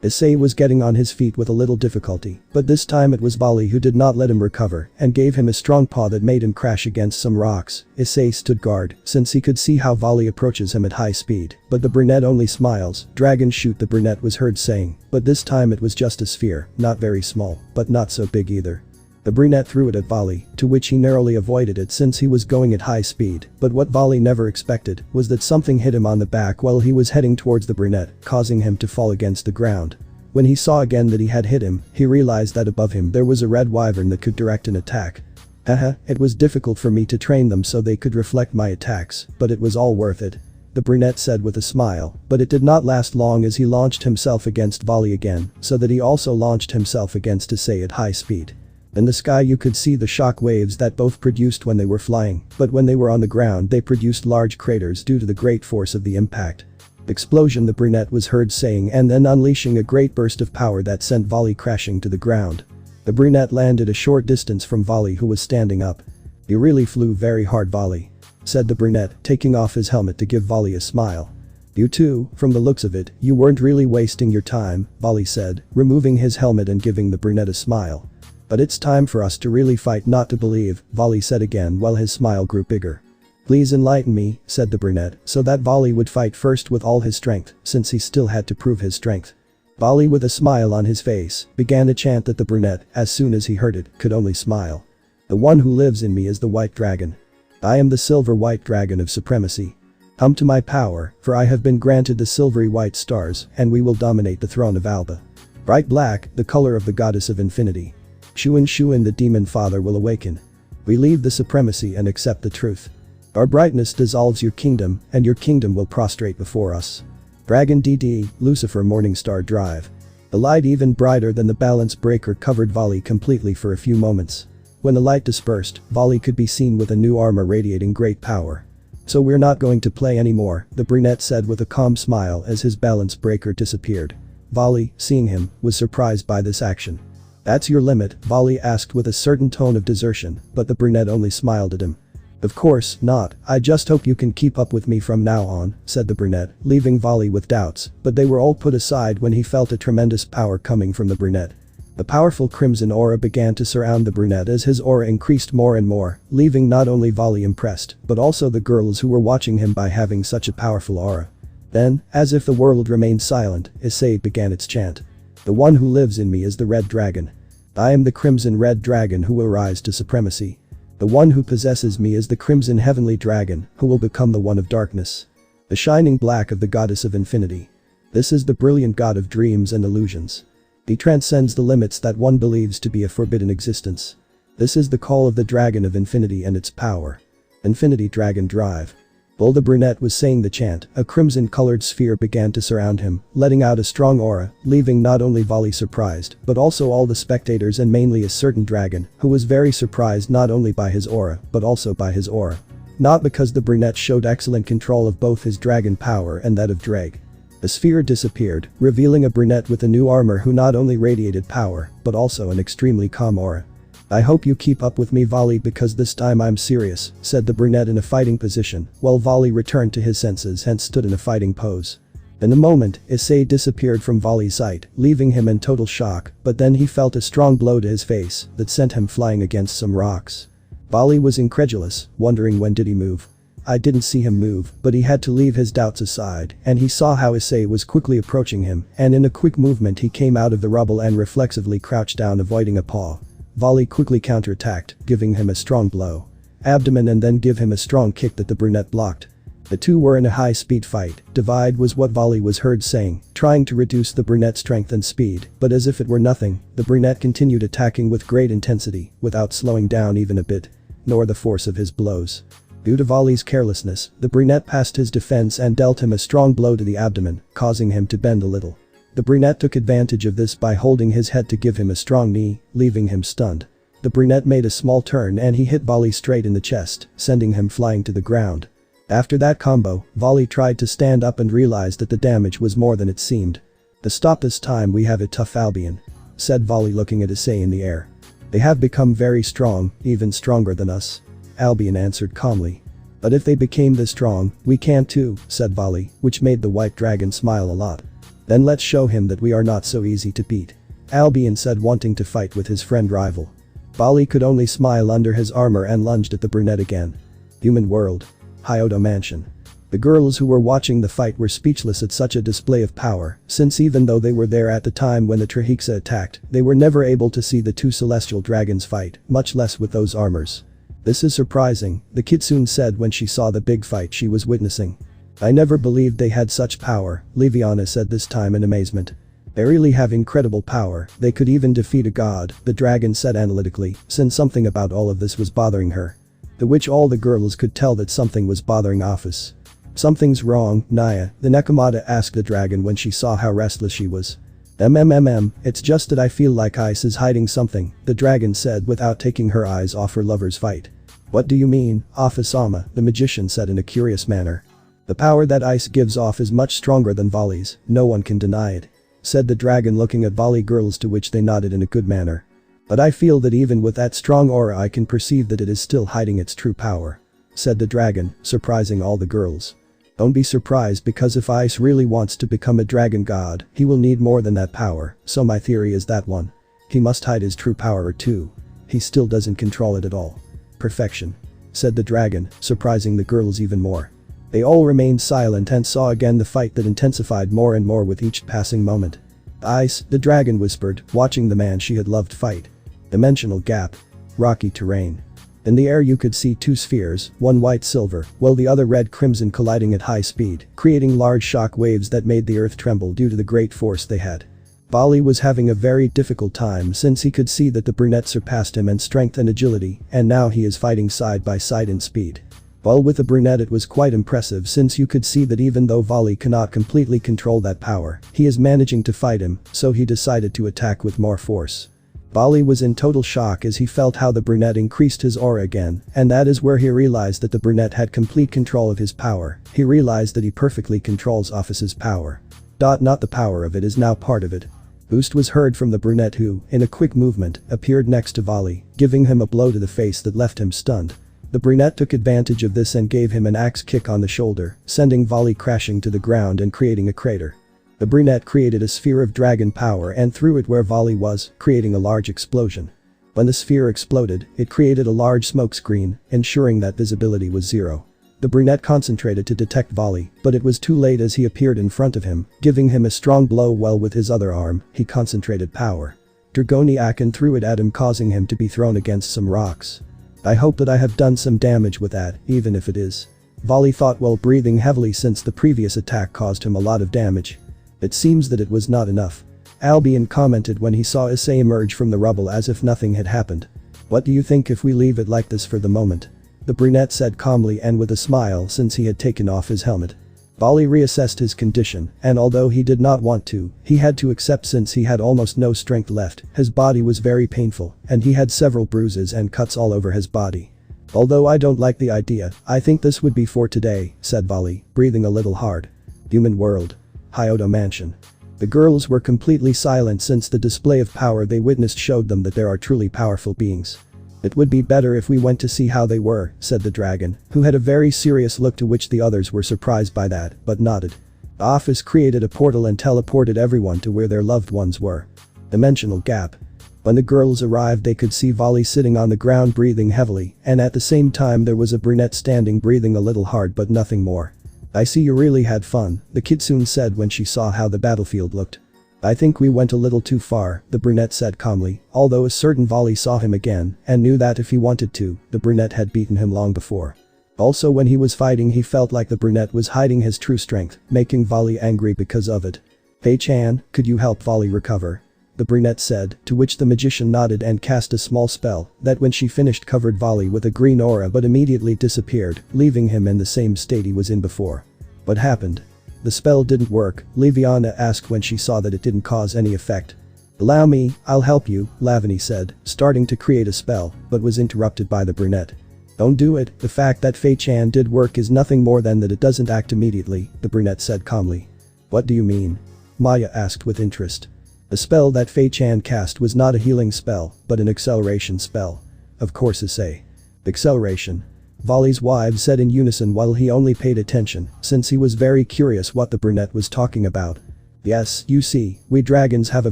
Issei was getting on his feet with a little difficulty, but this time it was VALI who did not let him recover and gave him a strong paw that made him crash against some rocks. Issei stood guard, since he could see how VALI approaches him at high speed, but the brunette only smiles. Dragon shoot, the brunette was heard saying, but this time it was just a sphere, not very small, but not so big either. The brunette threw it at VALI, to which he narrowly avoided it since he was going at high speed, but what VALI never expected was that something hit him on the back while he was heading towards the brunette, causing him to fall against the ground. When he saw again that he had hit him, he realized that above him there was a red wyvern that could direct an attack. Haha, it was difficult for me to train them so they could reflect my attacks, but it was all worth it. The brunette said with a smile, but it did not last long as he launched himself against VALI again, so that he also launched himself against Issei at high speed. In the sky you could see the shock waves that both produced when they were flying, but when they were on the ground they produced large craters due to the great force of the impact. Explosion, the brunette was heard saying, and then unleashing a great burst of power that sent VALI crashing to the ground. The brunette landed a short distance from VALI, who was standing up. "You really flew very hard, VALI," said the brunette, taking off his helmet to give VALI a smile. "You too, from the looks of it, you weren't really wasting your time," VALI said, removing his helmet and giving the brunette a smile. "But it's time for us to really fight, not to believe," VALI said again while his smile grew bigger. "Please enlighten me," said the brunette, so that VALI would fight first with all his strength, since he still had to prove his strength. VALI, with a smile on his face, began to chant that the brunette, as soon as he heard it, could only smile. "The one who lives in me is the white dragon. I am the silver white dragon of supremacy. Come to my power, for I have been granted the silvery white stars, and we will dominate the throne of Alba. Bright black, the color of the goddess of infinity. Shuin Shuin, the demon father will awaken. We leave the supremacy and accept the truth. Our brightness dissolves your kingdom, and your kingdom will prostrate before us. Dragon DD, Lucifer Morningstar Drive." The light, even brighter than the balance breaker, covered VALI completely for a few moments. When the light dispersed, VALI could be seen with a new armor radiating great power. "So we're not going to play anymore," the brunette said with a calm smile as his balance breaker disappeared. VALI, seeing him, was surprised by this action. "That's your limit?" VALI asked with a certain tone of desertion, but the brunette only smiled at him. "Of course not, I just hope you can keep up with me from now on," said the brunette, leaving VALI with doubts, but they were all put aside when he felt a tremendous power coming from the brunette. The powerful crimson aura began to surround the brunette as his aura increased more and more, leaving not only VALI impressed, but also the girls who were watching him by having such a powerful aura. Then, as if the world remained silent, Issei began its chant. "The one who lives in me is the red dragon. I am the crimson red dragon who will rise to supremacy. The one who possesses me is the crimson heavenly dragon who will become the one of darkness. The shining black of the goddess of infinity. This is the brilliant god of dreams and illusions. He transcends the limits that one believes to be a forbidden existence. This is the call of the dragon of infinity and its power. Infinity Dragon Drive." While the brunette was saying the chant, a crimson-colored sphere began to surround him, letting out a strong aura, leaving not only VALI surprised, but also all the spectators, and mainly a certain dragon, who was very surprised not only by his aura, but also by his aura. Not because the brunette showed excellent control of both his dragon power and that of Drag. The sphere disappeared, revealing a brunette with a new armor who not only radiated power, but also an extremely calm aura. "I hope you keep up with me, VALI, because this time I'm serious," said the brunette in a fighting position, while VALI returned to his senses and stood in a fighting pose. In a moment, Issei disappeared from VALI's sight, leaving him in total shock, but then he felt a strong blow to his face that sent him flying against some rocks. VALI was incredulous, wondering when did he move. I didn't see him move, but he had to leave his doubts aside, and he saw how Issei was quickly approaching him, and in a quick movement he came out of the rubble and reflexively crouched down, avoiding a paw. VALI quickly counterattacked, giving him a strong blow. Abdomen, and then give him a strong kick that the brunette blocked. The two were in a high-speed fight. "Divide," was what VALI was heard saying, trying to reduce the brunette's strength and speed, but as if it were nothing, the brunette continued attacking with great intensity, without slowing down even a bit. Nor the force of his blows. Due to VALI's carelessness, the brunette passed his defense and dealt him a strong blow to the abdomen, causing him to bend a little. The brunette took advantage of this by holding his head to give him a strong knee, leaving him stunned. The brunette made a small turn and he hit VALI straight in the chest, sending him flying to the ground. After that combo, VALI tried to stand up and realized that the damage was more than it seemed. "Stop this time, we have it tough, Albion," said VALI, looking at Issei in the air. "They have become very strong, even stronger than us," Albion answered calmly. "But if they became this strong, we can too," said VALI, which made the white dragon smile a lot. "Then let's show him that we are not so easy to beat," Albion said, wanting to fight with his friend rival. VALI could only smile under his armor and lunged at the brunette again. Human world. Hyodo Mansion. The girls who were watching the fight were speechless at such a display of power, since even though they were there at the time when the Trihexa attacked, they were never able to see the two celestial dragons fight, much less with those armors. "This is surprising," the kitsune said when she saw the big fight she was witnessing. "I never believed they had such power," Liviana said this time in amazement. "They really have incredible power, they could even defeat a god," the dragon said analytically, since something about all of this was bothering her. To which all the girls could tell that something was bothering Office. "Something's wrong, Naya," the Nekomata asked the dragon when she saw how restless she was. It's just that I feel like Ice is hiding something," the dragon said without taking her eyes off her lover's fight. "What do you mean, Office-sama?" the magician said in a curious manner. "The power that Ice gives off is much stronger than VALI's, no one can deny it," said the dragon, looking at VALI girls, to which they nodded in a good manner. "But I feel that even with that strong aura I can perceive that it is still hiding its true power," said the dragon, surprising all the girls. "Don't be surprised, because if Ice really wants to become a dragon god, he will need more than that power, so my theory is that one. He must hide his true power too. He still doesn't control it at all." "Perfection," said the dragon, surprising the girls even more. They all remained silent and saw again the fight that intensified more and more with each passing moment. "Ice," the dragon whispered, watching the man she had loved fight. "Dimensional gap. Rocky terrain." In the air you could see two spheres, one white-silver, while the other red-crimson, colliding at high speed, creating large shock waves that made the earth tremble due to the great force they had. VALI was having a very difficult time since he could see that the brunette surpassed him in strength and agility, and now he is fighting side by side in speed. While with the brunette it was quite impressive, since you could see that even though VALI cannot completely control that power, he is managing to fight him, so he decided to attack with more force. VALI was in total shock as he felt how the brunette increased his aura again, and that is where he realized that the brunette had complete control of his power. He realized that he perfectly controls Office's power. Not the power of it is now part of it. Boost was heard from the brunette, who, in a quick movement, appeared next to VALI, giving him a blow to the face that left him stunned. The brunette took advantage of this and gave him an axe kick on the shoulder, sending VALI crashing to the ground and creating a crater. The brunette created a sphere of dragon power and threw it where VALI was, creating a large explosion. When the sphere exploded, it created a large smoke screen, ensuring that visibility was zero. The brunette concentrated to detect VALI, but it was too late as he appeared in front of him, giving him a strong blow while with his other arm, he concentrated power. Dragoniac and threw it at him, causing him to be thrown against some rocks. "I hope that I have done some damage with that, even if it is," VALI thought while breathing heavily since the previous attack caused him a lot of damage. "It seems that it was not enough," Albion commented when he saw Issei emerge from the rubble as if nothing had happened. "What do you think if we leave it like this for the moment?" the brunette said calmly and with a smile since he had taken off his helmet. VALI reassessed his condition, and although he did not want to, he had to accept since he had almost no strength left. His body was very painful, and he had several bruises and cuts all over his body. "Although I don't like the idea, I think this would be for today," said VALI, breathing a little hard. Human world. Hyodo Mansion. The girls were completely silent since the display of power they witnessed showed them that there are truly powerful beings. "It would be better if we went to see how they were," said the dragon, who had a very serious look, to which the others were surprised by that, but nodded. The Office created a portal and teleported everyone to where their loved ones were. Dimensional gap. When the girls arrived they could see VALI sitting on the ground breathing heavily, and at the same time there was a brunette standing breathing a little hard but nothing more. "I see you really had fun," the kitsune said when she saw how the battlefield looked. "I think we went a little too far," the brunette said calmly, although a certain VALI saw him again and knew that if he wanted to, the brunette had beaten him long before. Also when he was fighting he felt like the brunette was hiding his true strength, making VALI angry because of it. "Hey Chan, could you help VALI recover?" the brunette said, to which the magician nodded and cast a small spell that when she finished covered VALI with a green aura but immediately disappeared, leaving him in the same state he was in before. What happened? The spell didn't work, Liviana asked when she saw that it didn't cause any effect. Allow me, I'll help you, Lavani said, starting to create a spell, but was interrupted by the brunette. Don't do it, the fact that Fei-chan did work is nothing more than that it doesn't act immediately, the brunette said calmly. What do you mean? Maya asked with interest. The spell that Fei-chan cast was not a healing spell, but an acceleration spell. Of course, Issei. Acceleration. VALI's wife said in unison while he only paid attention, since he was very curious what the brunette was talking about. Yes, you see, we dragons have a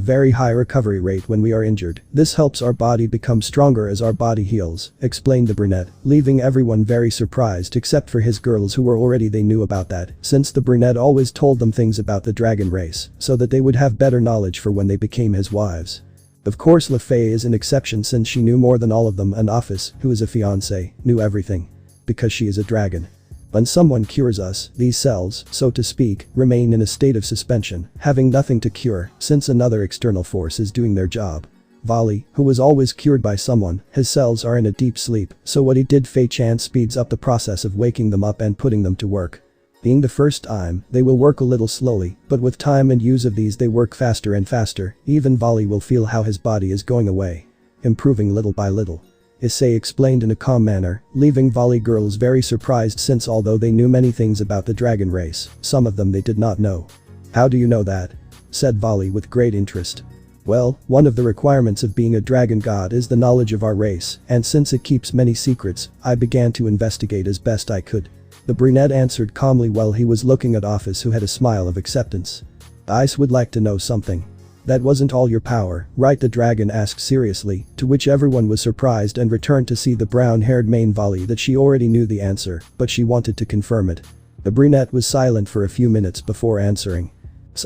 very high recovery rate when we are injured. This helps our body become stronger as our body heals, explained the brunette, leaving everyone very surprised except for his girls who were already they knew about that, since the brunette always told them things about the dragon race, so that they would have better knowledge for when they became his wives. Of course Le Fay is an exception since she knew more than all of them and Office, who is a fiancé, knew everything. Because she is a dragon. When someone cures us, these cells, so to speak, remain in a state of suspension, having nothing to cure, since another external force is doing their job. VALI, who was always cured by someone, his cells are in a deep sleep, so what he did Fei-chan speeds up the process of waking them up and putting them to work. Being the first time, they will work a little slowly, but with time and use of these they work faster and faster, even VALI will feel how his body is going away. Improving little by little. Issei explained in a calm manner, leaving VALI girls very surprised since although they knew many things about the dragon race, some of them they did not know. How do you know that? Said VALI with great interest. Well, one of the requirements of being a dragon god is the knowledge of our race, and since it keeps many secrets, I began to investigate as best I could. The brunette answered calmly while he was looking at Office who had a smile of acceptance. Ice would like to know something. That wasn't all your power, right? The dragon asked seriously, to which everyone was surprised and returned to see the brown-haired main VALI that she already knew the answer, but she wanted to confirm it. The brunette was silent for a few minutes before answering.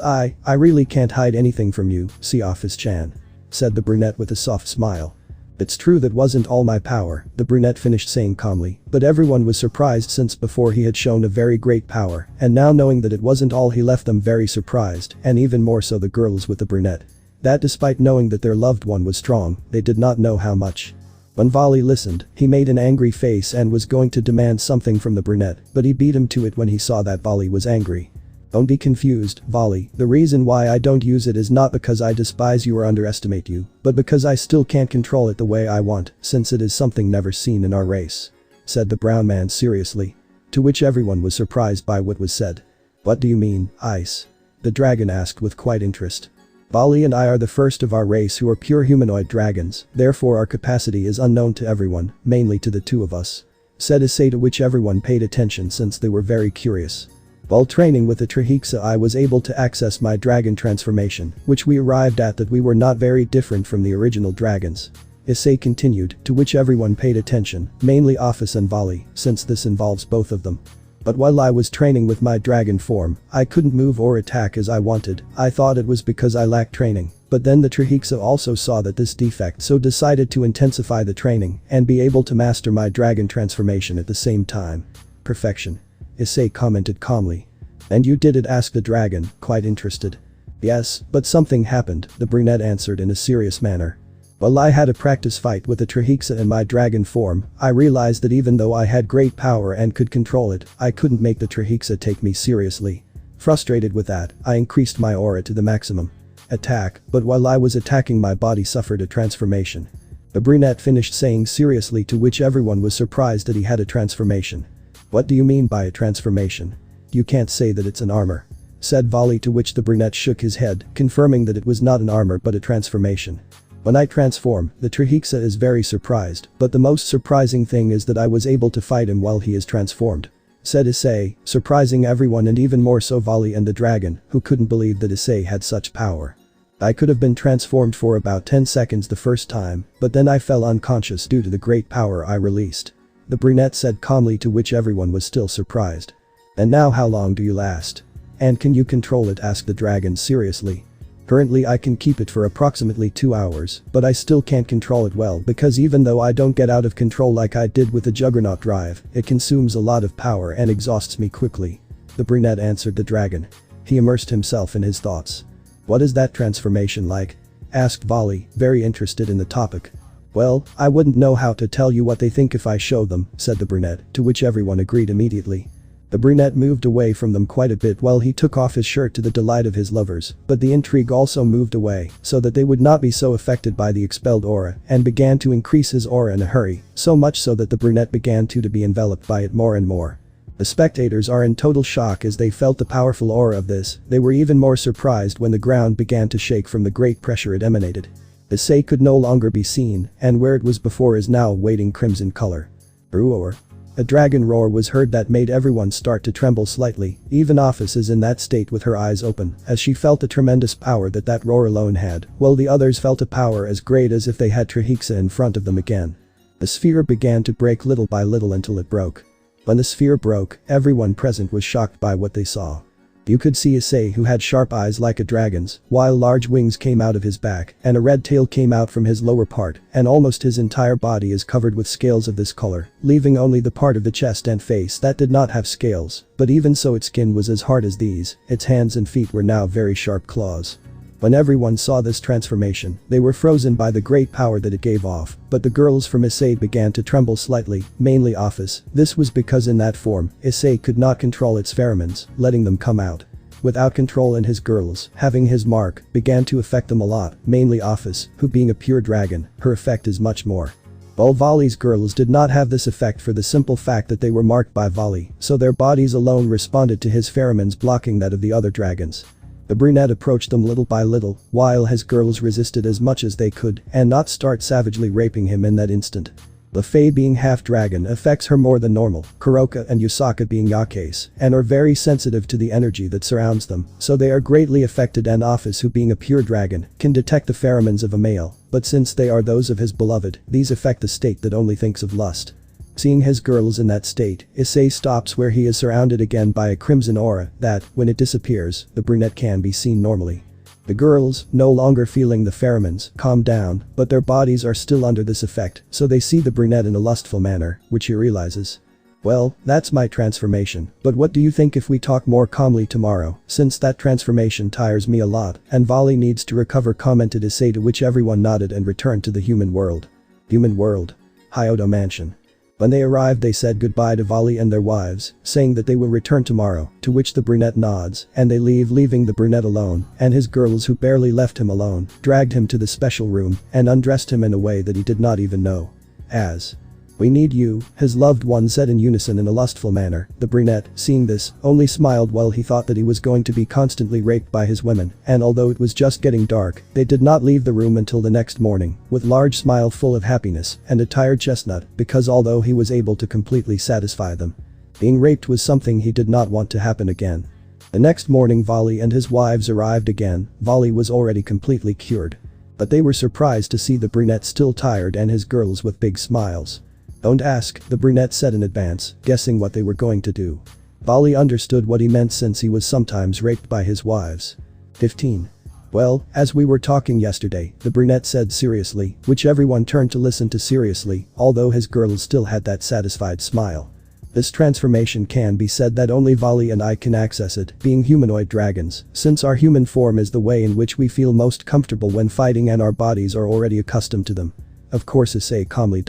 I really can't hide anything from you, see Office-chan. Said the brunette with a soft smile. It's true that wasn't all my power, the brunette finished saying calmly, but everyone was surprised since before he had shown a very great power, and now knowing that it wasn't all he left them very surprised, and even more so the girls with the brunette. That despite knowing that their loved one was strong, they did not know how much. When VALI listened, he made an angry face and was going to demand something from the brunette, but he beat him to it when he saw that VALI was angry. Don't be confused, VALI, the reason why I don't use it is not because I despise you or underestimate you, but because I still can't control it the way I want, since it is something never seen in our race. Said the brown man seriously. To which everyone was surprised by what was said. What do you mean, Ice? The dragon asked with quite interest. VALI and I are the first of our race who are pure humanoid dragons, therefore our capacity is unknown to everyone, mainly to the two of us. Said Issei, to which everyone paid attention since they were very curious. While training with the Trihexa I was able to access my dragon transformation, which we arrived at that we were not very different from the original dragons. Issei continued, to which everyone paid attention, mainly Office and VALI, since this involves both of them. But while I was training with my dragon form, I couldn't move or attack as I wanted. I thought it was because I lacked training, but then the Trihexa also saw that this defect so decided to intensify the training and be able to master my dragon transformation at the same time. Perfection. Issei commented calmly. And you did it? Asked the dragon, quite interested. Yes, but something happened, the brunette answered in a serious manner. While I had a practice fight with the Trihexa in my dragon form, I realized that even though I had great power and could control it, I couldn't make the Trihexa take me seriously. Frustrated with that, I increased my aura to the maximum. Attack, but while I was attacking my body suffered a transformation. The brunette finished saying seriously, to which everyone was surprised that he had a transformation. What do you mean by a transformation? You can't say that it's an armor. Said VALI, to which the brunette shook his head, confirming that it was not an armor but a transformation. When I transform, the Trihexa is very surprised, but the most surprising thing is that I was able to fight him while he is transformed. Said Issei, surprising everyone and even more so VALI and the dragon, who couldn't believe that Issei had such power. I could have been transformed for about 10 seconds the first time, but then I fell unconscious due to the great power I released. The brunette said calmly, to which everyone was still surprised. And now how long do you last? And can you control it? Asked the dragon seriously. Currently I can keep it for approximately 2 hours, but I still can't control it well because even though I don't get out of control like I did with the Juggernaut drive, it consumes a lot of power and exhausts me quickly. The brunette answered the dragon. He immersed himself in his thoughts. What is that transformation like? asked VALI, very interested in the topic. Well, I wouldn't know how to tell you what they think if I show them, said the brunette, to which everyone agreed immediately. The brunette moved away from them quite a bit while he took off his shirt to the delight of his lovers, but the intrigue also moved away so that they would not be so affected by the expelled aura and began to increase his aura in a hurry, so much so that the brunette began to be enveloped by it more and more. The spectators are in total shock as they felt the powerful aura of this. They were even more surprised when the ground began to shake from the great pressure it emanated. Issei could no longer be seen, and where it was before is now waiting crimson color. Roar. A dragon roar was heard that made everyone start to tremble slightly, even Office is in that state with her eyes open, as she felt the tremendous power that roar alone had, while the others felt a power as great as if they had Trihexa in front of them again. The sphere began to break little by little until it broke. When the sphere broke, everyone present was shocked by what they saw. You could see Issei, who had sharp eyes like a dragon's, while large wings came out of his back and a red tail came out from his lower part, and almost his entire body is covered with scales of this color, leaving only the part of the chest and face that did not have scales, but even so its skin was as hard as these, its hands and feet were now very sharp claws. When everyone saw this transformation, they were frozen by the great power that it gave off, but the girls from Issei began to tremble slightly, mainly Office. This was because in that form, Issei could not control its pheromones, letting them come out. Without control in his girls, having his mark, began to affect them a lot, mainly Office, who being a pure dragon, her effect is much more. While VALI's girls did not have this effect for the simple fact that they were marked by VALI, so their bodies alone responded to his pheromones blocking that of the other dragons. The brunette approached them little by little, while his girls resisted as much as they could and not start savagely raping him in that instant. The Fae being half-dragon affects her more than normal, Kuroka and Yusaka being Yakeis, and are very sensitive to the energy that surrounds them, so they are greatly affected, and Office, who being a pure dragon, can detect the pheromones of a male, but since they are those of his beloved, these affect the state that only thinks of lust. Seeing his girls in that state, Issei stops where he is surrounded again by a crimson aura that, when it disappears, the brunette can be seen normally. The girls, no longer feeling the pheromones, calm down, but their bodies are still under this effect, so they see the brunette in a lustful manner, which he realizes. Well, that's my transformation, but what do you think if we talk more calmly tomorrow, since that transformation tires me a lot, and VALI needs to recover, commented Issei, to which everyone nodded and returned to the human world. Human world. Hyodo Mansion. When they arrived they said goodbye to VALI and their wives, saying that they will return tomorrow, to which the brunette nods, and they leave, leaving the brunette alone, and his girls, who barely left him alone, dragged him to the special room and undressed him in a way that he did not even know. As "We need you," his loved one said in unison in a lustful manner. The brunette, seeing this, only smiled while he thought that he was going to be constantly raped by his women, and although it was just getting dark, they did not leave the room until the next morning, with large smile full of happiness and a tired chestnut, because although he was able to completely satisfy them, being raped was something he did not want to happen again. The next morning VALI and his wives arrived again. VALI was already completely cured. But they were surprised to see the brunette still tired and his girls with big smiles. "Don't ask," the brunette said in advance, guessing what they were going to do. VALI understood what he meant since he was sometimes raped by his wives. 15. "Well, as we were talking yesterday," the brunette said seriously, which everyone turned to listen to seriously, although his girls still had that satisfied smile. "This transformation can be said that only VALI and I can access it, being humanoid dragons, since our human form is the way in which we feel most comfortable when fighting and our bodies are already accustomed to them." Of course, Issei calmly.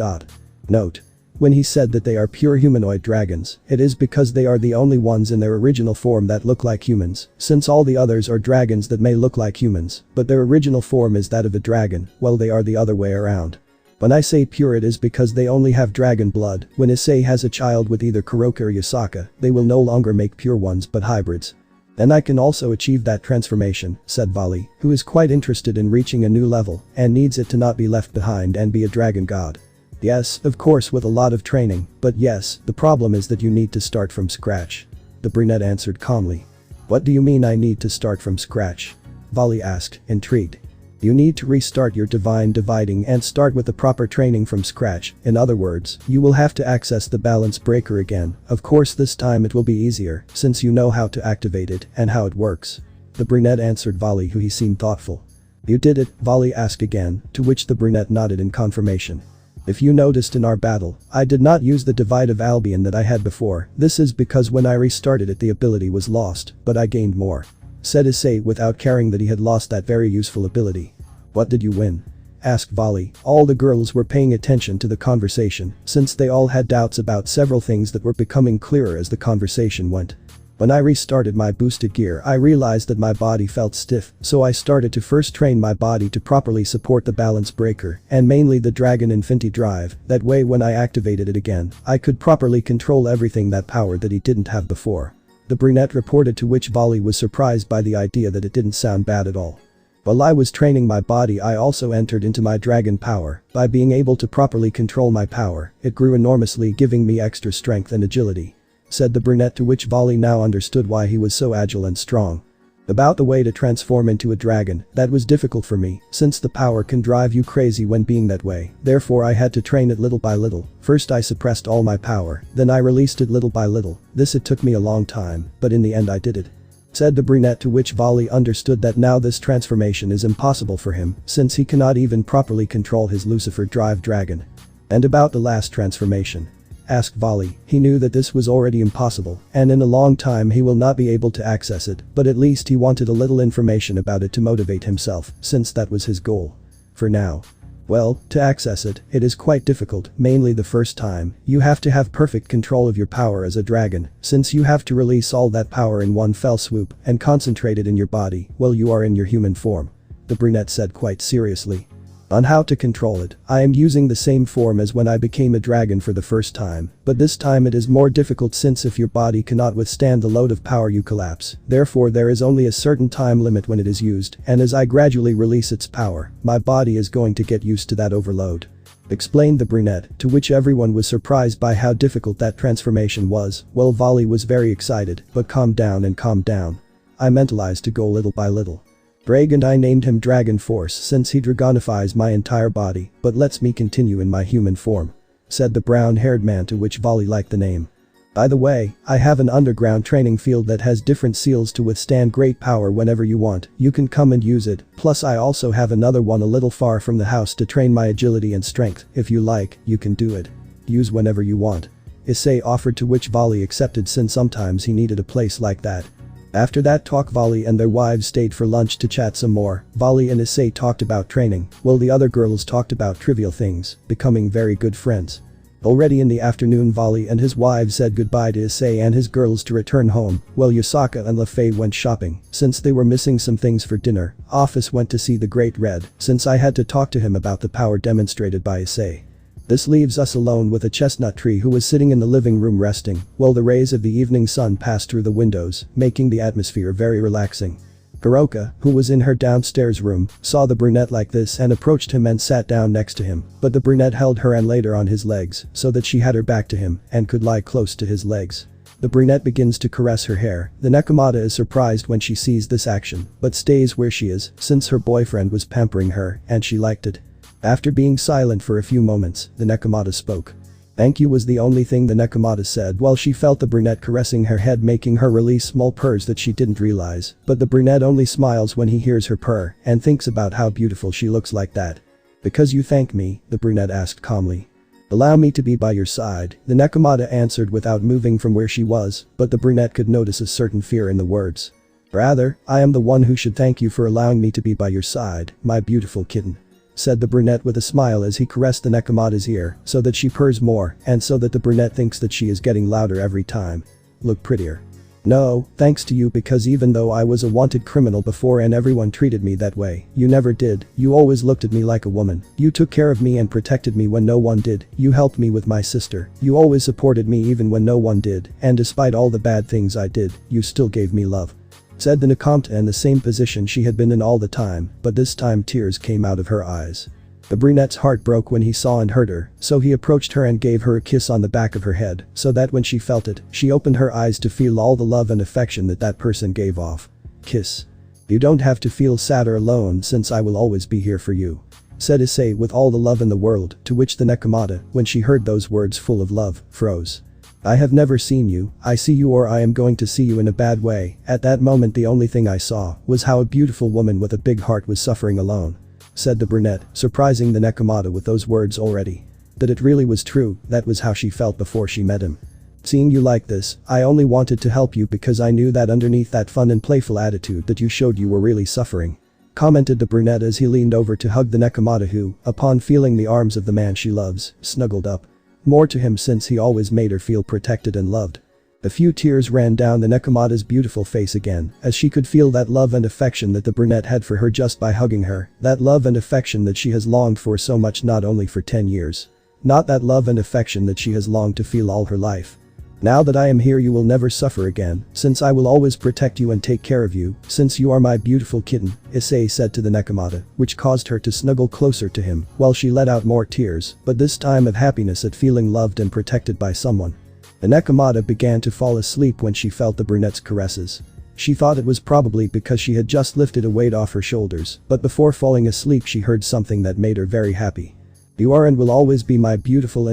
Note. When he said that they are pure humanoid dragons, it is because they are the only ones in their original form that look like humans, since all the others are dragons that may look like humans, but their original form is that of a dragon, while they are the other way around. When I say pure, it is because they only have dragon blood. When Issei has a child with either Kuroka or Yusaka, they will no longer make pure ones but hybrids. "Then I can also achieve that transformation," said VALI, who is quite interested in reaching a new level and needs it to not be left behind and be a dragon god. "Yes, of course, with a lot of training, but yes, the problem is that you need to start from scratch," the brunette answered calmly. "What do you mean I need to start from scratch?" VALI asked, intrigued. "You need to restart your divine dividing and start with the proper training from scratch. In other words, you will have to access the balance breaker again. Of course, this time it will be easier, since you know how to activate it and how it works," the brunette answered VALI, who he seemed thoughtful. "You did it?" VALI asked again, to which the brunette nodded in confirmation. "If you noticed in our battle, I did not use the Divide of Albion that I had before. This is because when I restarted it the ability was lost, but I gained more," said Issei without caring that he had lost that very useful ability. What did you win? Asked VALI. All the girls were paying attention to the conversation since they all had doubts about several things that were becoming clearer as the conversation went. When I restarted my boosted gear, I realized that my body felt stiff, so I started to first train my body to properly support the balance breaker and mainly the Dragon Infinity drive. That way when I activated it again, I could properly control everything that power that he didn't have before. The brunette reported, to which VALI was surprised by the idea that it didn't sound bad at all. While I was training my body, I also entered into my dragon power. By being able to properly control my power, it grew enormously, giving me extra strength and agility. Said the brunette, to which VALI now understood why he was so agile and strong. About the way to transform into a dragon, that was difficult for me, since the power can drive you crazy when being that way, therefore I had to train it little by little. First I suppressed all my power, then I released it little by little. It took me a long time, but in the end I did it. Said the brunette, to which VALI understood that now this transformation is impossible for him, since he cannot even properly control his Lucifer drive dragon. And about the last transformation? Asked VALI. He knew that this was already impossible, and in a long time he will not be able to access it, but at least he wanted a little information about it to motivate himself, since that was his goal. For now. Well, to access it, it is quite difficult, mainly the first time. You have to have perfect control of your power as a dragon, since you have to release all that power in one fell swoop and concentrate it in your body while you are in your human form. The brunette said quite seriously. On how to control it, I am using the same form as when I became a dragon for the first time, but this time it is more difficult since if your body cannot withstand the load of power you collapse, therefore there is only a certain time limit when it is used, and as I gradually release its power, my body is going to get used to that overload. Explained the brunette, to which everyone was surprised by how difficult that transformation was. Well, VALI was very excited, but calm down and calm down. I mentalized to go little by little. And I named him Dragon Force since he dragonifies my entire body, but lets me continue in my human form. Said the brown-haired man, to which VALI liked the name. By the way, I have an underground training field that has different seals to withstand great power whenever you want, you can come and use it, plus I also have another one a little far from the house to train my agility and strength. If you like, you can do it. Use whenever you want. Issei offered, to which VALI accepted since sometimes he needed a place like that. After that talk, VALI and their wives stayed for lunch to chat some more. VALI and Issei talked about training, while the other girls talked about trivial things, becoming very good friends. Already in the afternoon, VALI and his wives said goodbye to Issei and his girls to return home, while Yusaka and Lafay went shopping, since they were missing some things for dinner. Office went to see the Great Red, since I had to talk to him about the power demonstrated by Issei. This leaves us alone with a chestnut tree who was sitting in the living room resting, while the rays of the evening sun passed through the windows, making the atmosphere very relaxing. Hiroka, who was in her downstairs room, saw the brunette like this and approached him and sat down next to him, but the brunette held her and laid her on his legs so that she had her back to him and could lie close to his legs. The brunette begins to caress her hair. The Nekomata is surprised when she sees this action, but stays where she is since her boyfriend was pampering her and she liked it. After being silent for a few moments, the Nekomata spoke. Thank you was the only thing the Nekomata said while she felt the brunette caressing her head, making her release small purrs that she didn't realize, but the brunette only smiles when he hears her purr and thinks about how beautiful she looks like that. Because you thank me, the brunette asked calmly. Allow me to be by your side, the Nekomata answered without moving from where she was, but the brunette could notice a certain fear in the words. Rather, I am the one who should thank you for allowing me to be by your side, my beautiful kitten. Said the brunette with a smile as he caressed the Nekomata's ear so that she purrs more and so that the brunette thinks that she is getting louder every time. Look prettier. No, thanks to you, because even though I was a wanted criminal before and everyone treated me that way, you never did. You always looked at me like a woman. You took care of me and protected me when no one did. You helped me with my sister. You always supported me even when no one did, and despite all the bad things I did, you still gave me love. Said the Nekomata in the same position she had been in all the time, but this time tears came out of her eyes. The brunette's heart broke when he saw and heard her, so he approached her and gave her a kiss on the back of her head, so that when she felt it, she opened her eyes to feel all the love and affection that person gave off. Kiss. You don't have to feel sad or alone since I will always be here for you. Said Issei with all the love in the world, to which the Nekomata, when she heard those words full of love, froze. I have never seen you, I see you or I am going to see you in a bad way. At that moment the only thing I saw was how a beautiful woman with a big heart was suffering alone. Said the brunette, surprising the Nekomata with those words already. That it really was true, that was how she felt before she met him. Seeing you like this, I only wanted to help you because I knew that underneath that fun and playful attitude that you showed you were really suffering. commented the brunette as he leaned over to hug the Nekomata who, upon feeling the arms of the man she loves, snuggled up. More to him since he always made her feel protected and loved. A few tears ran down the Nekomata's beautiful face again, as she could feel that love and affection that the brunette had for her just by hugging her, that love and affection that she has longed for so much, not only for 10 years. Not that love and affection that she has longed to feel all her life. Now that I am here you will never suffer again, since I will always protect you and take care of you, since you are my beautiful kitten, Issei said to the Nekomata, which caused her to snuggle closer to him, while she let out more tears, but this time of happiness at feeling loved and protected by someone. The Nekomata began to fall asleep when she felt the brunette's caresses. She thought it was probably because she had just lifted a weight off her shoulders, but before falling asleep she heard something that made her very happy. You are and will always be my beautiful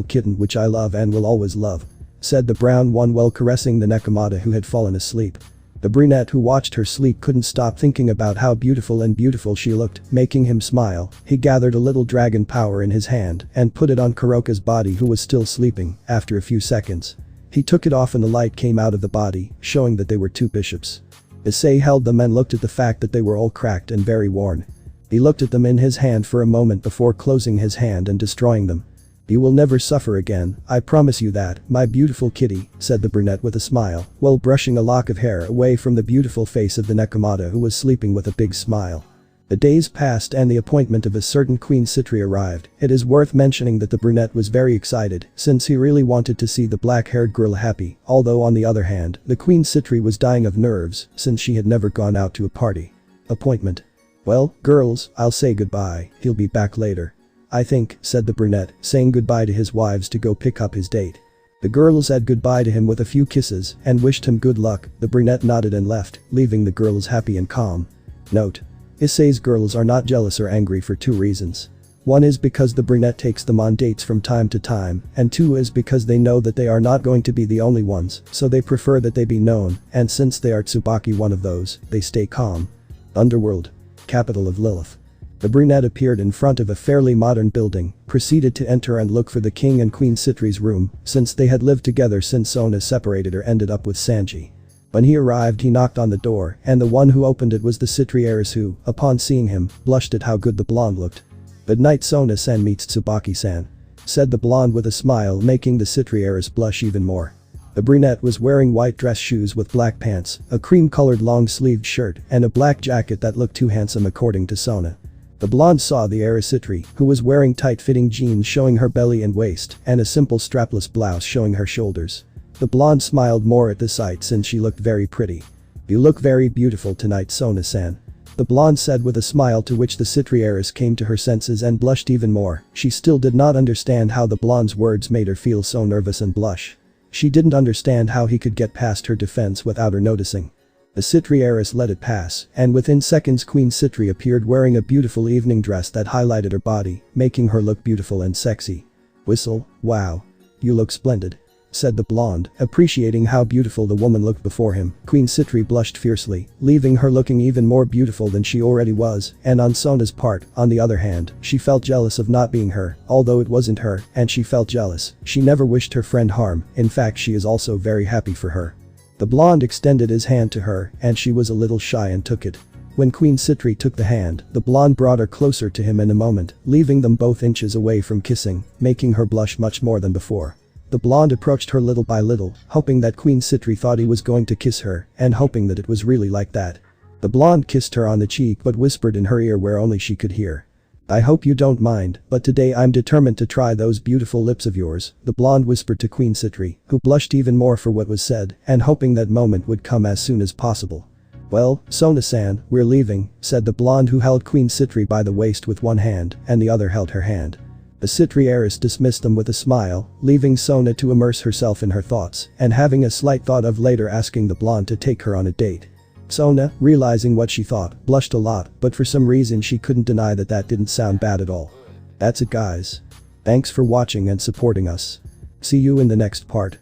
kitten which I love and will always love, said the brown one while caressing the Nekomata who had fallen asleep. The brunette who watched her sleep couldn't stop thinking about how beautiful she looked, making him smile. He gathered a little dragon power in his hand and put it on Kuroka's body who was still sleeping. After a few seconds, he took it off and the light came out of the body, showing that they were 2 bishops. Issei held them and looked at the fact that they were all cracked and very worn. He looked at them in his hand for a moment before closing his hand and destroying them. You will never suffer again, I promise you that, my beautiful kitty, said the brunette with a smile, while brushing a lock of hair away from the beautiful face of the Nekomata who was sleeping with a big smile. The days passed and the appointment of a certain Queen Citri arrived. It is worth mentioning that the brunette was very excited, since he really wanted to see the black-haired girl happy, although on the other hand, the Queen Citri was dying of nerves, since she had never gone out to a party. Appointment. Well, girls, I'll say goodbye, he'll be back later. I think, said the brunette, saying goodbye to his wives to go pick up his date. The girls said goodbye to him with a few kisses and wished him good luck. The brunette nodded and left, leaving the girls happy and calm. Note. Issei's girls are not jealous or angry for 2 reasons. One is because the brunette takes them on dates from time to time, and 2 is because they know that they are not going to be the only ones, so they prefer that they be known, and since they are Tsubaki one of those, they stay calm. Underworld. Capital of Lilith. The brunette appeared in front of a fairly modern building, proceeded to enter and look for the king and queen Citri's room, since they had lived together since Sona separated or ended up with Sanji. When he arrived he knocked on the door, and the one who opened it was the Citri heiress who, upon seeing him, blushed at how good the blonde looked. "Good night Sona-san meets Tsubaki-san," said the blonde with a smile, making the Citri heiress blush even more. The brunette was wearing white dress shoes with black pants, a cream-colored long-sleeved shirt, and a black jacket that looked too handsome according to Sona. The blonde saw the heiress Citri, who was wearing tight-fitting jeans showing her belly and waist, and a simple strapless blouse showing her shoulders. The blonde smiled more at the sight since she looked very pretty. "You look very beautiful tonight Sona-san," the blonde said with a smile, to which the Citri heiress came to her senses and blushed even more. She still did not understand how the blonde's words made her feel so nervous and blush. She didn't understand how he could get past her defense without her noticing. The Citri heiress let it pass, and within seconds Queen Citri appeared wearing a beautiful evening dress that highlighted her body, making her look beautiful and sexy. "Whistle, wow. You look splendid," said the blonde, appreciating how beautiful the woman looked before him. Queen Citri blushed fiercely, leaving her looking even more beautiful than she already was, and on Sona's part, on the other hand, she felt jealous of not being her, although it wasn't her, and she felt jealous. She never wished her friend harm, in fact she is also very happy for her. The blonde extended his hand to her, and she was a little shy and took it. When Queen Citri took the hand, the blonde brought her closer to him in a moment, leaving them both inches away from kissing, making her blush much more than before. The blonde approached her little by little, hoping that Queen Citri thought he was going to kiss her, and hoping that it was really like that. The blonde kissed her on the cheek but whispered in her ear where only she could hear. "I hope you don't mind, but today I'm determined to try those beautiful lips of yours," the blonde whispered to Queen Citri, who blushed even more for what was said, and hoping that moment would come as soon as possible. "Well, Sona-san, we're leaving," said the blonde, who held Queen Citri by the waist with one hand, and the other held her hand. The Citri heiress dismissed them with a smile, leaving Sona to immerse herself in her thoughts, and having a slight thought of later asking the blonde to take her on a date. Sona, realizing what she thought, blushed a lot, but for some reason she couldn't deny that that didn't sound bad at all. That's it guys. Thanks for watching and supporting us. See you in the next part.